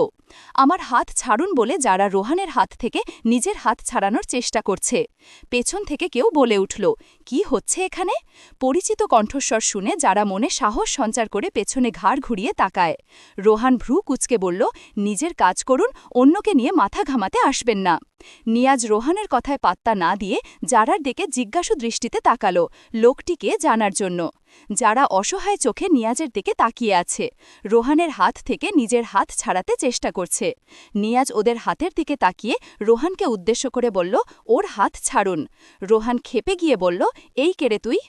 আমার হাত ছাড়ুন বলে যারা রোহানের হাত থেকে নিজের হাত ছাড়ানোর চেষ্টা করছে। পেছন থেকে কেউ বলে উঠল, কি হচ্ছে এখানে? পরিচিত চিন্তিত কণ্ঠস্বর শুনে যারা মনে সাহস সঞ্চার করে পেছনে ঘাড় ঘুরিয়ে তাকায়। রোহান ভ্রু কুঁচকে বলল, নিজের কাজ করুন, অন্যকে নিয়ে মাথা ঘামাতে আসবেন না। নিয়াজ রোহানের কথায় পাত্তা না দিয়ে যারার দিকে জিজ্ঞাসু দৃষ্টিতে তাকালো, লোকটিকে জানার জন্য। যারা অসহায় চোখে নিয়াজের দিকে তাকিয়ে আছে, রোহানের হাত থেকে নিজের হাত ছাড়াতে চেষ্টা করছে। নিয়াজ ওদের হাতের দিকে তাকিয়ে রোহানকে উদ্দেশ্য করে বলল, ওর হাত ছাড়ুন। রোহান ক্ষেপে গিয়ে বলল, এই কেড়ে তুই?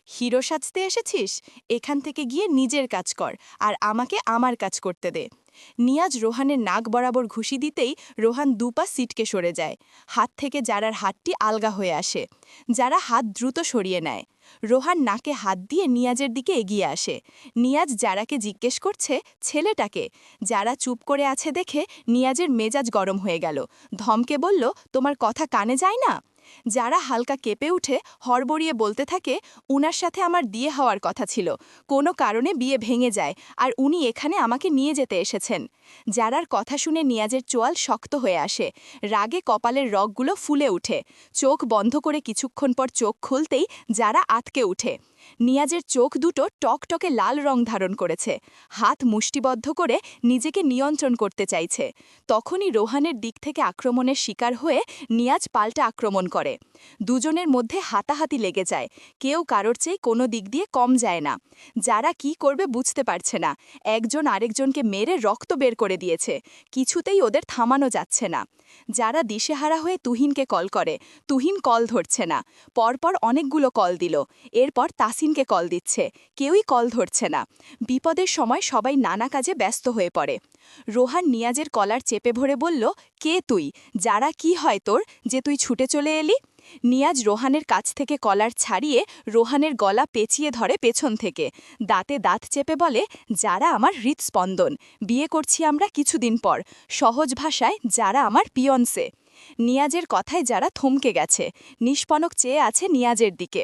হিরো সাজতে এসেছিস? এখান থেকে গিয়ে নিজের কাজ কর, আর আমাকে আমার কাজ করতে দে। নিয়াজ রোহানের নাক বরাবর ঘুষি দিতেই রোহান দুপা সিটকে সরে যায়। হাত থেকে যারার হাতটি আলগা হয়ে আসে। যারা হাত দ্রুত সরিয়ে নেয়। রোহান নাকে হাত দিয়ে নিয়াজের দিকে এগিয়ে আসে। নিয়াজ যারাকে জিজ্ঞেস করছে ছেলেটাকে। যারা চুপ করে আছে দেখে নিয়াজের মেজাজ গরম হয়ে গেল। ধমকে বলল, তোমার কথা কানে যায় না? যারা হালকা কেঁপে উঠে হড়বড়িয়ে বলতে থাকে, উনার সাথে আমার বিয়ে হওয়ার কথা ছিল, কোনো কারণে বিয়ে ভেঙে যায়, আর উনি এখানে আমাকে নিয়ে যেতে এসেছেন। যারার কথা শুনে নিয়াজের চোয়াল শক্ত হয়ে আসে। রাগে কপালের রগগুলো ফুলে উঠে। চোখ বন্ধ করে কিছুক্ষণ পর চোখ খুলতেই যারা আতকে উঠে। নিয়াজের চোখ দুটো টকটকে লাল রং ধারণ করেছে। হাত মুষ্টিবদ্ধ করে নিজেকে নিয়ন্ত্রণ করতে চাইছে। তখনই রোহানের দিক থেকে আক্রমণের শিকার হয়ে নিয়াজ পাল্টা আক্রমণ করে। দুজনের মধ্যে হাতাহাতি লেগে যায়। কেউ কারোর চেয়ে কোনো দিক দিয়ে কম যায় না। যারা কি করবে বুঝতে পারছে না। একজন আরেকজনকে মেরে রক্ত বের করে দিয়েছে। কিছুতেই ওদের থামানো যাচ্ছে না। যারা দিশেহারা হয়ে তুহিনকে কল করে। তুহিন কল ধরছে না। পরপর অনেকগুলো কল দিল। এরপর তাসিনকে কল দিচ্ছে। কেউই কল ধরছে না। বিপদের সময় সবাই নানা কাজে ব্যস্ত হয়ে পড়ে। রোহান নিয়াজের কলার চেপে ভরে বলল, কে তুই? যারা কি হয় তোর, যে তুই ছুটে চলে এলি? নিয়াজ রোহানের কাছ থেকে কলার ছাড়িয়ে রোহানের গলা পেঁচিয়ে ধরে পেছন থেকে। দাঁতে দাঁত চেপে বলে, যারা আমার হৃৎস্পন্দন, বিয়ে করছি আমরা কিছুদিন পর। সহজ ভাষায় যারা আমার পিয়ন্সে। নিয়াজের কথায় যারা থমকে গেছে। নিষ্পণক চেয়ে আছে নিয়াজের দিকে।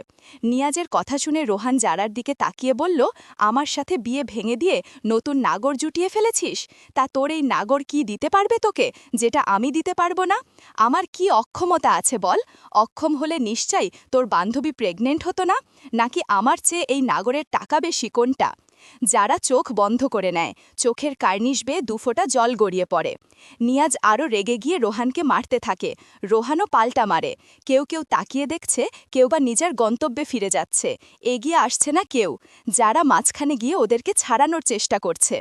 নিয়াজের কথা শুনে রোহান যারার দিকে তাকিয়ে বলল, আমার সাথে বিয়ে ভেঙে দিয়ে নতুন নাগর জুটিয়ে ফেলেছিস? তা তোর এই নাগর কি দিতে পারবে তোকে, যেটা আমি দিতে পারবো না? আমার কি অক্ষমতা আছে বল? অক্ষম হলে নিশ্চয়ই তোর বান্ধবী প্রেগনেন্ট হতো না? নাকি আমার চেয়ে এই নাগরের টাকা বেশি, কোনটা? যারা চোখ বন্ধ করে নেয়। চোখের কার্নিশ বেয়ে দুফোঁটা জল গড়িয়ে পড়ে। নিয়াজ আরও রেগে গিয়ে রোহানকে মারতে থাকে। রোহানও পাল্টা মারে। কেউ কেউ তাকিয়ে দেখছে, কেউ বা নিজের গন্তব্যে ফিরে যাচ্ছে। এগিয়ে আসছে না কেউ। যারা মাঝখানে গিয়ে ওদেরকে ছাড়ানোর চেষ্টা করছে।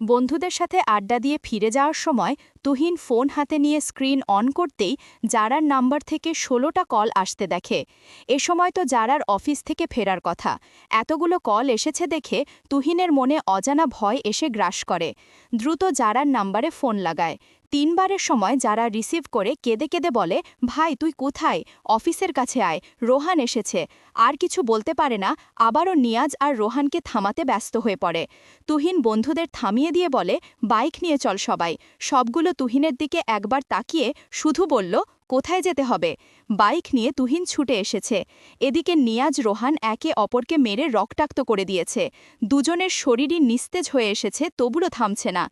বন্ধুদের সাথে আড্ডা দিয়ে ফিরে যাওয়ার সময় তুহিন ফোন হাতে নিয়ে স্ক্রিন অন করতেই জারার নাম্বার থেকে 16টা কল আসতে দেখে। এ সময় তো জারার অফিস থেকে ফেরার কথা। এতগুলো কল এসেছে দেখে তুহিনের মনে অজানা ভয় এসে গ্রাস করে। দ্রুত জারার নাম্বারে ফোন লাগায়। 3বারের সময় যারা রিসিভ করে কেঁদে কেঁদে বলে, ভাই তুই কোথায়? অফিসের কাছে আয়, রোহান এসেছে। আর কিছু বলতে পারে না। আবারও নিয়াজ আর রোহানকে থামাতে ব্যস্ত হয়ে পড়ে। তুহিন বন্ধুদের থামিয়ে দিয়ে বলে, বাইক নিয়ে চল সবাই। সবগুলো তুহিনের দিকে একবার তাকিয়ে শুধু বলল, কোথায় যেতে হবে? বাইক নিয়ে তুহিন ছুটে এসেছে। এদিকে নিয়াজ রোহান একে অপরকে মেরে রক্তাক্ত করে দিয়েছে। দুজনের শরীরই নিস্তেজ হয়ে এসেছে, তবুও থামছে না।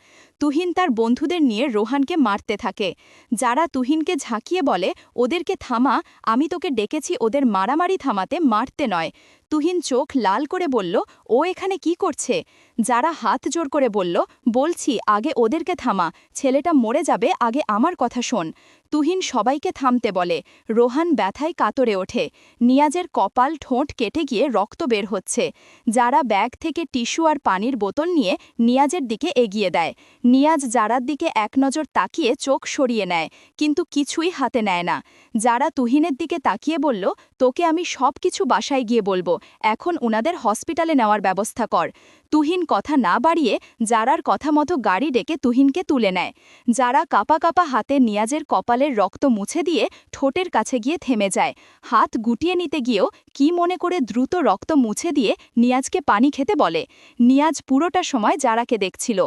তুহিন তার বন্ধুদের নিয়ে রোহানকে মারতে থাকে। যারা তুহিনকে ঝাঁকিয়ে বলে, ওদেরকে থামা, আমি তোকে ডেকেছি ওদের মারামারি থামাতে, মারতে নয়। তুহিন চোখ লাল করে বলল, ও এখানে কি করছে? যারা হাত জোর করে বলল, বলছি আগে ওদেরকে থামা, ছেলেটা মরে যাবে, আগে আমার কথা শোন। তুহিন সবাইকে থামতে বলে। রোহান ব্যথায় কাতরে ওঠে। নিয়াজের কপাল ঠোঁট কেটে গিয়ে রক্ত বের হচ্ছে। যারা ব্যাগ থেকে টিস্যু আর পানির বোতল নিয়ে নিয়াজের দিকে এগিয়ে দেয়। নিয়াজ যারার দিকে এক নজর তাকিয়ে চোখ সরিয়ে নেয়, কিন্তু কিছুই হাতে নেয় না। যারা তুহিনের দিকে তাকিয়ে বলল, তোকে আমি সব কিছু বাসায় গিয়ে বলবো, এখন উনাদের হসপিটালে নেওয়ার ব্যবস্থা কর। তুহিন কথা না বাড়িয়ে জারার কথা মতো গাড়ি ডেকে তুহিনকে তুলে নেয়। যারা কাপা কাপা হাতে নিয়াজের কপালের রক্ত মুছে দিয়ে ঠোঁটের কাছে গিয়ে থেমে যায়। হাত গুটিয়ে নিতে গিয়েও কি মনে করে দ্রুত রক্ত মুছে দিয়ে নিয়াজকে পানি খেতে বলে। নিয়াজ পুরোটা সময় জারাকে দেখছিল।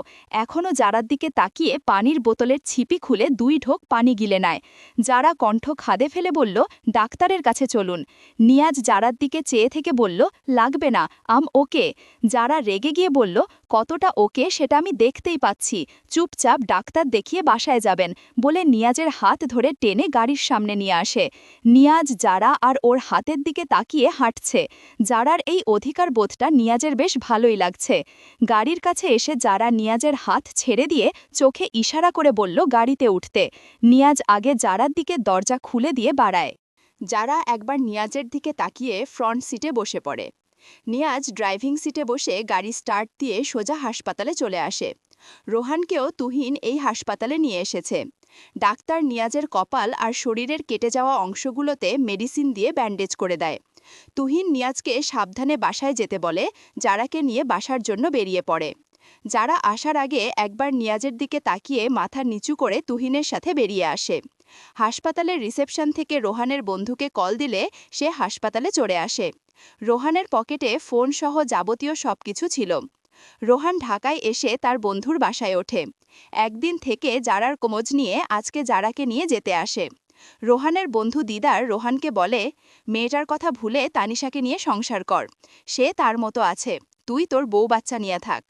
এখনও জারার দিকে তাকিয়ে পানির বোতলের ছিপি খুলে 2 ঢোক পানি গিলে নেয়। যারা কণ্ঠ খাদে ফেলে বলল, ডাক্তারের কাছে চলুন। নিয়াজ জারার দিকে চেয়ে থেকে বলল, লাগবে না, ওকে। যারা রেগে গিয়ে বলল, কতটা ওকে সেটা আমি দেখতেই পাচ্ছি, চুপচাপ ডাক্তার দেখিয়ে বাসায় যাবেন, বলে নিয়াজের হাত ধরে টেনে গাড়ির সামনে নিয়ে আসে। নিয়াজ, যারা আর ওর হাতের দিকে তাকিয়ে হাঁটছে। যারার এই অধিকার বোধটা নিয়াজের বেশ ভালোই লাগছে। গাড়ির কাছে এসে যারা নিয়াজের হাত ছেড়ে দিয়ে চোখে ইশারা করে বলল গাড়িতে উঠতে। নিয়াজ আগে যারার দিকে দরজা খুলে দিয়ে বাড়ায়। যারা একবার নিয়াজের দিকে তাকিয়ে ফ্রন্ট সিটে বসে পড়ে। নিয়াজ ড্রাইভিং সিটে বসে গাড়ি স্টার্ট দিয়ে সোজা হাসপাতালে চলে আসে। রোহানকেও তুহিন এই হাসপাতালে নিয়ে এসেছে। ডাক্তার নিয়াজের কপাল আর শরীরের কেটে যাওয়া অংশগুলোতে মেডিসিন দিয়ে ব্যান্ডেজ করে দেয়। তুহিন নিয়াজকে সাবধানে বাসায় যেতে বলে, যারাকে নিয়ে বাসার জন্য বেরিয়ে পড়ে। যারা আসার আগে একবার নিয়াজের দিকে তাকিয়ে মাথা নিচু করে তুহিনের সাথে বেরিয়ে আসে। হাসপাতালের রিসেপশন থেকে রোহানের বন্ধুকে কল দিলে সে হাসপাতালে চড়ে আসে। রোহানের পকেটে ফোন সহ যাবতীয় সবকিছু ছিল। রোহান ঢাকায় এসে তার বন্ধুর বাসায় ওঠে। একদিন থেকে যারার খোঁজ নিয়ে আজকে যারাকে নিয়ে যেতে আসে। রোহানের বন্ধু দিদার রোহানকে বলে, মেয়েটার কথা ভুলে তানিশাকে নিয়ে সংসার কর, সে তার মতো আছে, তুই তোর বউ বাচ্চা নিয়ে থাক।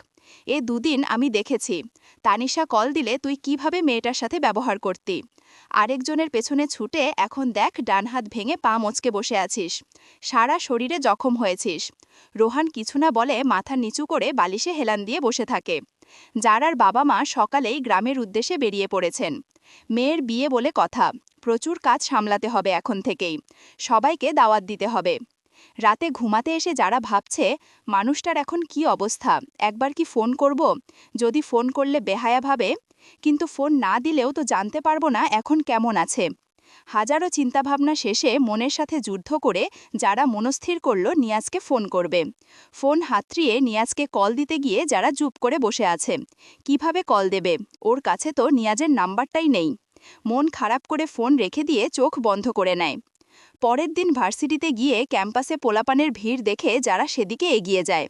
এ দুদিন আমি দেখেছি তানিশা কল দিলে তুই কিভাবে মেয়েটার সাথে ব্যবহার করতি। আরেকজনের পেছনে ছুটে এখন দেখ ডান হাত ভেঙে পা মচকে বসে আছিস, সারা শরীরে জখম হয়েছিস। রোহান কিছু না বলে মাথা নিচু করে বালিশে হেলান দিয়ে বসে থাকে। যারার বাবা মা সকালেই গ্রামের উদ্দেশ্যে বেরিয়ে পড়েছেন। মেয়ের বিয়ে বলে কথা, প্রচুর কাজ সামলাতে হবে এখন থেকেই, সবাইকে দাওয়াত দিতে হবে। রাতে ঘুমাতে এসে যারা ভাবছে মানুষটার এখন কি অবস্থা, একবার কি ফোন করব, যদি ফোন করলে বেহায়া ভাবে, কিন্তু ফোন না দিলেও তো জানতে পারবো না এখন কেমন আছে। হাজারো চিন্তাভাবনা শেষে মনের সাথে যুদ্ধ করে যারা মনস্থির করল নিয়াজকে ফোন করবে। ফোন হাতড়িয়ে নিয়াজকে কল দিতে গিয়ে যারা চুপ করে বসে আছে। কিভাবে কল দেবে, ওর কাছে তো নিয়াজের নাম্বারটাই নেই। মন খারাপ করে ফোন রেখে দিয়ে চোখ বন্ধ করে নেয়। পরের দিন ভার্সিটিতে গিয়ে ক্যাম্পাসে পোলাপানের ভিড় দেখে যারা সেদিকে এগিয়ে যায়।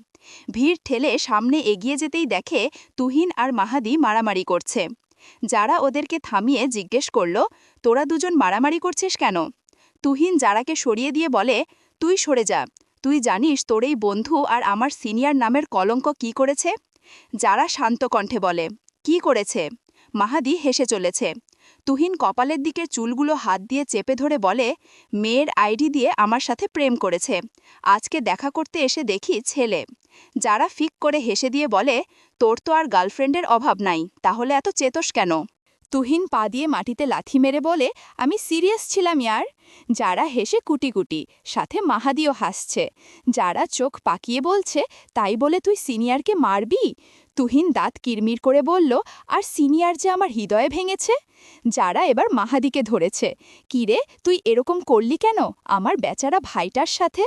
ভিড় ঠেলে সামনে এগিয়ে যেতেই দেখে তুহিন আর মাহাদি মারামারি করছে। যারা ওদেরকে থামিয়ে জিজ্ঞেস করল, তোরা দুজন মারামারি করছিস কেন? তুহিন যারাকে সরিয়ে দিয়ে বলে, তুই সরে যা, তুই জানিস তোর এই বন্ধু আর আমার সিনিয়র নামের কলঙ্ক কি করেছে? যারা শান্ত কণ্ঠে বলে, কি করেছে? মাহাদি হেসে চলেছে। তুহিন কপালের দিকে চুলগুলো হাত দিয়ে চেপে ধরে বলে, মেয়ের আইডি দিয়ে আমার সাথে প্রেম করেছে, আজকে দেখা করতে এসে দেখি ছেলে। যারা ফিক করে হেসে দিয়ে বলে, তোর তো আর গার্লফ্রেন্ডের অভাব নাই, তাহলে এত চেতস কেন? তুহিন পা দিয়ে মাটিতে লাথি মেরে বলে, আমি সিরিয়াস ছিলাম ইয়ার। যারা হেসে কুটি কুটি, সাথে মাহাদিও হাসছে। যারা চোখ পাকিয়ে বলছে, তাই বলে তুই সিনিয়রকে মারবি? তুহিন দাঁত কিরমির করে বলল, আর সিনিয়র যে আমার হৃদয়ে ভেঙেছে। যারা এবার মাহাদিকে ধরেছে, কিরে তুই এরকম করলি কেন আমার বেচারা ভাইটার সাথে?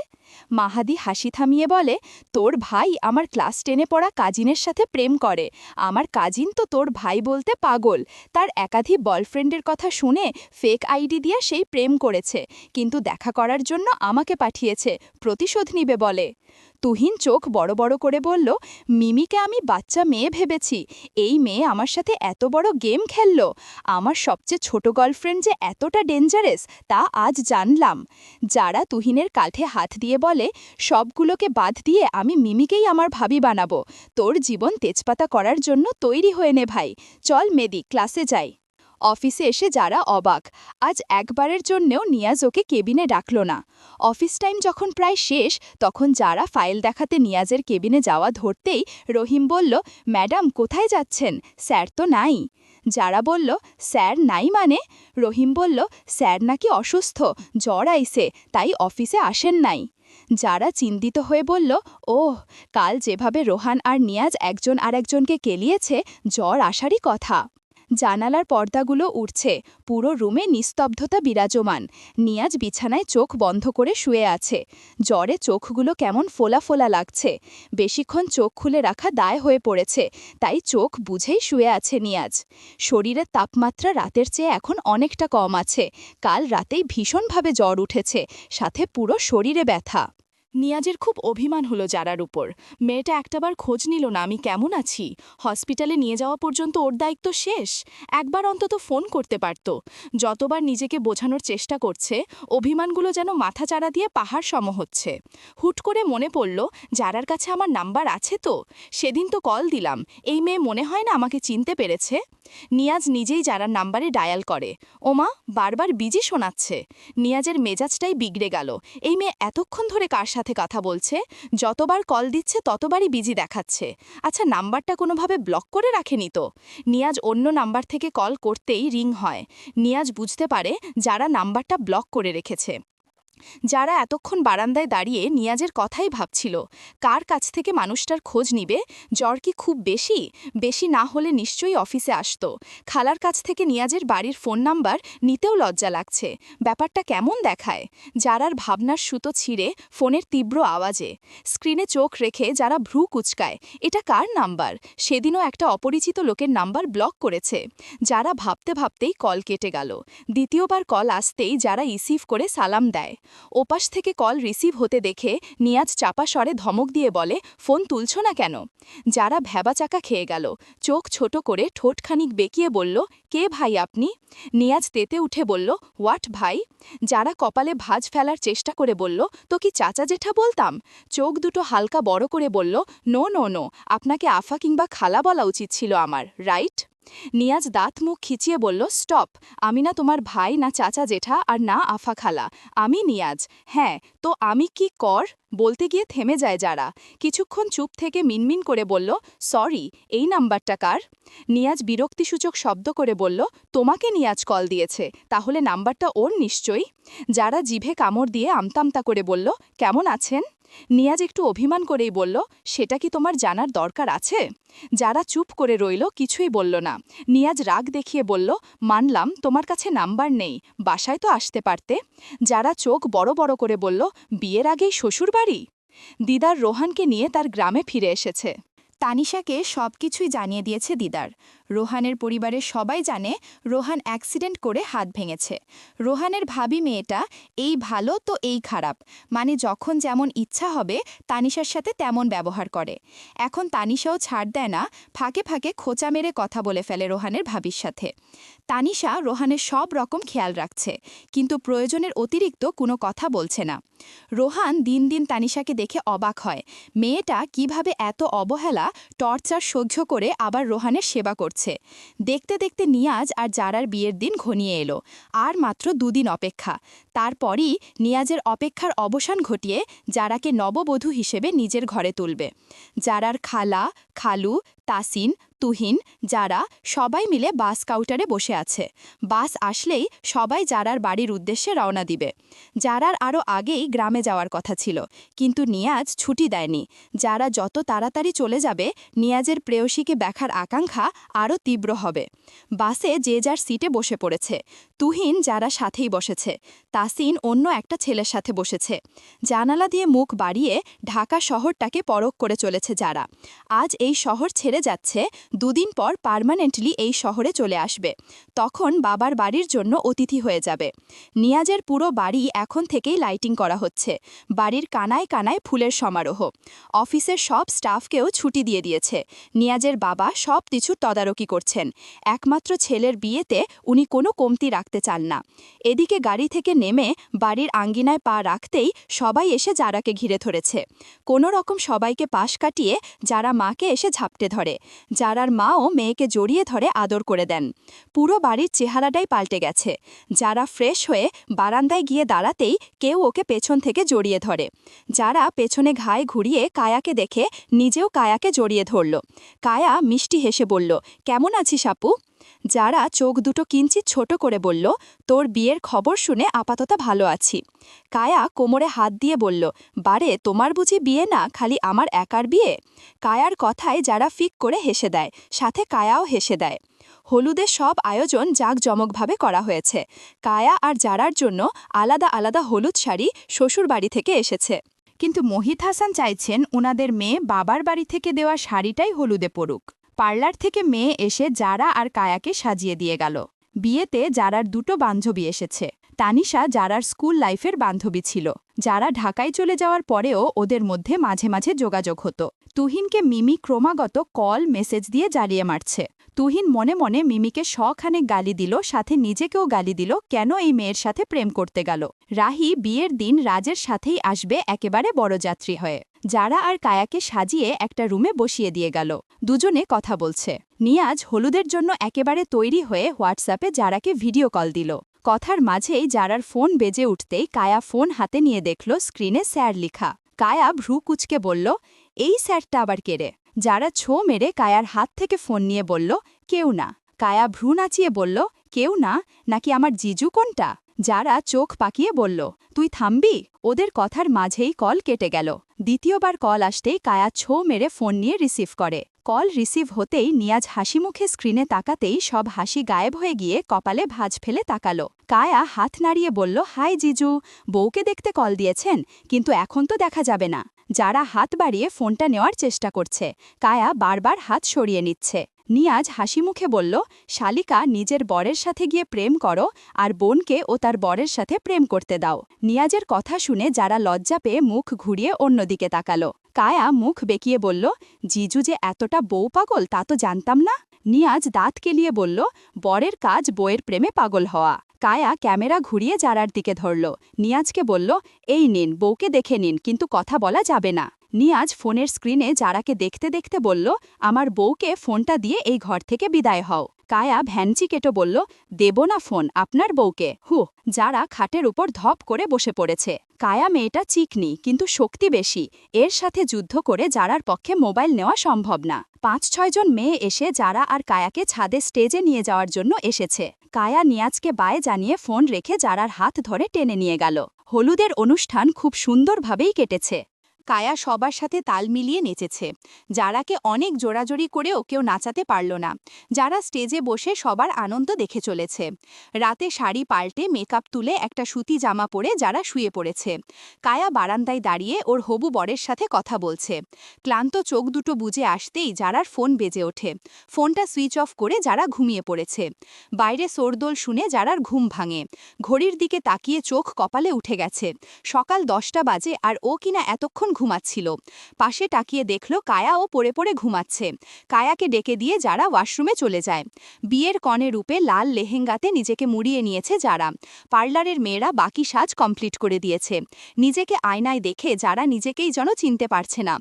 মাহাদি হাসি থামিয়ে বলে, তোর ভাই আমার ক্লাস 10-এ পড়া কাজিনের সাথে প্রেম করে, আমার কাজিন তো তোর ভাই বলতে পাগল, তার একাধিক বয়ফ্রেন্ডের কথা শুনে ফেক আইডি দিয়ে সেই প্রেম করেছে, কিন্তু দেখা করার জন্য আমাকে পাঠিয়েছে, প্রতিশোধ নিবে বলে। তুহিন চোখ বড় বড় করে বলল, মিমিকে আমি বাচ্চা মেয়ে ভেবেছি, এই মেয়ে আমার সাথে এত বড় গেম খেলল, আমার সবচেয়ে ছোট গার্লফ্রেন্ড যে এতটা ডেঞ্জারাস তা আজ জানলাম। যারা তুহিনের কাঁধে হাত দিয়ে বলে, সবগুলোকে বাদ দিয়ে আমি মিমিকেই আমার ভাবি বানাবো, তোর জীবন তেজপাতা করার জন্য তৈরি হয়ে নে ভাই, চল মেদি ক্লাসে যাই। অফিসে এসে যারা অবাক, আজ একবারের জন্যেও নিয়াজ ওকে কেবিনে ডাকল না। অফিস টাইম যখন প্রায় শেষ, তখন যারা ফাইল দেখাতে নিয়াজের কেবিনে যাওয়া ধরতেই রহিম বলল, ম্যাডাম কোথায় যাচ্ছেন, স্যার তো নাই। যারা বলল, স্যার নাই মানে? রহিম বলল, স্যার নাকি অসুস্থ, জ্বর আইছে, তাই অফিসে আসেন নাই। যারা চিন্তিত হয়ে বলল, ওহ, কাল যেভাবে রোহান আর নিয়াজ একজন আরেকজনকে কেলিয়েছে, জ্বর আসারই কথা। জানালার পর্দাগুলো উঠছে, পুরো রুমে নিস্তব্ধতা বিরাজমান। নিয়াজ বিছানায় চোখ বন্ধ করে শুয়ে আছে। জ্বরে চোখগুলো কেমন ফোলা ফোলা লাগছে, বেশিক্ষণ চোখ খুলে রাখা দায় হয়ে পড়েছে, তাই চোখ বুঝেই শুয়ে আছে নিয়াজ। শরীরের তাপমাত্রা রাতের চেয়ে এখন অনেকটা কম আছে, কাল রাতেই ভীষণভাবে জ্বর উঠেছে, সাথে পুরো শরীরে ব্যথা। নিয়াজের খুব অভিমান হলো যারার উপর। মেয়েটা একটাবার খোঁজ নিল না আমি কেমন আছি। হসপিটালে নিয়ে যাওয়া পর্যন্ত ওর দায়িত্ব শেষ। একবার অন্তত ফোন করতে পারত। যতবার নিজেকে বোঝানোর চেষ্টা করছে, অভিমানগুলো যেন মাথাচাড়া দিয়ে পাহাড় সম হচ্ছে। হুট করে মনে পড়ল, যারার কাছে আমার নাম্বার আছে তো। সেদিন তো কল দিলাম, এই মেয়ে মনে হয় না আমাকে চিনতে পেরেছে। নিয়াজ নিজেই যারার নাম্বারে ডায়াল করে। ওমা, বারবার বিজি শোনাচ্ছে। নিয়াজের মেজাজটাই বিগড়ে গেল। এই মেয়ে এতক্ষণ ধরে কার সাথে কথা বলছে? যতবার কল দিচ্ছে ততবারই বিজি দেখাচ্ছে। আচ্ছা, নাম্বারটা কোনোভাবে ব্লক করে রাখেনি তো? নিয়াজ অন্য নাম্বার থেকে কল করতেই রিং হয়। নিয়াজ বুঝতে পারে যারা নাম্বারটা ব্লক করে রেখেছে। যারা এতক্ষণ বারান্দায় দাঁড়িয়ে নিয়াজের কথাই ভাবছিল। কার কাছ থেকে মানুষটার খোঁজ নিবে? জ্বর কি খুব বেশি? বেশি না হলে নিশ্চয়ই অফিসে আসতো। খালার কাছ থেকে নিয়াজের বাড়ির ফোন নাম্বার নিতেও লজ্জা লাগছে। ব্যাপারটা কেমন দেখায়? যারার ভাবনার সুতো ছিঁড়ে ফোনের তীব্র আওয়াজে। স্ক্রিনে চোখ রেখে যারা ভ্রু কুচকায়। এটা কার নাম্বার? সেদিনও একটা অপরিচিত লোকের নাম্বার ব্লক করেছে। যারা ভাবতে ভাবতেই কল কেটে গেল। দ্বিতীয়বার কল আসতেই যারা রিসিভ করে সালাম দেয়। ওপাশ থেকে কল রিসিভ হতে দেখে নিয়াজ চাপা স্বরে ধমক দিয়ে বলে, ফোন তুলছ না কেন? যারা ভ্যাবাচাকা খেয়ে গেল। চোখ ছোট করে ঠোঁটখানিক বেঁকিয়ে বলল, কে ভাই আপনি? নিয়াজ তেতে উঠে বলল, হোয়াট ভাই? যারা কপালে ভাঁজ ফেলার চেষ্টা করে বলল, তো কি চাচা জেঠা বলতাম? চোখ দুটো হালকা বড় করে বলল, নো নো নো, আপনাকে আফা কিংবা খালা বলা উচিত ছিল আমার, রাইট? নিয়াজ দাঁত মুখ খিচিয়ে বলল, স্টপ। আমি না তোমার ভাই, না চাচা জেঠা, আর না আফা খালা। আমি নিয়াজ। হ্যাঁ, তো আমি কি কর? বলতে গিয়ে থেমে যায় যারা। কিছুক্ষণ চুপ থেকে মিনমিন করে বলল, সরি, এই নাম্বারটা কার? নিয়াজ বিরক্তিসূচক শব্দ করে বলল, তোমাকে নিয়াজ কল দিয়েছে, তাহলে নাম্বারটা ওর নিশ্চয়ই। যারা জিভে কামড় দিয়ে আমতামতা করে বলল, কেমন আছেন? নিয়াজ একটু অভিমান করেই বলল, সেটা কি তোমার জানার দরকার আছে? যারা চুপ করে রইল, কিছুই বলল না। নিয়াজ রাগ দেখিয়ে বলল, মানলাম তোমার কাছে নাম্বার নেই, বাসায় তো আসতে পারতে। যারা চোখ বড় বড় করে বলল, বিয়ের আগেই শ্বশুর বাড়ি? দিদার রোহানকে নিয়ে তার গ্রামে ফিরে এসেছে। তানিশাকে সবকিছুই জানিয়ে দিয়েছে দিদার। রোহানের পরিবারের সবাই জানে রোহান অ্যাক্সিডেন্ট করে হাত ভেঙেছে। রোহানের ভাবি মেয়েটা এই ভালো তো এই খারাপ, মানে যখন যেমন ইচ্ছা হবে তানিশার সাথে তেমন ব্যবহার করে। এখন তানিশাও ছাড় দেয় না, ফাঁকে ফাঁকে খোঁচা মেরে কথা বলে ফেলে রোহানের ভাবির সাথে। তানিশা রোহানের সব রকম খেয়াল রাখছে, কিন্তু প্রয়োজনের অতিরিক্ত কোনো কথা বলছে না। রোহান দিন দিন তানিশাকে দেখে অবাক হয়। মেয়েটা কিভাবে এত অবহেলা, টর্চার সহ্য করে আবার রোহানের সেবা করছে। দেখতে দেখতে নিয়াজ আর জারার বিয়ের দিন ঘনিয়ে এলো। আর মাত্র দুদিন অপেক্ষা। তারপরই নিয়াজের অপেক্ষার অবসান ঘটিয়ে জারাকে নববধূ হিসেবে নিজের ঘরে তুলবে। জারার খালা, খালু, তাসিন, তুহিন, যারা সবাই মিলে বাস কাউন্টারে বসে আছে। বাস আসলেই সবাই জারার বাড়ির উদ্দেশ্যে রওনা দিবে। জারার আরও আগেই গ্রামে যাওয়ার কথা ছিল, কিন্তু নিয়াজ ছুটি দেয়নি। যারা যত তাড়াতাড়ি চলে যাবে, নিয়াজের প্রেয়সীকে দেখার আকাঙ্ক্ষা আরও তীব্র হবে। বাসে যে যার সিটে বসে পড়েছে। তুহিন যারা সাথেই বসেছে। তাসিন অন্য একটা ছেলের সাথে বসেছে। জানালা দিয়ে মুখ বাড়িয়ে ঢাকা শহরটাকে পরখ করে চলেছে যারা। আজ এই শহর ছেড়ে যাচ্ছে, দুদিন পর পার্মানেন্টলি এই শহরে চলে আসবে। তখন বাবার বাড়ির জন্য অতিথি হয়ে যাবে। নিয়াজের পুরো বাড়ি এখন থেকেই লাইটিং করা হচ্ছে। বাড়ির কানায় কানায় ফুলের সমারোহ। অফিসের সব স্টাফকেও ছুটি দিয়ে দিয়েছে। নিয়াজের বাবা সব কিছু তদারকি করছেন। একমাত্র ছেলের বিয়েতে উনি কোনো কমতি রাখতে চান না। এদিকে গাড়ি থেকে নেমে বাড়ির আঙ্গিনায় পা রাখতেই সবাই এসে জারাকে ঘিরে ধরেছে। কোনো রকম সবাইকে পাশ কাটিয়ে যারা মাকে এসে ঝাপটে ধরে। জারার মাও মেয়েকে জড়িয়ে ধরে আদর করে দেন। পুরো বাড়ির চেহারাটাই পাল্টে গেছে। যারা ফ্রেশ হয়ে বারান্দায় গিয়ে দাঁড়াতেই কেউ ওকে পেছন থেকে জড়িয়ে ধরে। যারা পেছনে ঘায়ে ঘুরিয়ে কায়াকে দেখে নিজেও কায়াকে জড়িয়ে ধরল। কায়া মিষ্টি হেসে বলল, কেমন আছিস আপু? যারা চোখ দুটো কিঞ্চিত ছোট করে বলল, তোর বিয়ের খবর শুনে আপাতত ভালো আছি। কায়া কোমরে হাত দিয়ে বলল, বারে তোমার বুঝি বিয়ে না, খালি আমার একার বিয়ে? কায়ার কথায় যারা ফিক করে হেসে দেয়, সাথে কায়াও হেসে দেয়। হলুদের সব আয়োজন জাঁকজমকভাবে করা হয়েছে। কায়া আর জারার জন্য আলাদা আলাদা হলুদ শাড়ি শ্বশুরবাড়ি থেকে এসেছে। কিন্তু মোহিত হাসান চাইছেন ওনাদের মেয়ে বাবার বাড়ি থেকে দেওয়া শাড়িটাই হলুদে পড়ুক। পার্লার থেকে মেয়ে এসে জারা আর কায়াকে সাজিয়ে দিয়ে গেল। বিয়েতে জারার দুটো বান্ধবী এসেছে। তানিশা যারার স্কুল লাইফের বান্ধবী ছিল, যারা ঢাকায় চলে যাওয়ার পরেও ওদের মধ্যে মাঝে মাঝে যোগাযোগ হতো। তুহিনকে মিমি ক্রমাগত কল মেসেজ দিয়ে জ্বালিয়ে মারছে। তুহিন মনে মনে মিমিকে শখানেক গালি দিল, সাথে নিজেকেও গালি দিল কেন এই মেয়ের সাথে প্রেম করতে গেল। রাহি বিয়ের দিন রাজের সাথেই আসবে একেবারে বড়যাত্রী হয়ে। যারা আর কায়াকে সাজিয়ে একটা রুমে বসিয়ে দিয়ে গেল। দুজনে কথা বলছে। নিয়াজ হলুদের জন্য একেবারে তৈরি হয়ে হোয়াটসঅ্যাপে যারাকে ভিডিও কল দিল। কথার মাঝেই যারার ফোন বেজে উঠতেই কায়া ফোন হাতে নিয়ে দেখল স্ক্রিনে স্যার লিখা। কায়া ভ্রু কুচকে বলল, এই স্যারটা আবার কেড়ে? যারা ছো মেরে কায়ার হাত থেকে ফোন নিয়ে বলল, কেউ না। কায়া ভ্রু নাচিয়ে বলল, কেউ না? নাকি আমার জিজু কোনটা? যারা চোখ পাকিয়ে বলল, তুই থামবি? ওদের কথার মাঝেই কল কেটে গেল। দ্বিতীয়বার কল আসতেই কায়া ছো মেরে ফোন নিয়ে রিসিভ করে। কল রিসিভ হতেই নিয়াজ হাসি মুখে স্ক্রিনে তাকাতেই সব হাসি গায়েব হয়ে গিয়ে কপালে ভাঁজ ফেলে তাকালো। কায়া হাত নাড়িয়ে বলল, হাই জিজু, বউকে দেখতে কল দিয়েছেন, কিন্তু এখন তো দেখা যাবে না। যারা হাত বাড়িয়ে ফোনটা নেওয়ার চেষ্টা করছে, কায়া বারবার হাত সরিয়ে নিচ্ছে। নিয়াজ হাসি মুখে বলল, শালিকা, নিজের বরের সাথে গিয়ে প্রেম করো, আর বোনকে ও তার বরের সাথে প্রেম করতে দাও। নিয়াজের কথা শুনে যারা লজ্জা পেয়ে মুখ ঘুরিয়ে অন্যদিকে তাকালো। কায়া মুখ বেঁকিয়ে বলল, জিজু যে এতটা বউ পাগল তা তো জানতাম না। নিয়াজ দাঁত কেলিয়ে বলল, বরের কাজ বউয়ের প্রেমে পাগল হওয়া। কায়া ক্যামেরা ঘুরিয়ে যারার দিকে ধরল। নিয়াজকে বলল, এই নিন, বউকে দেখে নিন, কিন্তু কথা বলা যাবে না। নিয়াজ ফোনের স্ক্রিনে যারাকে দেখতে দেখতে বলল, আমার বউকে ফোনটা দিয়ে এই ঘর থেকে বিদায় হও। কায়া ভ্যানচি কেটো বলল, দেব না ফোন আপনার বউকে। যারা খাটের উপর ধপ করে বসে পড়েছে। কায়া মেয়েটা চিকনি, কিন্তু শক্তি বেশি। এর সাথে যুদ্ধ করে যারার পক্ষে মোবাইল নেওয়া সম্ভব না। ৫-৬ জন মেয়ে এসে যারা আর কায়াকে ছাদে স্টেজে নিয়ে যাওয়ার জন্য এসেছে। কায়া নিয়াজকে বায়ে জানিয়ে ফোন রেখে যারার হাত ধরে টেনে নিয়ে গেল। হলুদের অনুষ্ঠান খুব সুন্দরভাবেই কেটেছে। কায়া সবার সাথে তাল মিলিয়ে নেচেছে। যারাকে অনেক জোরাজোরি করেও কেউ নাচাতে পারল না। যারা স্টেজে বসে সবার আনন্দ দেখে চলেছে। রাতে শাড়ি পাল্টে মেকআপ তুলে একটা সুতি জামা পরে যারা শুয়ে পড়েছে। কায়া বারান্দায় দাঁড়িয়ে ওর হবু বরের সাথে কথা বলছে। ক্লান্ত চোখ দুটো বুজে আসতেই যারার ফোন বেজে ওঠে। ফোনটা সুইচ অফ করে যারা ঘুমিয়ে পড়েছে। বাইরে শোরদোল শুনে যারার ঘুম ভাঙে। ঘড়ির দিকে তাকিয়ে চোখ কপালে উঠে গেছে। সকাল 10টা বাজে আর ও কিনা এতক্ষণ ঘুমাচ্ছিল। পাশে তাকিয়ে দেখল কায়াও পড়ে পড়ে ঘুমাচ্ছে। কায়াকে ডেকে দিয়ে যারা ওয়াশরুমে চলে যায়। বিয়ের কনে রূপে লাল লেহেঙ্গাতে নিজেকে মুড়িয়ে নিয়েছে যারা। পার্লারের মেয়েরা বাকি সাজ কমপ্লিট করে দিয়েছে। নিজেকে আয়নায় দেখে যারা নিজেকেই যেন চিনতে পারছে না।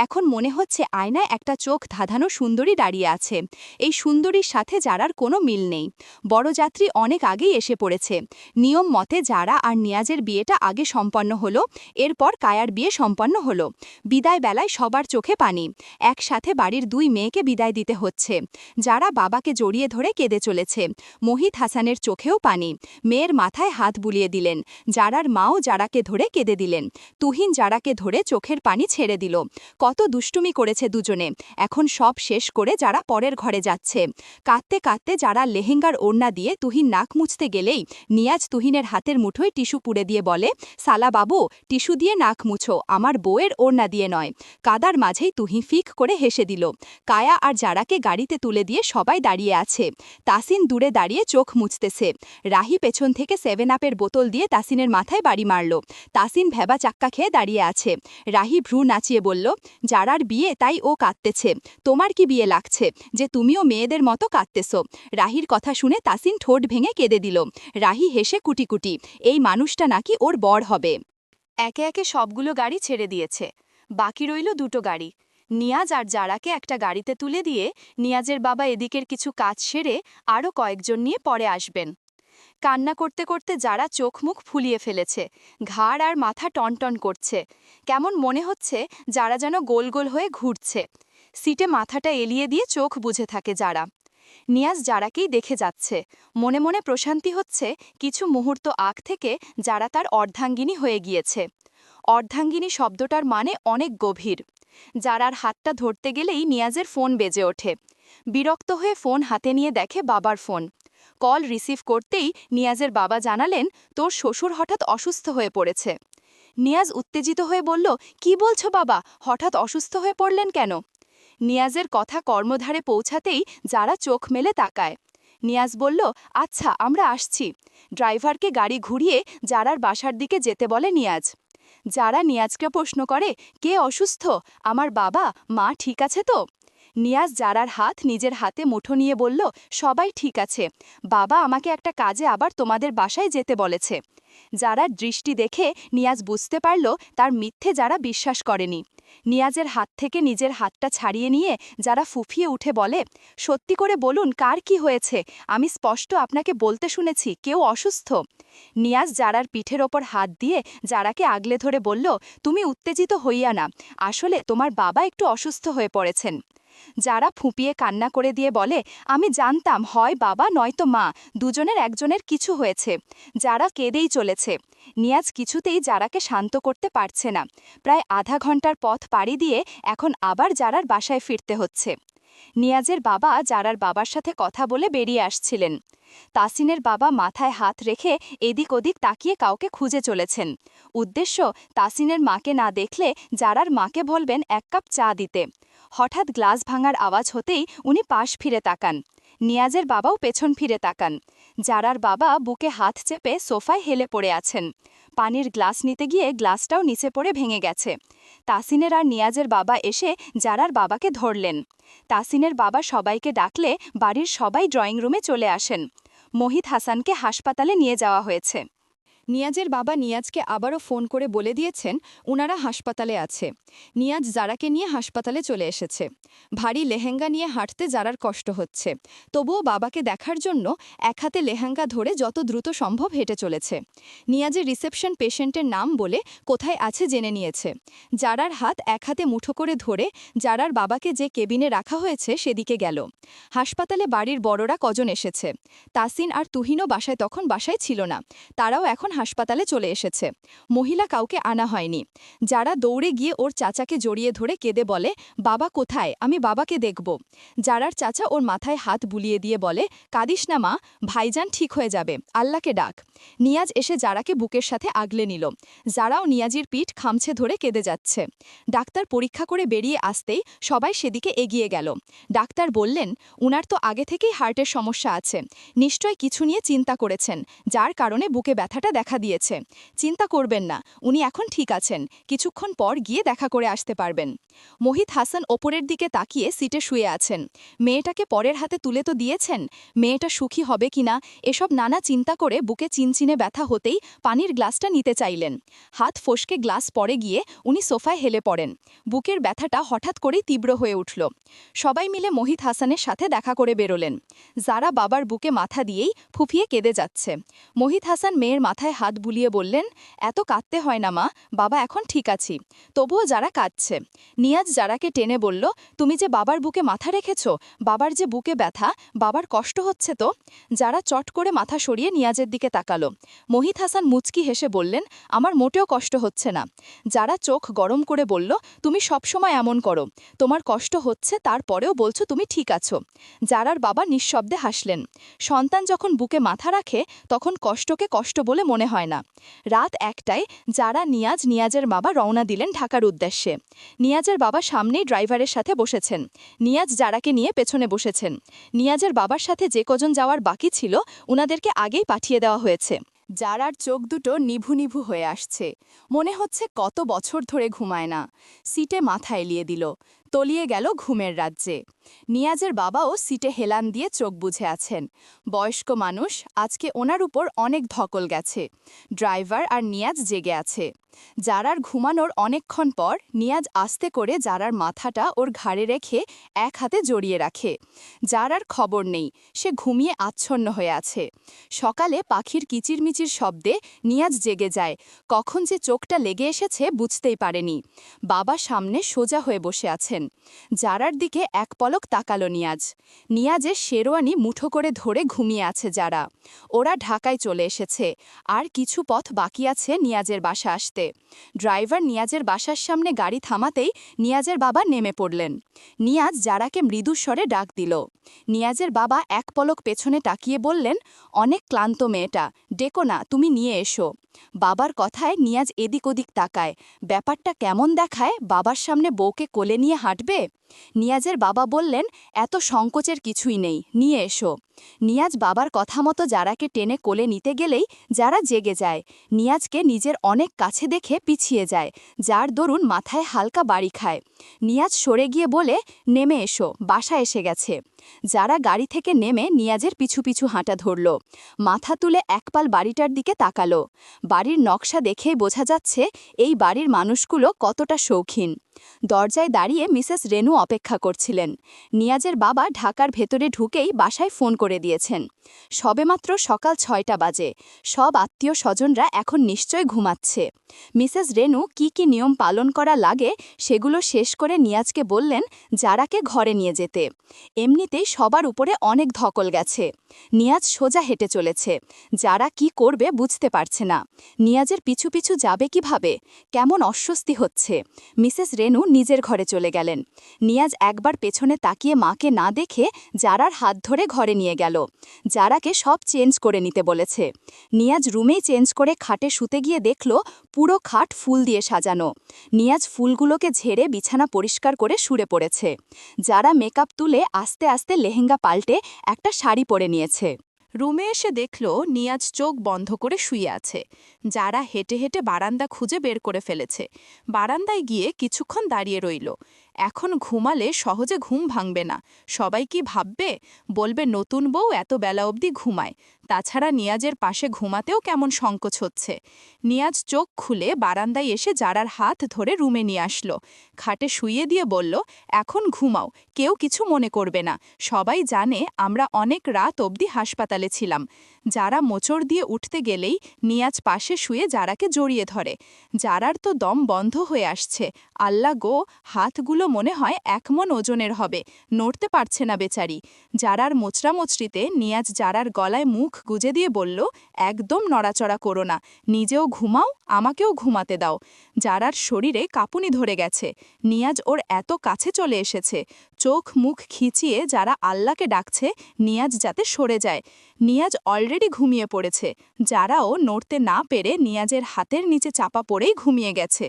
এখন মনে হচ্ছে আয়নায় একটা চোখ ধাঁধানো সুন্দরী দাঁড়িয়ে আছে। এই সুন্দরীর সাথে যারার কোনো মিল নেই। বড়যাত্রী অনেক আগেই এসে পড়েছে। নিয়ম মতে যারা আর নিয়াজের বিয়েটা আগে সম্পন্ন হলো, এরপর কায়ার বিয়ে সম্পন্ন হলো। বিদায় বেলায় সবার চোখে পানি। একসাথে বাড়ির 2 মেয়েকে বিদায় দিতে হচ্ছে। যারা বাবাকে জড়িয়ে ধরে কেঁদে চলেছে। মোহিত হাসানের চোখেও পানি। মেয়ের মাথায় হাত বুলিয়ে দিলেন। যারার মাও যারাকে ধরে কেঁদে দিলেন। তুহিন যারাকে ধরে চোখের পানি ছেড়ে দিল। কত দুষ্টুমি করেছে দুজনে। এখন সব শেষ করে যারা পরের ঘরে যাচ্ছে। কাঁদতে কাঁদতে যারা লেহেঙ্গার ওড়না দিয়ে তুহিন নাক মুছতে গেলেই নিয়াজ তুহিনের হাতের মুঠোয় টিস্যু পুড়ে দিয়ে বলে, সালা বাবু, টিস্যু দিয়ে নাক মুছো, আমার বউয়ের ওড়না দিয়ে নয়। কাদার মাঝেই তুহিন ফিক করে হেসে দিল। কায়া আর যারাকে গাড়িতে তুলে দিয়ে সবাই দাঁড়িয়ে আছে। তাসিন দূরে দাঁড়িয়ে চোখ মুছতেছে। রাহি পেছন থেকে 7 আপের বোতল দিয়ে তাসিনের মাথায় বাড়ি মারল। তাসিন ভেবা চাক্কা খেয়ে দাঁড়িয়ে আছে। রাহি ভ্রু নাচিয়ে বলল, যারার বিয়ে তাই ও কাঁদতেছে। তোমার কি বিয়ে লাগছে যে তুমিও মেয়েদের মতো কাঁদতেছ? রাহির কথা শুনে তাসিন ঠোঁট ভেঙে কেঁদে দিল। রাহি হেসে কুটি কুটি, এই মানুষটা নাকি ওর বর হবে। একে একে সবগুলো গাড়ি ছেড়ে দিয়েছে। বাকি রইল 2টো গাড়ি। নিয়াজ আর যারাকে একটা গাড়িতে তুলে দিয়ে নিয়াজের বাবা এদিকের কিছু কাজ সেরে আরও কয়েকজন নিয়ে পরে আসবেন। কান্না করতে করতে যারা চোখ মুখ ফুলিয়ে ফেলেছে। ঘাড় আর মাথা টনটন করছে। কেমন মনে হচ্ছে যারা যেন গোল গোল হয়ে ঘুরছে। সিটে মাথাটা এলিয়ে দিয়ে চোখ বুঝে থাকে যারা। নিয়াজ যারাকেই দেখে যাচ্ছে। মনে মনে প্রশান্তি হচ্ছে কিছু মুহূর্ত আগ থেকে যারা তার অর্ধাঙ্গিনী হয়ে গিয়েছে। অর্ধাঙ্গিনী শব্দটার মানে অনেক গভীর। যারার হাতটা ধরতে গেলেই নিয়াজের ফোন বেজে ওঠে। বিরক্ত হয়ে ফোন হাতে নিয়ে দেখে বাবার ফোন। কল রিসিভ করতেই নিয়াজের বাবা জানালেন, তোর শ্বশুর হঠাৎ অসুস্থ হয়ে পড়েছে। নিয়াজ উত্তেজিত হয়ে বলল, কি বলছো বাবা, হঠাৎ অসুস্থ হয়ে পড়লেন কেন? নিয়াজের কথা কর্মধারে পৌঁছাতেই যারা চোখ মেলে তাকায়। নিয়াজ বলল, আচ্ছা আমরা আসছি। ড্রাইভারকে গাড়ি ঘুরিয়ে জারার বাসার দিকে যেতে বলে নিয়াজ। যারা নিয়াজকে প্রশ্ন করে, কে অসুস্থ? আমার বাবা, মা ঠিক আছে তো? নিয়াজ জারার হাত নিজের হাতে মুঠো নিয়ে বলল, সবাই ঠিক আছে। বাবা আমাকে একটা কাজে আবার তোমাদের বাসায় যেতে বলেছে। যারার দৃষ্টি দেখে নিয়াজ বুঝতে পারল তার মিথ্যে যারা বিশ্বাস করেনি। নিয়াজের হাত থেকে নিজের হাতটা ছাড়িয়ে নিয়ে যারা ফুফিয়ে উঠে বলে, সত্যি করে বলুন কার কি হয়েছে? আমি স্পষ্ট আপনাকে বলতে শুনেছি কেউ অসুস্থ। নিয়াজ জারার পিঠের ওপর হাত দিয়ে জারাকে আগলে ধরে বলল, তুমি উত্তেজিত হইয়া না, আসলে তোমার বাবা একটু অসুস্থ হয়ে পড়েছেন। যারা ফুঁপিয়ে কান্না করে দিয়ে বলে, আমি জানতাম হয় বাবা নয়তো মা, দুজনের একজনের কিছু হয়েছে। যারা কেঁদেই চলেছে। নিয়াজ কিছুতেই যারাকে শান্ত করতে পারছে না। প্রায় আধা ঘন্টার পথ পাড়ি দিয়ে এখন আবার জারার বাসায় ফিরতে হচ্ছে। নিয়াজের বাবা জারার বাবার সাথে কথা বলে বেরিয়ে আসছিলেন। তাসিনের বাবা মাথায় হাত রেখে এদিক ওদিক তাকিয়ে কাউকে খুঁজে চলেছেন। উদ্দেশ্য, তাসিনের মাকে না দেখলে জারার মাকে বলবেন এক কাপ চা দিতে। হঠাৎ গ্লাস ভাঙার আওয়াজ হতেই উনি পাশ ফিরে তাকান। নিয়াজের বাবাও পেছন ফিরে তাকান। জারার বাবা বুকে হাত চেপে সোফায় হেলে পড়ে আছেন। পানির গ্লাস নিতে গিয়ে গ্লাসটাও নিচে পড়ে ভেঙে গেছে। তাসিনের আর নিয়াজের বাবা এসে জারার বাবাকে ধরলেন। তাসিনের বাবা সবাইকে ডাকলে বাড়ির সবাই ড্রয়িং রুমে চলে আসেন। মোহিত হাসানকে হাসপাতালে নিয়ে যাওয়া হয়েছে। নিয়াজের বাবা নিয়াজকে আবারও ফোন করে বলে দিয়েছেন উনারা হাসপাতালে আছে। নিয়াজ জারাকে নিয়ে হাসপাতালে চলে এসেছে। ভারী লেহেঙ্গা নিয়ে হাঁটতে জারার কষ্ট হচ্ছে, তবুও বাবাকে দেখার জন্য এক হাতে লেহেঙ্গা ধরে যত দ্রুত সম্ভব হেঁটে চলেছে। নিয়াজের রিসেপশন পেশেন্টের নাম বলে কোথায় আছে জেনে নিয়েছে। জারার হাত এক হাতে মুঠো করে ধরে জারার বাবাকে যে কেবিনে রাখা হয়েছে সেদিকে গেল। হাসপাতালে বাড়ির বড়রা কজন এসেছে। তাসিন আর তুহিনও তখন বাসায় ছিল না, তারাও এখন হাসপাতালে চলে এসেছে। মহিলা কাউকে আনা হয়নি। যারা দৌড়ে গিয়ে ওর চাচাকে জড়িয়ে ধরে কেঁদে বলে, বাবা কোথায়, আমি বাবাকে দেখব। যারার চাচা ওর মাথায় হাত বুলিয়ে দিয়ে বলে, কাঁদিস না মা, ভাইজান ঠিক হয়ে যাবে, আল্লাহকে ডাক। নিয়াজ এসে জারাকে বুকের সাথে আগলে নিল। যারাও নিয়াজির পিঠ খামছে ধরে কেঁদে যাচ্ছে। ডাক্তার পরীক্ষা করে বেরিয়ে আসতেই সবাই সেদিকে এগিয়ে গেল। ডাক্তার বললেন, উনার তো আগে থেকেই হার্টের সমস্যা আছে, নিশ্চয় কিছু নিয়ে চিন্তা করেছেন, যার কারণে বুকে ব্যথাটা দেখা দিয়েছে। চিন্তা করবেন না, উনি এখন ঠিক আছেন, কিছুক্ষণ পর গিয়ে দেখা করে আসতে পারবেন। মোহিত হাসান ওপরের দিকে তাকিয়ে সিটে শুয়ে আছেন। মেয়েটাকে পরের হাতে তুলে তো দিয়েছেন, মেয়েটা সুখী হবে কিনা এসব নানা চিন্তা করে বুকে চিনচিনে ব্যথা হতেই পানির গ্লাসটা নিতে চাইলেন। হাত ফসকে গ্লাস পড়ে গিয়ে উনি সোফায় হেলে পড়েন। বুকের ব্যথাটা হঠাৎ করেই তীব্র হয়ে উঠল। সবাই মিলে মোহিত হাসানের সাথে দেখা করে বেরোলেন। যারা বাবার বুকে মাথা দিয়েই ফুফিয়ে কেঁদে যাচ্ছে। মোহিত হাসান মেয়ের মাথায় হাত বুলিয়ে বললেন, এত কাঁদতে হয় না মা, বাবা এখন ঠিক আছি। তবুও যারা কাঁদছে। নিয়াজ যারাকে টেনে বলল, তুমি যে বাবার বুকে মাথা রেখেছ, বাবার যে বুকে ব্যথা, বাবার কষ্ট হচ্ছে তো? যারা চট করে মাথা সরিয়ে নিয়াজের দিকে তাকালো। মোহিত হাসান মুচকি হেসে বললেন, আমার মোটেও কষ্ট হচ্ছে না। যারা চোখ গরম করে বলল, তুমি সবসময় এমন করো, তোমার কষ্ট হচ্ছে তারপরেও বলছো তুমি ঠিক আছো। যারার বাবা নিঃশব্দে হাসলেন। সন্তান যখন বুকে মাথা রাখে তখন কষ্টকে কষ্ট বলে মনে হয় না। রাত 1টায় যারা নিয়াজের বাবা রওনা দিলেন ঢাকার উদ্দেশ্যে। নিয়াজের বাবা সামনেই ড্রাইভারের সাথে বসেছেন। নিয়াজ যারাকে নিয়ে পেছনে বসেছেন। নিয়াজের বাবার সাথে যে কজন যাওয়ার বাকি ছিল উনাদেরকে আগেই পাঠিয়ে দেওয়া হয়েছে। যারার চোখ দুটো নিভু নিভু হয়ে আসছে, মনে হচ্ছে কত বছর ধরে ঘুমায় না। সিটে মাথা এলিয়ে দিল, তলিয়ে গেল ঘুমের রাজ্যে। নিয়াজের বাবাও সিটে হেলান দিয়ে চোখ বুঝে আছেন। বয়স্ক মানুষ, আজকে ওনার উপর অনেক ধকল গেছে। ড্রাইভার আর নিয়াজ জেগে আছে। জারার ঘুমানোর অনেকক্ষণ পর নিয়াজ আস্তে করে জারার মাথাটা ওর ঘাড়ে রেখে এক হাতে জড়িয়ে রাখে। জারার খবর নেই, সে ঘুমিয়ে আচ্ছন্ন হয়ে আছে। সকালে পাখির কিচিরমিচির শব্দে নিয়াজ জেগে যায়। কখন যে চোখটা লেগে এসেছে বুঝতেই পারেনি। বাবা সামনে সোজা হয়ে বসে আছেন। জারার দিকে এক পলক তাকালো নিয়াজ। নিয়াজের শেরওয়ানি মুঠো করে ধরে ঘুমিয়ে আছে যারা। ওরা ঢাকায় চলে এসেছে, আর কিছু পথ বাকি আছে নিয়াজের বাসা আসতে। ড্রাইভার নিয়াজের বাসার সামনে গাড়ি থামাতেই নিয়াজের বাবা নেমে পড়লেন। নিয়াজ যারাকে মৃদু স্বরে ডাক দিল। নিয়াজের বাবা এক পলক পেছনে তাকিয়ে বললেন, অনেক ক্লান্ত মেয়েটা, ডেকো না, তুমি নিয়ে এসো। বাবার কথায় নিয়াজ এদিক ওদিক তাকায়। ব্যাপারটা কেমন দেখায়, বাবার সামনে বউকে কোলে নিয়ে হাঁটবে? নিয়াজের বাবা বললেন, এত সংকোচের কিছুই নেই, নিয়ে এসো। নিয়াজ বাবার কথা মতো যারাকে টেনে কোলে নিতে গেলেই যারা জেগে যায়। নিয়াজকে নিজের অনেক কাছে দেখে পিছিয়ে যায়, যার দরুন মাথায় হালকা বাড়ি খায়। নিয়াজ সরে গিয়ে বলে, নেমে এসো, বাসা এসে গেছে। যারা গাড়ি থেকে নেমে নিয়াজের পিছু পিছু হাঁটা ধরল। মাথা তুলে একপাল বাড়িটার দিকে তাকালো। বাড়ির নকশা দেখেই বোঝা যাচ্ছে এই বাড়ির মানুষগুলো কতটা শৌখিন। দরজায় দাঁড়িয়ে মিসেস রেনু অপেক্ষা করছিলেন। নিয়াজের বাবা ঢাকার ভেতরে ঢুকেই বাসায় ফোন করে দিয়েছেন। সবেমাত্র সকাল ৬টা বাজে। সব আত্মীয় স্বজনরা এখন নিশ্চয় ঘুমাচ্ছে। মিসেস রেনু কি কি নিয়ম পালন করা লাগে সেগুলো শেষ করে নিয়াজকে বললেন যারাকে ঘরে নিয়ে যেতে। এমনিতেই সবার উপরে অনেক ধকল গেছে। নিয়াজ সোজা হেঁটে চলেছে। যারা কি করবে বুঝতে পারছে না। নিয়াজের পিছু পিছু যাবে কিভাবে? কেমন অস্বস্তি হচ্ছে। মিসেস রেনু নিজের ঘরে চলে গেলেন। নিয়াজ একবার পেছনে তাকিয়ে মাকে না দেখে যারার হাত ধরে ঘরে নিয়ে গেল। যারাকে সব চেঞ্জ করে নিতে বলেছে। নিয়াজ রুমেই চেঞ্জ করে খাটে শুতে গিয়ে দেখল পুরো খাট ফুল দিয়ে সাজানো। নিয়াজ ফুলগুলোকে ঝেড়ে বিছানা পরিষ্কার করে শুয়ে পড়েছে। যারা মেকআপ তুলে আস্তে আস্তে লেহেঙ্গা পাল্টে একটা শাড়ি পরে নিয়েছে। রুমে এসে দেখল নিয়াজ চোখ বন্ধ করে শুয়ে আছে। যারা হেঁটে হেঁটে বারান্দা খুঁজে বের করে ফেলেছে। বারান্দায় গিয়ে কিছুক্ষণ দাঁড়িয়ে রইল। এখন ঘুমালে সহজে ঘুম ভাঙবে না। সবাই কি ভাববে? বলবে নতুন বউ এত বেলা অবধি ঘুমায়। তাছাড়া নিয়াজের পাশে ঘুমাতেও কেমন সংকোচ হচ্ছে। নিয়াজ চোখ খুলে বারান্দায় এসে যারার হাত ধরে রুমে নিয়ে আসলো। খাটে শুইয়ে দিয়ে বলল, এখন ঘুমাও, কেউ কিছু মনে করবে না। সবাই জানে আমরা অনেক রাত অবধি হাসপাতালে ছিলাম। যারা মোচড় দিয়ে উঠতে গেলেই নিয়াজ পাশে শুয়ে যারাকে জড়িয়ে ধরে। যারার তো দম বন্ধ হয়ে আসছে। আল্লাহ গো, হাতগুলো মনে হয় ১ মণ ওজনের হবে, নড়তে পারছে না বেচারি। যারার মোচড়ামোচড়িতে নিয়াজ যারার গলায় মুখ গুজে দিয়ে বলল, একদম নড়াচড়া করো না, নিজেও ঘুমাও, আমাকেও ঘুমাতে দাও। যারার শরীরে কাঁপুনি ধরে গেছে। নিয়াজ ওর এত কাছে চলে এসেছে। চোখ মুখ খিচিয়ে যারা আল্লাহকে ডাকছে নিয়াজ যাতে সরে যায়। নিয়াজ অলরেডি ঘুমিয়ে পড়েছে। যারাও নড়তে না পেরে নিয়াজের হাতের নিচে চাপা পড়েই ঘুমিয়ে গেছে।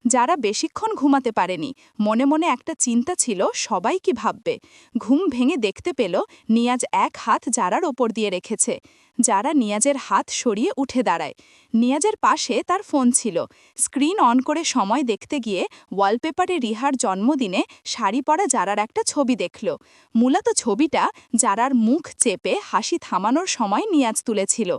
যারা বেশিক্ষণ ঘুমাতে পারেনি। মনে মনে একটা চিন্তা ছিল, সবাই কি ভাববে। ঘুম ভেঙে দেখতে পেল নিয়াজ এক হাত যারার ওপর দিয়ে রেখেছে। যারা নিয়াজের হাত সরিয়ে উঠে দাঁড়ায়। নিয়াজের পাশে তার ফোন ছিল। স্ক্রিন অন করে সময় দেখতে গিয়ে ওয়ালপেপারে রিহার জন্মদিনে শাড়ি পরা যারার একটা ছবি দেখল। মূলত ছবিটা যারার মুখ চেপে হাসি থামানোর সময় নিয়াজ তুলেছিল।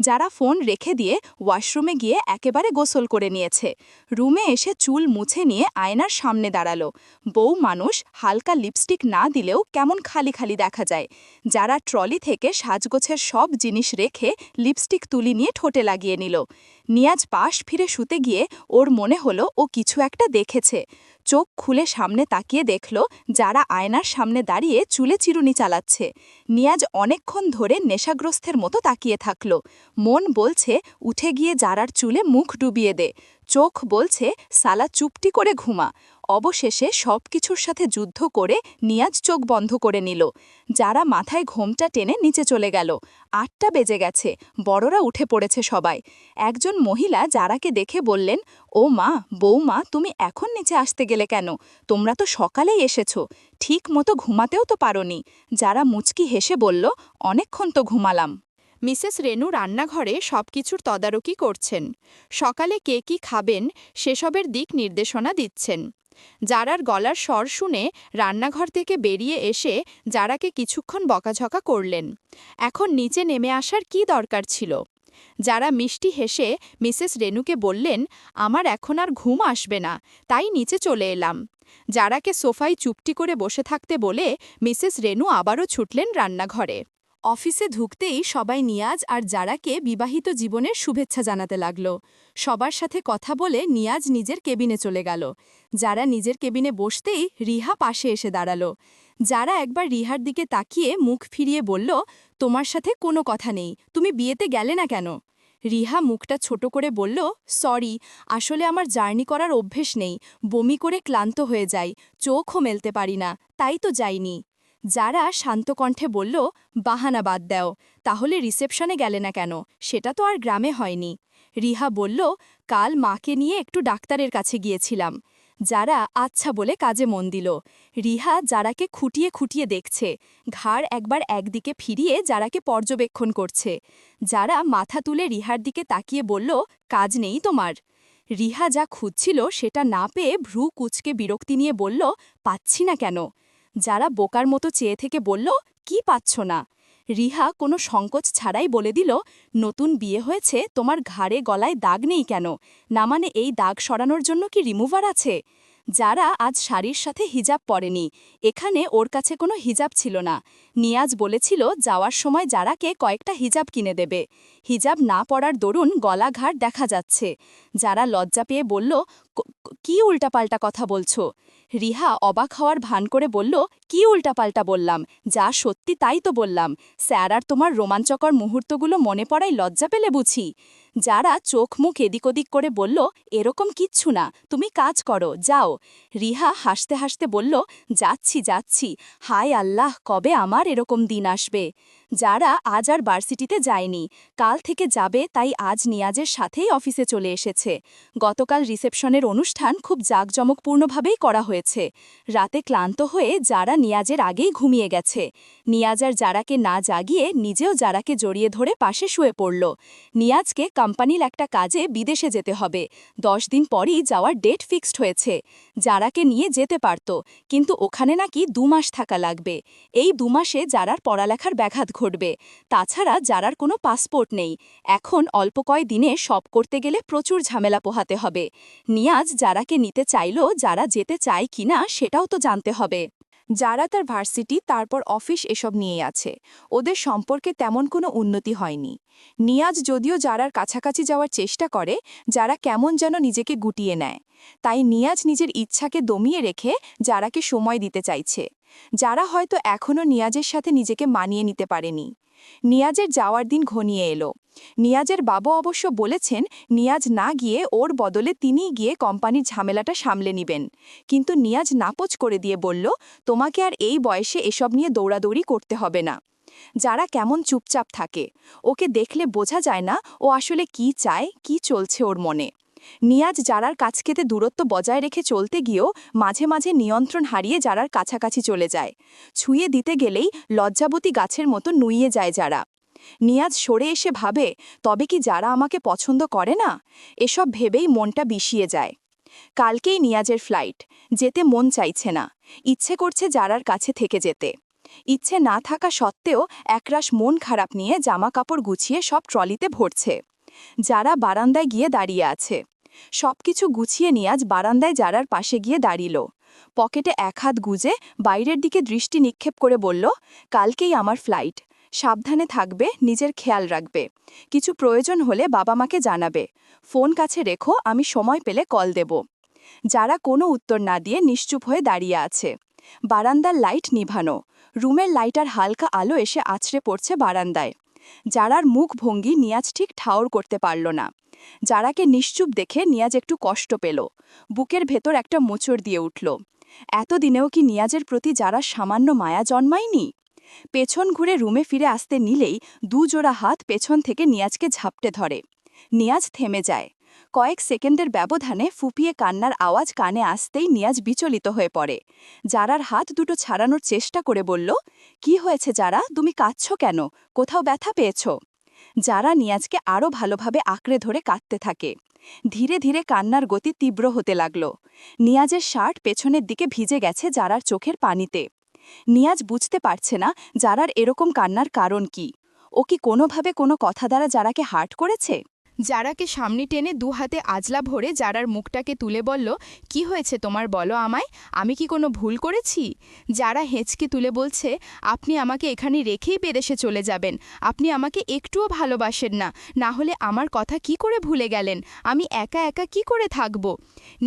যারা ফোন রেখে দিয়ে ওয়াশরুমে গিয়ে একেবারে গোসল করে নিয়েছে। রুমে এসে চুল মুছে নিয়ে আয়নার সামনে দাঁড়ালো। বউ মানুষ, হালকা লিপস্টিক না দিলেও কেমন খালি খালি দেখা যায়। যারা ট্রলি থেকে সাজগোছের সব জিনিস রেখে লিপস্টিক তুলি নিয়ে ঠোঁটে লাগিয়ে নিল। নিয়াজ পাশ ফিরে শুতে গিয়ে ওর মনে হলো ও কিছু একটা দেখেছে। চোখ খুলে সামনে তাকিয়ে দেখল যারা আয়নার সামনে দাঁড়িয়ে চুলে চিরুনি চালাচ্ছে। নিয়াজ অনেকক্ষণ ধরে নেশাগ্রস্তের মতো তাকিয়ে থাকল। মন বলছে উঠে গিয়ে যারার চুলে মুখ ডুবিয়ে দে। চোখ বলছে সালা চুপটি করে ঘুমা। অবশেষে সব কিছুর সাথে যুদ্ধ করে নিয়াজ চোখ বন্ধ করে নিল। যারা মাথায় ঘোমটা টেনে নিচে চলে গেল। ৮টা বেজে গেছে, বড়রা উঠে পড়েছে সবাই। একজন মহিলা যারাকে দেখে বললেন, ও মা, বৌমা, তুমি এখন নিচে আসতে গেলে কেন? তোমরা তো সকালেই এসেছ, ঠিক মতো ঘুমাতেও তো পারোনি। যারা মুচকি হেসে বলল, অনেকক্ষণ তো ঘুমালাম। মিসেস রেনু রান্নাঘরে সবকিছুর তদারকি করছেন। সকালে কে কি খাবেন সেসবের দিক নির্দেশনা দিচ্ছেন। যারার গলার স্বর শুনে রান্নাঘর থেকে বেরিয়ে এসে যারাকে কিছুক্ষণ বকাঝকা করলেন। এখন নিচে নেমে আসার কি দরকার ছিল? যারা মিষ্টি হেসে মিসেস রেনুকে বললেন, আমার এখন আর ঘুম আসবে না, তাই নিচে চলে এলাম। যারাকে সোফায় চুপটি করে বসে থাকতে বলে মিসেস রেনু আবারও ছুটলেন রান্নাঘরে। অফিসে ঢুকতেই সবাই নিয়াজ আর যারাকে বিবাহিত জীবনের শুভেচ্ছা জানাতে লাগল। সবার সাথে কথা বলে নিয়াজ নিজের কেবিনে চলে গেল। যারা নিজের কেবিনে বসতেই রিহা পাশে এসে দাঁড়ালো। যারা একবার রিহার দিকে তাকিয়ে মুখ ফিরিয়ে বলল, তোমার সাথে কোনো কথা নেই, তুমি বিয়েতে গেলে না কেন? রিহা মুখটা ছোট করে বলল, সরি, আসলে আমার জার্নি করার অভ্যেস নেই, বমি করে ক্লান্ত হয়ে যাই, চোখও মেলতে পারি না, তাই তো যাইনি। যারা শান্ত কণ্ঠে বলল, বাহানা বাদ দাও, তাহলে রিসেপশনে গেলে না কেন? সেটা তো আর গ্রামে হয়নি। রিহা বলল, কাল মাকে নিয়ে একটু ডাক্তারের কাছে গিয়েছিলাম। যারা আচ্ছা বলে কাজে মন দিল। রিহা যারাকে খুঁটিয়ে খুঁটিয়ে দেখছে, ঘাড় একবার একদিকে ফিরিয়ে যারাকে পর্যবেক্ষণ করছে। যারা মাথা তুলে রিহার দিকে তাকিয়ে বলল, কাজ নেই তোমার? রিহা যা খুঁজছিল সেটা না পেয়ে ভ্রু কুঁচকে বিরক্তি নিয়ে বলল, পাচ্ছি না কেন? যারা বোকার মতো চেয়ে থেকে বলল, কি পাচ্ছ না? রিহা কোনো সংকোচ ছাড়াই বলে দিল, নতুন বিয়ে হয়েছে, তোমার ঘাড়ে গলায় দাগ নেই কেন? না মানে এই দাগ সরানোর জন্য কি রিমুভার আছে? যারা আজ শাড়ির সাথে হিজাব পরেনি, এখানে ওর কাছে কোনো হিজাব ছিল না। নিয়াজ বলেছিল যাওয়ার সময় যারাকে কয়েকটা হিজাব কিনে দেবে। হিজাব না পরার দরুন গলা ঘাড় দেখা যাচ্ছে। যারা লজ্জা পেয়ে বলল, কি উল্টাপাল্টা কথা বলছো? রিহা অবাক হওয়ার ভান করে বলল, কি উল্টাপাল্টা বললাম? যা সত্যি তাই তো বললাম। স্যার আর তোমার রোমাঞ্চকর মুহূর্তগুলো মনে পড়াই লজ্জা পেলে বুঝি? যারা চোখ মুখ এদিক ওদিক করে বলল, এরকম কিচ্ছু না, তুমি কাজ করো, যাও। রিহা হাসতে হাসতে বলল, যাচ্ছি যাচ্ছি, হায় আল্লাহ, কবে আমার এরকম দিন আসবে। যারা আজ আর ভার্সিটিতে যায়নি, কাল থেকে যাবে, তাই আজ নিয়াজের সাথেই অফিসে চলে এসেছে। গতকাল রিসেপশনের অনুষ্ঠান খুব জাঁকজমকপূর্ণভাবেই করা হয়েছে। রাতে ক্লান্ত হয়ে যারা নিয়াজের আগেই ঘুমিয়ে গেছে। নিয়াজ আর যারাকে না জাগিয়ে নিজেও যারাকে জড়িয়ে ধরে পাশে শুয়ে পড়ল। নিয়াজকে কোম্পানির একটা কাজে বিদেশে যেতে হবে, 10 দিন পরই যাওয়ার ডেট ফিক্সড হয়েছে। যারাকে নিয়ে যেতে পারত, কিন্তু ওখানে নাকি 2 মাস থাকা লাগবে। এই 2 মাসে যারার পড়ালেখার ব্যাঘাত ঘটবে। তাছাড়া যারার কোনো পাসপোর্ট নেই। এখন অল্প কয় দিনে সব করতে গেলে প্রচুর ঝামেলা পোহাতে হবে। নিয়াজ যারাকে নিতে চাইল, যারা যেতে চায় কিনা সেটাও তো জানতে হবে। যারা তার ভার্সিটি তারপর অফিস এসব নিয়ে আছে, ওদের সম্পর্কে তেমন কোনো উন্নতি হয়নি। নিয়াজ যদিও যারার কাছাকাছি যাওয়ার চেষ্টা করে, যারা কেমন যেন নিজেকে গুটিয়ে নেয়। তাই নিয়াজ নিজের ইচ্ছাকে দমিয়ে রেখে যারাকে সময় দিতে চাইছে। যারা হয়তো এখনও নিয়াজের সাথে নিজেকে মানিয়ে নিতে পারেনি। নিয়াজের যাওয়ার দিন ঘনিয়ে এলো। নিয়াজের বাবা অবশ্য বলেছেন নিয়াজ না গিয়ে ওর বদলে তিনিই গিয়ে কোম্পানির ঝামেলাটা সামলে নেবেন। কিন্তু নিয়াজ নাপচ করে দিয়ে বলল, তোমাকে আর এই বয়সে এসব নিয়ে দৌড়াদৌড়ি করতে হবে না। যারা কেমন চুপচাপ থাকে, ওকে দেখলে বোঝা যায় না ও আসলে কি চায়, কি চলছে ওর মনে। নিয়াজ যারার কাছ থেকে দূরত্ব বজায় রেখে চলতে গিয়েও মাঝে মাঝে নিয়ন্ত্রণ হারিয়ে যারার কাছাকাছি চলে যায়। ছুঁয়ে দিতে গেলেই লজ্জাবতী গাছের মতো নুইয়ে যায় যারা। নিয়াজ সরে এসে ভাবে, তবে কি যারা আমাকে পছন্দ করে না? এসব ভেবেই মনটা বিষিয়ে যায়। কালকেই নিয়াজের ফ্লাইট, যেতে মন চাইছে না। ইচ্ছে করছে যারার কাছে থেকে যেতে। ইচ্ছে না থাকা সত্ত্বেও একরাশ মন খারাপ নিয়ে জামা কাপড় গুছিয়ে সব ট্রলিতে ভরছে। যারা বারান্দায় গিয়ে দাঁড়িয়ে আছে। সবকিছু গুছিয়ে নিয়াজ বারান্দায় যারার পাশে গিয়ে দাঁড়িল। পকেটে এক হাত গুজে বাইরের দিকে দৃষ্টি নিক্ষেপ করে বলল, কালকেই আমার ফ্লাইট, সাবধানে থাকবে, নিজের খেয়াল রাখবে। কিছু প্রয়োজন হলে বাবা মাকে জানাবে। ফোন কাছে রেখো, আমি সময় পেলে কল দেব। যারা কোনো উত্তর না দিয়ে নিশ্চুপ হয়ে দাঁড়িয়ে আছে। বারান্দার লাইট নিভানো। রুমের লাইটার হালকা আলো এসে আছড়ে পড়ছে বারান্দায়। যারার মুখ ভঙ্গি নিয়াজ ঠিক ঠাওর করতে পারল না। যারাকে নিশ্চুপ দেখে নিয়াজ একটু কষ্ট পেল। বুকের ভেতর একটা মোচড় দিয়ে উঠল। এতদিনেও কি নিয়াজের প্রতি যারা সামান্য মায়া জন্মায়নি? পেছন ঘুরে রুমে ফিরে আসতে নিলেই 2 জোড়া হাত পেছন থেকে নিয়াজকে ঝাপটে ধরে। নিয়াজ থেমে যায়। কয়েক সেকেন্ডের ব্যবধানে ফুপিয়ে কান্নার আওয়াজ কানে আসতেই নিয়াজ বিচলিত হয়ে পড়ে। যারার হাত দুটো ছাড়ানোর চেষ্টা করে বলল, কি হয়েছে যারা, তুমি কাঁদছ কেন? কোথাও ব্যথা পেয়েছ? যারা নিয়াজকে আরও ভালোভাবে আঁকড়ে ধরে কাঁদতে থাকে। ধীরে ধীরে কান্নার গতি তীব্র হতে লাগল। নিয়াজের শার্ট পেছনের দিকে ভিজে গেছে যারার চোখের পানিতে। নিয়াজ বুঝতে পারছে না যারার এরকম কান্নার কারণ কি। ও কি কোনোভাবে কোনো কথা দ্বারা যারাকে হার্ট করেছে? যারাকে সামনে টেনে 2 হাতে আজলা ভরে যারার মুখটাকে তুলে বলল, কি হয়েছে তোমার, বলো আমায়, আমি কি কোনো ভুল করেছি? যারা হেঁচকে তুলে বলছে, আপনি আমাকে এখানে রেখেই বিদেশে চলে যাবেন, আপনি আমাকে একটুও ভালোবাসেন না, না হলে আমার কথা কি করে ভুলে গেলেন, আমি একা একা কি করে থাকব?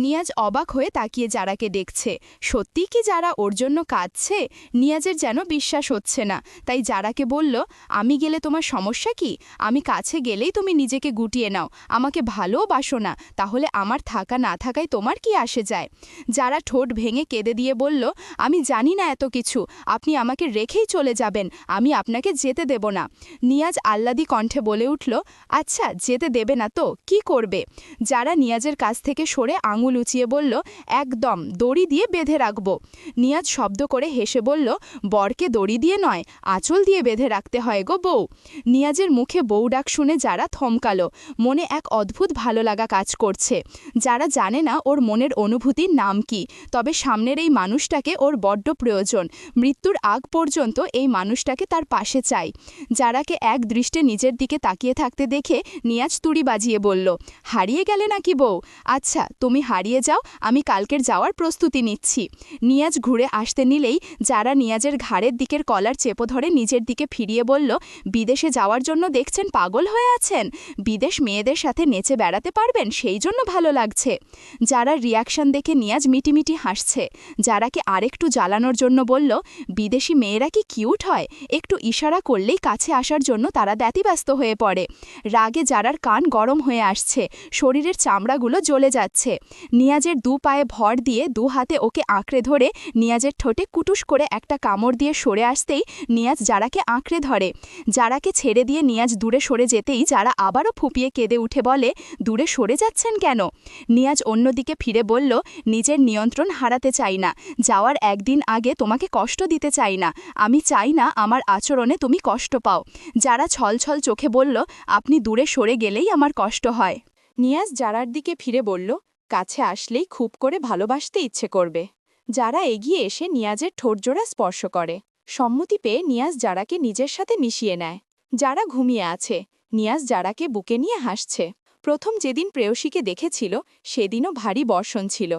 নিয়াজ অবাক হয়ে তাকিয়ে যারাকে দেখছে। সত্যি কি যারা ওর জন্য কাঁদছে? নিয়াজের যেন বিশ্বাস হচ্ছে না, তাই যারাকে বলল, আমি গেলে তোমার সমস্যা কি? আমি কাছে গেলেই তুমি নিজেকে গুটিয়ে গুটিয়ে নাও, আমাকে ভালোবাসো না, তাহলে আমার থাকা না থাকায় তোমার কি আসে যায়? যারা ঠোঁট ভেঙে কেঁদে দিয়ে বলল, আমি জানি না এত কিছু, আপনি আমাকে রেখেই চলে যাবেন, আমি আপনাকে যেতে দেব না। নিয়াজ আহ্লাদি কণ্ঠে বলে উঠল, আচ্ছা যেতে দেবে না তো কি করবে? যারা নিয়াজের কাছ থেকে সরে আঙুল উঁচিয়ে বলল, একদম দড়ি দিয়ে বেঁধে রাখব। নিয়াজ শব্দ করে হেসে বলল, বরকে দড়ি দিয়ে নয়, আঁচল দিয়ে বেঁধে রাখতে হয় গো বউ। নিয়াজের মুখে বউ ডাক শুনে যারা থমকালো, মনে এক অদ্ভুত ভালো লাগা কাজ করছে। যারা জানে না ওর মনের অনুভূতির নাম কি, তবে সামনের এই মানুষটাকে ওর বড্ড প্রয়োজন, মৃত্যুর আগ পর্যন্ত এই মানুষটাকে তার পাশে চাই। যারাকে এক দৃষ্টে নিজের দিকে তাকিয়ে থাকতে দেখে নিয়াজ তুড়ি বাজিয়ে বলল, হারিয়ে গেলে নাকি বউ? আচ্ছা তুমি হারিয়ে যাও, আমি কালকের যাওয়ার প্রস্তুতি নিচ্ছি। নিয়াজ ঘুরে আসতে নিলেই যারা নিয়াজের ঘাড়ের দিকের কলার চেপে ধরে নিজের দিকে ফিরিয়ে বলল, বিদেশে যাওয়ার জন্য দেখছেন পাগল হয়ে আছেন? বিদেশ মেয়েদের সাথে নেচে বেড়াতে পারবেন সেই জন্য ভালো লাগছে। যারা রিয়াকশন দেখে নিয়াজ মিটিমিটি হাসছে। যারাকে আরেকটু জ্বালানোর জন্য বলল, বিদেশি মেয়েরা কি কিউট হয়, একটু ইশারা করলেই কাছে আসার জন্য তারা ব্যতিব্যস্ত হয়ে পড়ে। রাগে যারার কান গরম হয়ে আসছে, শরীরের চামড়াগুলো জ্বলে যাচ্ছে। নিয়াজের দু পায়ে ভর দিয়ে দু হাতে ওকে আঁকড়ে ধরে নিয়াজের ঠোঁটে কুটুস করে একটা কামড় দিয়ে সরে আসতেই নিয়াজ যারাকে আঁকড়ে ধরে। যারাকে ছেড়ে দিয়ে নিয়াজ দূরে সরে যেতেই যারা আবারও ফুপিয়ে কেঁদে উঠে বলে, দূরে সরে যাচ্ছেন কেন? নিয়াজ অন্যদিকে ফিরে বলল, নিজের নিয়ন্ত্রণ হারাতে চাই না, যাওয়ার একদিন আগে তোমাকে কষ্ট দিতে চাই না, আমি চাই না আমার আচরণে তুমি কষ্ট পাও। যারা ছলছল চোখে বলল, আপনি দূরে সরে গেলেই আমার কষ্ট হয়। নিয়াজ যারার দিকে ফিরে বলল, কাছে আসলেই খুব করে ভালোবাসতে ইচ্ছে করবে। যারা এগিয়ে এসে নিয়াজের ঠোঁটজোড়া স্পর্শ করে। সম্মতি পেয়ে নিয়াজ যারাকে নিজের সাথে মিশিয়ে নেয়। যারা ঘুমিয়ে আছে, নিয়াজ যারাকে বুকে নিয়ে হাসছে। প্রথম যেদিন প্রেয়সীকে দেখেছিল সেদিনও ভারী বর্ষণ ছিল।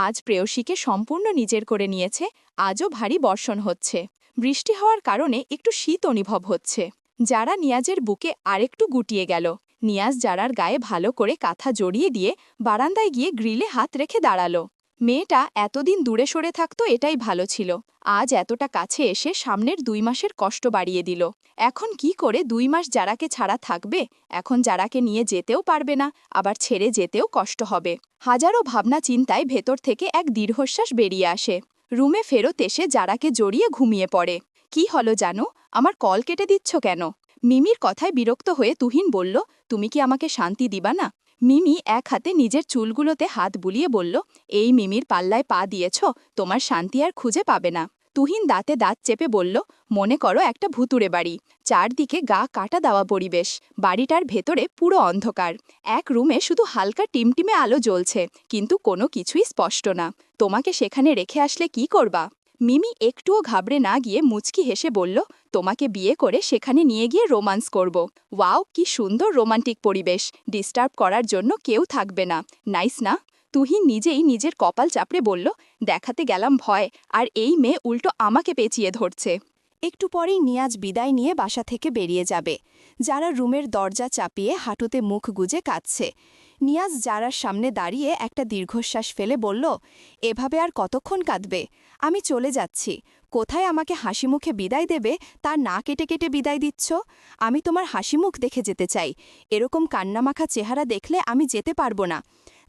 আজ প্রেয়সীকে সম্পূর্ণ নিজের করে নিয়েছে, আজও ভারী বর্ষণ হচ্ছে। বৃষ্টি হওয়ার কারণে একটু শীত অনুভব হচ্ছে। যারা নিয়াজের বুকে আরেকটু গুটিয়ে গেল। নিয়াজ যারার গায়ে ভালো করে কাঁথা জড়িয়ে দিয়ে বারান্দায় গিয়ে গ্রিলে হাত রেখে দাঁড়ালো। মেয়েটা এতদিন দূরে সরে থাকতো এটাই ভালো ছিল, আজ এতটা কাছে এসে সামনের 2 মাসের কষ্ট বাড়িয়ে দিল। এখন কি করে 2 মাস যারাকে ছাড়া থাকবে? এখন যারাকে নিয়ে যেতেও পারবে না, আবার ছেড়ে যেতেও কষ্ট হবে। হাজারো ভাবনা চিন্তায় ভেতর থেকে এক দীর্ঘশ্বাস বেরিয়ে আসে। রুমে ফেরত এসে যারাকে জড়িয়ে ঘুমিয়ে পড়ে। কি হলো জানো, আমার কল কেটে দিচ্ছ কেন? মিমির কথায় বিরক্ত হয়ে তুহিন বলল, তুমি কি আমাকে শান্তি দিবা না? মিমি এক হাতে নিজের চুলগুলোতে হাত বুলিয়ে বলল, এই মিমির পাল্লায় পা দিয়েছ, তোমার শান্তি আর খুঁজে পাবে না। তুহিন দাঁতে দাঁত চেপে বলল, মনে করো একটা ভুতুড়ে বাড়ি, চারদিকে গা কাটা দেওয়া পরিবেশ, বাড়িটার ভেতরে পুরো অন্ধকার। এক রুমে শুধু হালকা টিমটিমে আলো জ্বলছে, কিন্তু কোনো কিছুই স্পষ্ট না। তোমাকে সেখানে রেখে আসলে কি করবা? মিমি একটুও ঘাবড়ে না গিয়ে মুচকি হেসে বলল, তোমাকে বিয়ে করে সেখানে নিয়ে গিয়ে রোমান্স করব। ওয়াও, কি সুন্দর রোমান্টিক পরিবেশ, ডিস্টার্ব করার জন্য কেউ থাকবে না, নাইস না? তুহিন নিজেই নিজের কপাল চাপড়ে বলল, দেখাতে গেলাম ভয়, আর এই মেয়ে উল্টো আমাকে পেঁচিয়ে ধরছে। একটু পরেই নিয়াজ বিদায় নিয়ে বাসা থেকে বেরিয়ে যাবে। যারা রুমের দরজা চাপিয়ে হাঁটুতে মুখ গুজে কাঁদছে। নিয়াজ যারার সামনে দাঁড়িয়ে একটা দীর্ঘশ্বাস ফেলে বলল, এভাবে আর কতক্ষণ কাঁদবে? আমি চলে যাচ্ছি। কোথায় আমাকে হাসিমুখে বিদায় দেবে তা না কেটে কেটে বিদায় দিচ্ছ? আমি তোমার হাসিমুখ দেখে যেতে চাই, এরকম কান্নামাখা চেহারা দেখলে আমি যেতে পারবো না।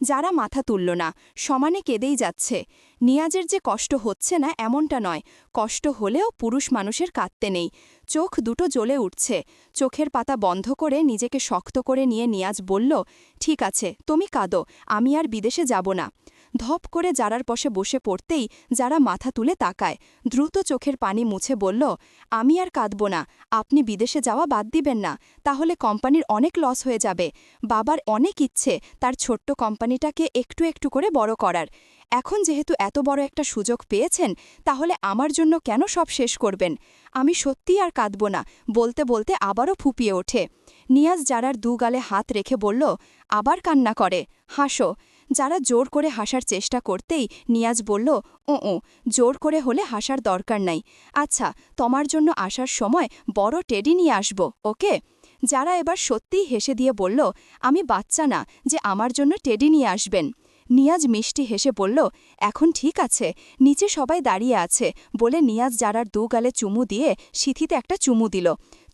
যারা মাথা তুলল না, সমানে কেঁদেই যাচ্ছে। নিয়াজের যে কষ্ট হচ্ছে না এমনটা নয়, কষ্ট হলেও পুরুষ মানুষের কাঁদতে নেই। চোখ দুটো জ্বলে উঠছে। চোখের পাতা বন্ধ করে নিজেকে শক্ত করে নিয়ে নিয়াজ বলল, ঠিক আছে তুমি কাঁদো, আমি আর বিদেশে যাব না। ধপ করে যারার পাশে বসে পড়তেই যারা মাথা তুলে তাকায়, দ্রুত চোখের পানি মুছে বলল, আমি আর কাঁদব না, আপনি বিদেশে যাওয়া বাদ দিবেন না, তাহলে কোম্পানির অনেক লস হয়ে যাবে। বাবার অনেক ইচ্ছে তার ছোট্ট কোম্পানিটাকে একটু একটু করে বড় করার। এখন যেহেতু এত বড় একটা সুযোগ পেয়েছেন, তাহলে আমার জন্য কেন সব শেষ করবেন? আমি সত্যিই আর কাঁদব না, বলতে বলতে আবারও ফুপিয়ে ওঠে। নিয়াজ যারার দুগালে হাত রেখে বলল, আবার কান্না করে, হাসো। যারা জোর করে হাসার চেষ্টা করতেই নিয়াজ বলল, ও জোর করে হলে হাসার দরকার নাই। আচ্ছা, তোমার জন্য আসার সময় বড় টেডি নিয়ে আসব, ওকে? যারা এবার সত্যিই হেসে দিয়ে বলল, আমি বাচ্চা না যে আমার জন্য টেডি নিয়ে আসবেন। নিয়াজ মিষ্টি হেসে বলল, এখন ঠিক আছে, নিচে সবাই দাঁড়িয়ে আছে বলে নিয়াজ যারার দুগালে চুমু দিয়ে সিথিতে একটা চুমু দিল।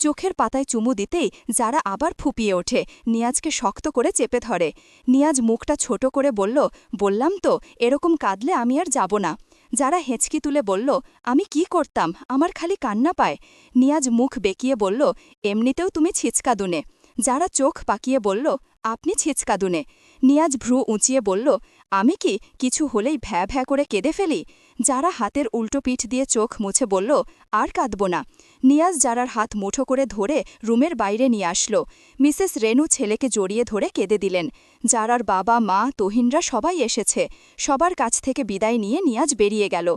চোখের পাতায় চুমু দিতেই যারা আবার ফুপিয়ে ওঠে, নিয়াজকে শক্ত করে চেপে ধরে। নিয়াজ মুখটা ছোট করে বলল, বললাম তো এরকম কাঁদলে আমি আর যাব না। যারা হেঁচকি তুলে বলল, আমি কি করতাম, আমার খালি কান্না পায়। নিয়াজ মুখ বেঁকিয়ে বলল, এমনিতেও তুমি ছিচকাদুনে। যারা চোখ পাকিয়ে বলল, আপনি ছিচকাদুনে। নিয়াজ ভ্রু উঁচিয়ে বলল, আমি কি কিছু হলেই ভ্যা ভ্যা করে কেঁদে ফেলি। যারা হাতের উল্টো পিঠ দিয়ে চোখ মুছে বলল, আর কাঁদব না। নিয়াজ যারার হাত মুঠো করে ধরে রুমের বাইরে নিয়ে আসলো। মিসেস রেনু ছেলেকে জড়িয়ে ধরে কেঁদে দিলেন। যারার বাবা মা তুহিনরা সবাই এসেছে। সবার কাছ থেকে বিদায় নিয়ে নিয়াজ বেরিয়ে গেল।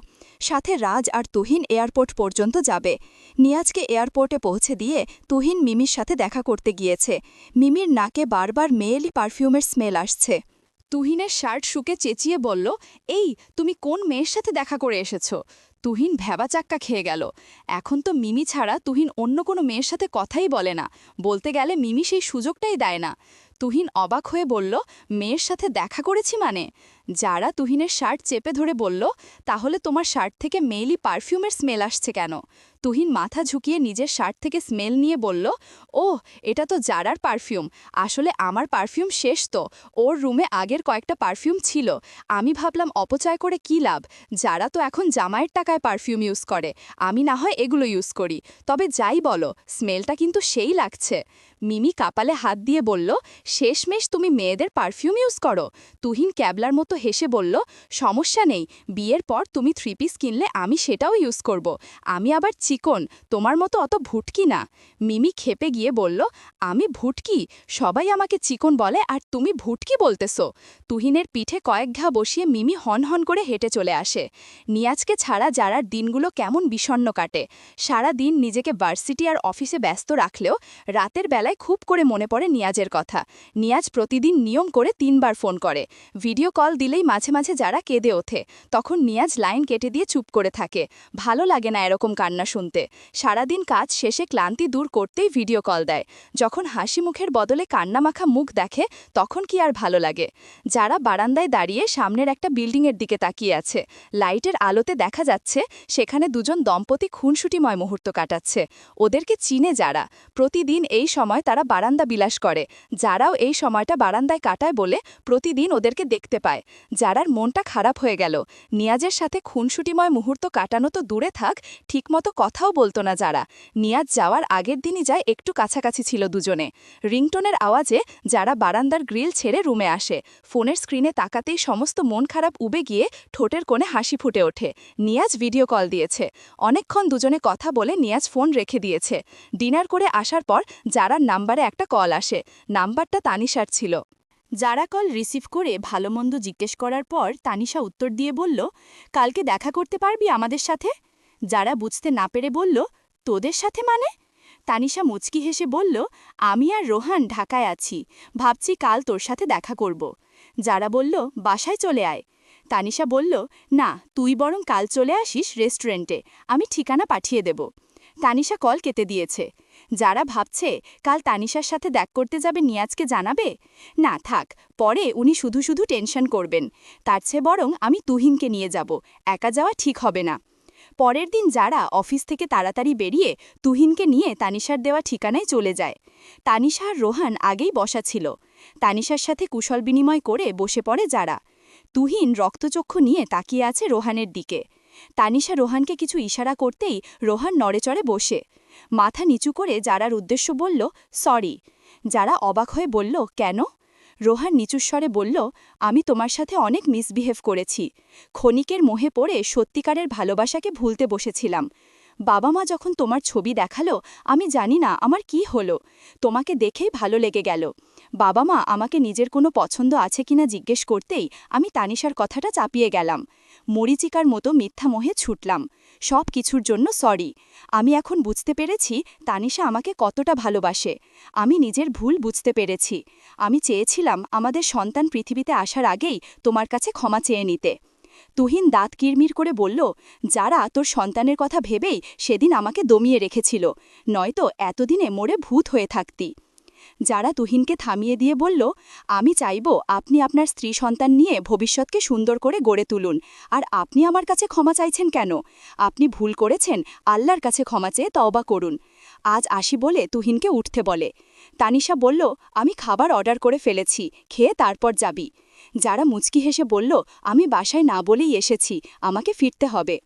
সাথে রাজ আর তুহিন এয়ারপোর্ট পর্যন্ত যাবে। নিয়াজকে এয়ারপোর্টে পৌঁছে দিয়ে তুহিন মিমির সাথে দেখা করতে গিয়েছে। মিমির নাকে বারবার মেয়েলি পারফিউমের স্মেল আসছে। তুহিনের শার্ট শুকে চেঁচিয়ে বলল, এই তুমি কোন মেয়ের সাথে দেখা করে এসেছ? তুহিন ভ্যাবাচাক্কা খেয়ে গেল। এখন তো মিমি ছাড়া তুহিন অন্য কোনো মেয়ের সাথে কথাই বলে না। বলতে গেলে মিমি সেই সুযোগটাই দেয় না। তুহিন অবাক হয়ে বলল, মেয়ের সাথে দেখা করেছি মানে? যারা তুহিনের শার্ট চেপে ধরে বলল, তাহলে তোমার শার্ট থেকে মেইলি পারফিউমের স্মেল আসছে কেন? তুহিন মাথা ঝুঁকিয়ে নিজের শার্ট থেকে স্মেল নিয়ে বলল, ওহ, এটা তো জারার পারফিউম। আসলে আমার পারফিউম শেষ তো। ওর রুমে আগের কয়েকটা পারফিউম ছিল। আমি ভাবলাম অপচয় করে কী লাভ, যারা তো এখন জামাইয়ের টাকায় পারফিউম ইউজ করে, আমি না হয় এগুলো ইউজ করি। তবে যাই বলো, স্মেলটা কিন্তু সেই লাগছে। মিমি কপালে হাত দিয়ে বলল, শেষমেশ তুমি মেয়েদের পারফিউম ইউজ করো? তুহিন ক্যাবলার মতো হেসে বলল, সমস্যা নেই, বিয়ের পর তুমি 3 পিস কিনলে আমি সেটাও ইউজ করব। আমি আবার চিকন, তোমার মতো অত ভুটকি না। মিমি খেপে গিয়ে বলল, আমি ভুটকি? সবাই আমাকে চিকন বলে আর তুমি ভুটকি বলতেছো? তুহিনের পিঠে কয়েক ঘা বসিয়ে মিমি হন হন করে হেঁটে চলে আসে। নিয়াজকে ছাড়া যারার দিনগুলো কেমন বিষণ্ণ কাটে। সারা দিন নিজেকে ভার্সিটি আর অফিসে ব্যস্ত রাখলেও রাতের বেলায় খুব করে মনে পড়ে নিয়াজের কথা। নিয়াজ প্রতিদিন নিয়ম করে 3 বার ফোন করে। ভিডিও কল দিলেই মাঝে মাঝে যারা কেঁদে ওঠে। তখন নিয়াজ লাইন কেটে দিয়ে চুপ করে থাকে। ভালো লাগে না এরকম কান্না শুনতে। সারাদিন কাজ শেষে ক্লান্তি দূর করতেই ভিডিও কল দেয়। যখন হাসি মুখের বদলে কান্নামাখা মুখ দেখে, তখন কি আর ভালো লাগে। যারা বারান্দায় দাঁড়িয়ে সামনের একটা বিল্ডিংয়ের দিকে তাকিয়ে আছে। লাইটের আলোতে দেখা যাচ্ছে সেখানে দুজন দম্পতি খুনসুটিময় মুহূর্ত কাটাচ্ছে। ওদেরকে চিনে যারা। প্রতিদিন এই সময় তারা বারান্দা বিলাস করে। যারাও এই সময়টা বারান্দায় কাটায় বলে প্রতিদিন ওদেরকে দেখতে পায়। যারার মনটা খারাপ হয়ে গেল। নিয়াজের সাথে খুনসুটিময় মুহূর্ত কাটানো তো দূরে থাক, ঠিকমতো কথাও বলতো না যারা। নিয়াজ যাওয়ার আগের দিনই যায় একটু কাছাকাছি ছিল দুজনে। রিংটোনের আওয়াজে যারা বারান্দার গ্রিল ছেড়ে রুমে আসে। ফোনের স্ক্রিনে তাকাতেই সমস্ত মন খারাপ উবে গিয়ে ঠোঁটের কোণে হাসি ফুটে ওঠে। নিয়াজ ভিডিও কল দিয়েছে। অনেকক্ষণ দুজনে কথা বলে নিয়াজ ফোন রেখে দিয়েছে। ডিনার করে আসার পর যারার নাম্বারে একটা কল আসে। নাম্বারটা তানিশার ছিল। যারা কল রিসিভ করে ভালোমন্দ জিজ্ঞেস করার পর তানিশা উত্তর দিয়ে বলল, কালকে দেখা করতে পারবি আমাদের সাথে? যারা বুঝতে না পেরে বলল, তোদের সাথে মানে? তানিশা মুচকি হেসে বলল, আমি আর রোহান ঢাকায় আছি, ভাবছি কাল তোর সাথে দেখা করব। যারা বলল, বাসায় চলে আয়। তানিশা বলল, না, তুই বরং কাল চলে আসিস রেস্টুরেন্টে, আমি ঠিকানা পাঠিয়ে দেব। তানিশা কল কেটে দিয়েছে। যারা ভাবছে কাল তানিশার সাথে দেখা করতে যাবে নিয়াজকে জানাবে, না থাক, পরে উনি শুধু শুধু টেনশন করবেন। তার চেয়ে বরং আমি তুহিনকে নিয়ে যাব, একা যাওয়া ঠিক হবে না। পরের দিন যারা অফিস থেকে তাড়াতাড়ি বেরিয়ে তুহিনকে নিয়ে তানিশার দেওয়া ঠিকানায় চলে যায়। তানিশা আর রোহান আগেই বসা ছিল। তানিশার সাথে কুশল বিনিময় করে বসে পড়ে যারা। তুহিন রক্তচক্ষু নিয়ে তাকিয়ে আছে রোহানের দিকে। তানিশা রোহানকে কিছু ইশারা করতেই রোহান নড়েচড়ে বসে মাথা নিচু করে যারার উদ্দেশ্য বলল, সরি। যারা অবাক হয়ে বলল, কেন? রোহান নিচুস্বরে বলল, আমি তোমার সাথে অনেক মিসবিহেভ করেছি। ক্ষণিকের মোহে পড়ে সত্যিকারের ভালোবাসাকে ভুলতে বসেছিলাম। বাবা মা যখন তোমার ছবি দেখালো, আমি জানি না আমার কি হলো। তোমাকে দেখেই ভালো লেগে গেল। বাবা মা আমাকে নিজের কোনো পছন্দ আছে কিনা জিজ্ঞেস করতেই আমি তানিশার কথাটা চাপিয়ে গেলাম। মরিচিকার মতো মিথ্যা মোহে ছুটলাম। সব কিছুর জন্য সরি। আমি এখন বুঝতে পেরেছি তানিশা আমাকে কতটা ভালোবাসে। আমি নিজের ভুল বুঝতে পেরেছি। আমি চেয়েছিলাম আমাদের সন্তান পৃথিবীতে আসার আগেই তোমার কাছে ক্ষমা চেয়ে নিতে। তুহিন দাঁত কিরমির করে বলল, যারা তোর সন্তানের কথা ভেবেই সেদিন আমাকে দমিয়ে রেখেছিল, নয়তো এতদিনে মোড়ে ভূত হয়ে থাকতি। যারা তুহিনকে থামিয়ে দিয়ে বলল, আমি চাইব আপনি আপনার স্ত্রী সন্তান নিয়ে ভবিষ্যৎকে সুন্দর করে গড়ে তুলুন। আর আপনি আমার কাছে ক্ষমা চাইছেন কেন? আপনি ভুল করেছেন, আল্লাহর কাছে ক্ষমা চেয়ে তওবা করুন। আজ আসি বলে তুহিনকে উঠতে বলে। তানিশা বলল, আমি খাবার অর্ডার করে ফেলেছি, খেয়ে তারপর যাবি। যারা মুচকি হেসে বলল, আমি বাসায় না বলেই এসেছি, আমাকে ফিরতে হবে।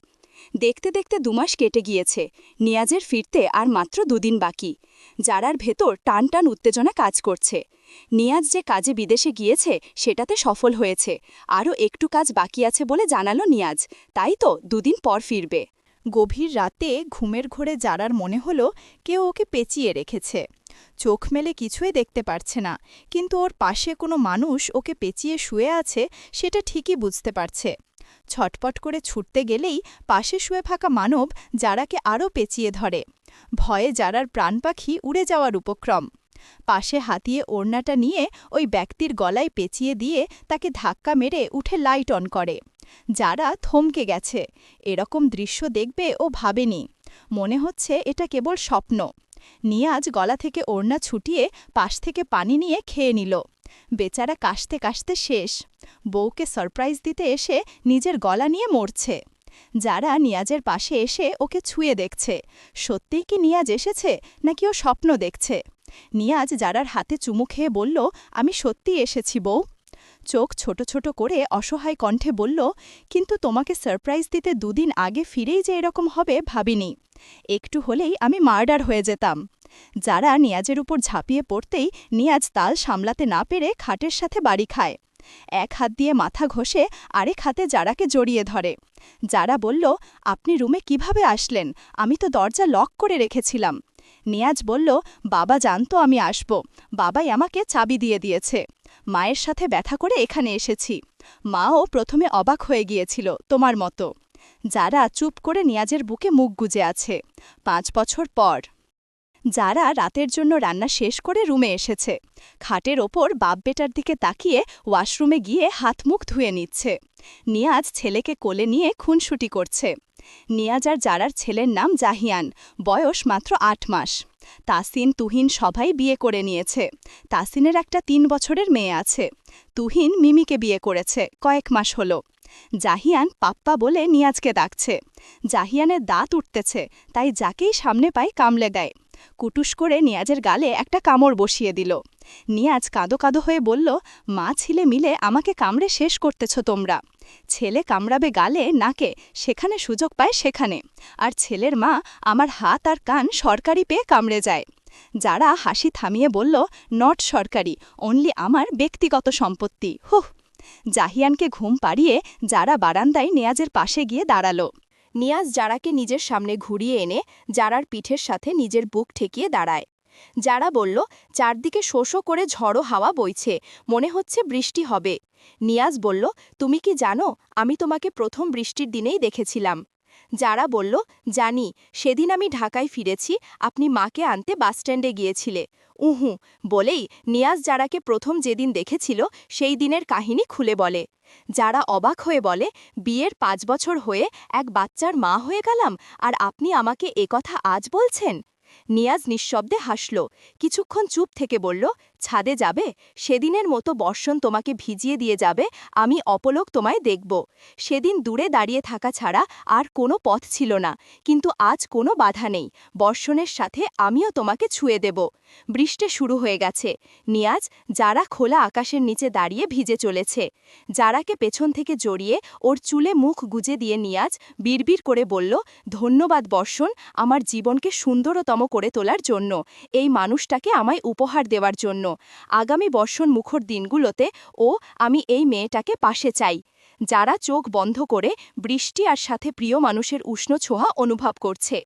দেখতে দেখতে 2 মাস কেটে গিয়েছে। নিয়াজের ফিরতে আর মাত্র 2 দিন বাকি। যারার ভেতর টান টান উত্তেজনা কাজ করছে। নিয়াজ যে কাজে বিদেশে গিয়েছে সেটাতে সফল হয়েছে, আরও একটু কাজ বাকি আছে বলে জানালো নিয়াজ, তাই তো 2 দিন পর ফিরবে। গভীর রাতে ঘুমের ঘোরে যারার মনে হলো কেউ ওকে পেঁচিয়ে রেখেছে। চোখ মেলে কিছুই দেখতে পারছে না, কিন্তু ওর পাশে কোনো মানুষ ওকে পেঁচিয়ে শুয়ে আছে সেটা ঠিকই বুঝতে পারছে। ছটপট করে ছুটতে গেলেই পাশে শুয়ে থাকা মানব যারাকে আরও পেঁচিয়ে ধরে। ভয়ে যারার প্রাণ পাখি উড়ে যাওয়ার উপক্রম। পাশে হাতিয়ে ওড়নাটা নিয়ে ওই ব্যক্তির গলায় পেঁচিয়ে দিয়ে তাকে ধাক্কা মেরে উঠে লাইট অন করে। যারা থমকে গেছে। এরকম দৃশ্য দেখবে ও ভাবেনি। মনে হচ্ছে এটা কেবল স্বপ্ন। নিয়াজ গলা থেকে ওড়না ছুটিয়ে পাশ থেকে পানি নিয়ে খেয়ে নিল। বেচারা কাশতে কাশতে শেষ। বউকে সারপ্রাইজ দিতে এসে নিজের গলা নিয়ে মরছে। যারা নিয়াজের পাশে এসে ওকে ছুঁয়ে দেখছে, সত্যিই কি নিয়াজ এসেছে নাকি ও স্বপ্ন দেখছে। নিয়াজ যারার হাতে চুমু খেয়ে বলল, আমি সত্যিই এসেছি বউ। চোখ ছোট ছোট করে অসহায় কণ্ঠে বলল, কিন্তু তোমাকে সারপ্রাইজ দিতে 2 দিন আগে ফিরেই যে এরকম হবে ভাবিনি। একটু হলেই আমি মার্ডার হয়ে যেতাম। যারা নিয়াজের উপর ঝাঁপিয়ে পড়তেই নিয়াজ তাল সামলাতে না পেরে খাটের সাথে বাড়ি খায়। এক হাত দিয়ে মাথা ঘষে আরেক হাতে যারাকে জড়িয়ে ধরে। যারা বলল, আপনি রুমে কিভাবে আসলেন? আমি তো দরজা লক করে রেখেছিলাম। নিয়াজ বলল, বাবা জানতো আমি আসব, বাবাই আমাকে চাবি দিয়ে দিয়েছে। মায়ের সাথে ব্যথা করে এখানে এসেছি। মাও প্রথমে অবাক হয়ে গিয়েছিল তোমার মতো। যারা চুপ করে নিয়াজের বুকে মুখ গুজে আছে। 5 বছর পর যারা রাতের জন্য রান্না শেষ করে রুমে এসেছে। খাটের ওপর বাপ বেটার দিকে তাকিয়ে ওয়াশরুমে গিয়ে হাত মুখ ধুয়ে নিচ্ছে। নিয়াজ ছেলেকে কোলে নিয়ে খুনসুটি করছে। নিয়াজ আর যারার ছেলের নাম জাহিয়ান, বয়স মাত্র 8 মাস। তাসিন তুহিন সবাই বিয়ে করে নিয়েছে। তাসিনের একটা 3 বছরের মেয়ে আছে। তুহিন মিমিকে বিয়ে করেছে, কয়েক মাস হলো। জাহিয়ান পাপ্পা বলে নিয়াজকে ডাকছে। জাহিয়ানের দাঁত উঠতেছে, তাই যাকেই সামনে পায় কামড়ে দেয়। কুটুস করে নিয়াজের গালে একটা কামড় বসিয়ে দিল। নিয়াজ কাঁদো কাঁদো হয়ে বলল, মা ছেলে মিলে আমাকে কামড়ে শেষ করতেছ তোমরা। ছেলে কামড়াবে গালে নাকে, সেখানে সুযোগ পায় সেখানে। আর ছেলের মা আমার হাত আর কান সরকারি পেয়ে কামড়ে যায়। যারা হাসি থামিয়ে বলল, নট সরকারি, অনলি আমার ব্যক্তিগত সম্পত্তি। হুহ। জাহিয়ানকে ঘুম পাড়িয়ে যারা বারান্দায় নিয়াজের পাশে গিয়ে দাঁড়ালো। নিয়াজ যারাকে নিজের সামনে ঘুরিয়ে এনে যারার পিঠের সাথে নিজের বুক ঠেকিয়ে দাঁড়ায়। যারা বলল, চারদিকে শোষো করে ঝড়ো হাওয়া বইছে, মনে হচ্ছে বৃষ্টি হবে। নিয়াজ বলল, তুমি কি জানো, আমি তোমাকে প্রথম বৃষ্টির দিনেই দেখেছিলাম। যারা বলল, জানি, সেদিন আমি ঢাকায় ফিরেছি, আপনি মাকে আনতে বাসস্ট্যান্ডে গিয়েছিলে। উহু বলেই নিয়াজ যারাকে প্রথম যেদিন দেখেছিল সেই দিনের কাহিনী খুলে বলে। যারা অবাক হয়ে বলে, বিয়ের 5 বছর হয়ে এক বাচ্চার মা হয়ে গেলাম, আর আপনি আমাকে একথা আজ বলছেন? নিয়াজ নিঃশব্দে হাসল। কিছুক্ষণ চুপ থেকে বলল, ছাদে যাবে? সেদিনের মতো বর্ষণ তোমাকে ভিজিয়ে দিয়ে যাবে, আমি অপলক তোমায় দেখব। সেদিন দূরে দাঁড়িয়ে থাকা ছাড়া আর কোনো পথ ছিল না, কিন্তু আজ কোনো বাধা নেই। বর্ষণের সাথে আমিও তোমাকে ছুঁয়ে দেব। বৃষ্টি শুরু হয়ে গেছে। নিয়াজ যারা খোলা আকাশের নিচে দাঁড়িয়ে ভিজে চলেছে। যারাকে পেছন থেকে জড়িয়ে ওর চুলে মুখ গুজে দিয়ে নিয়াজ বিড়বিড় করে বলল, ধন্যবাদ বর্ষণ, আমার জীবনকে সুন্দরতম করে তোলার জন্য, এই মানুষটাকে আমায় উপহার দেওয়ার জন্য। আগামী বর্ষণ মুখর দিনগুলোতে আমি এই মেয়েটাকে পাশে চাই। যারা চোখ বন্ধ করে বৃষ্টি আর সাথে প্রিয় মানুষের উষ্ণ ছোঁয়া অনুভব করছে।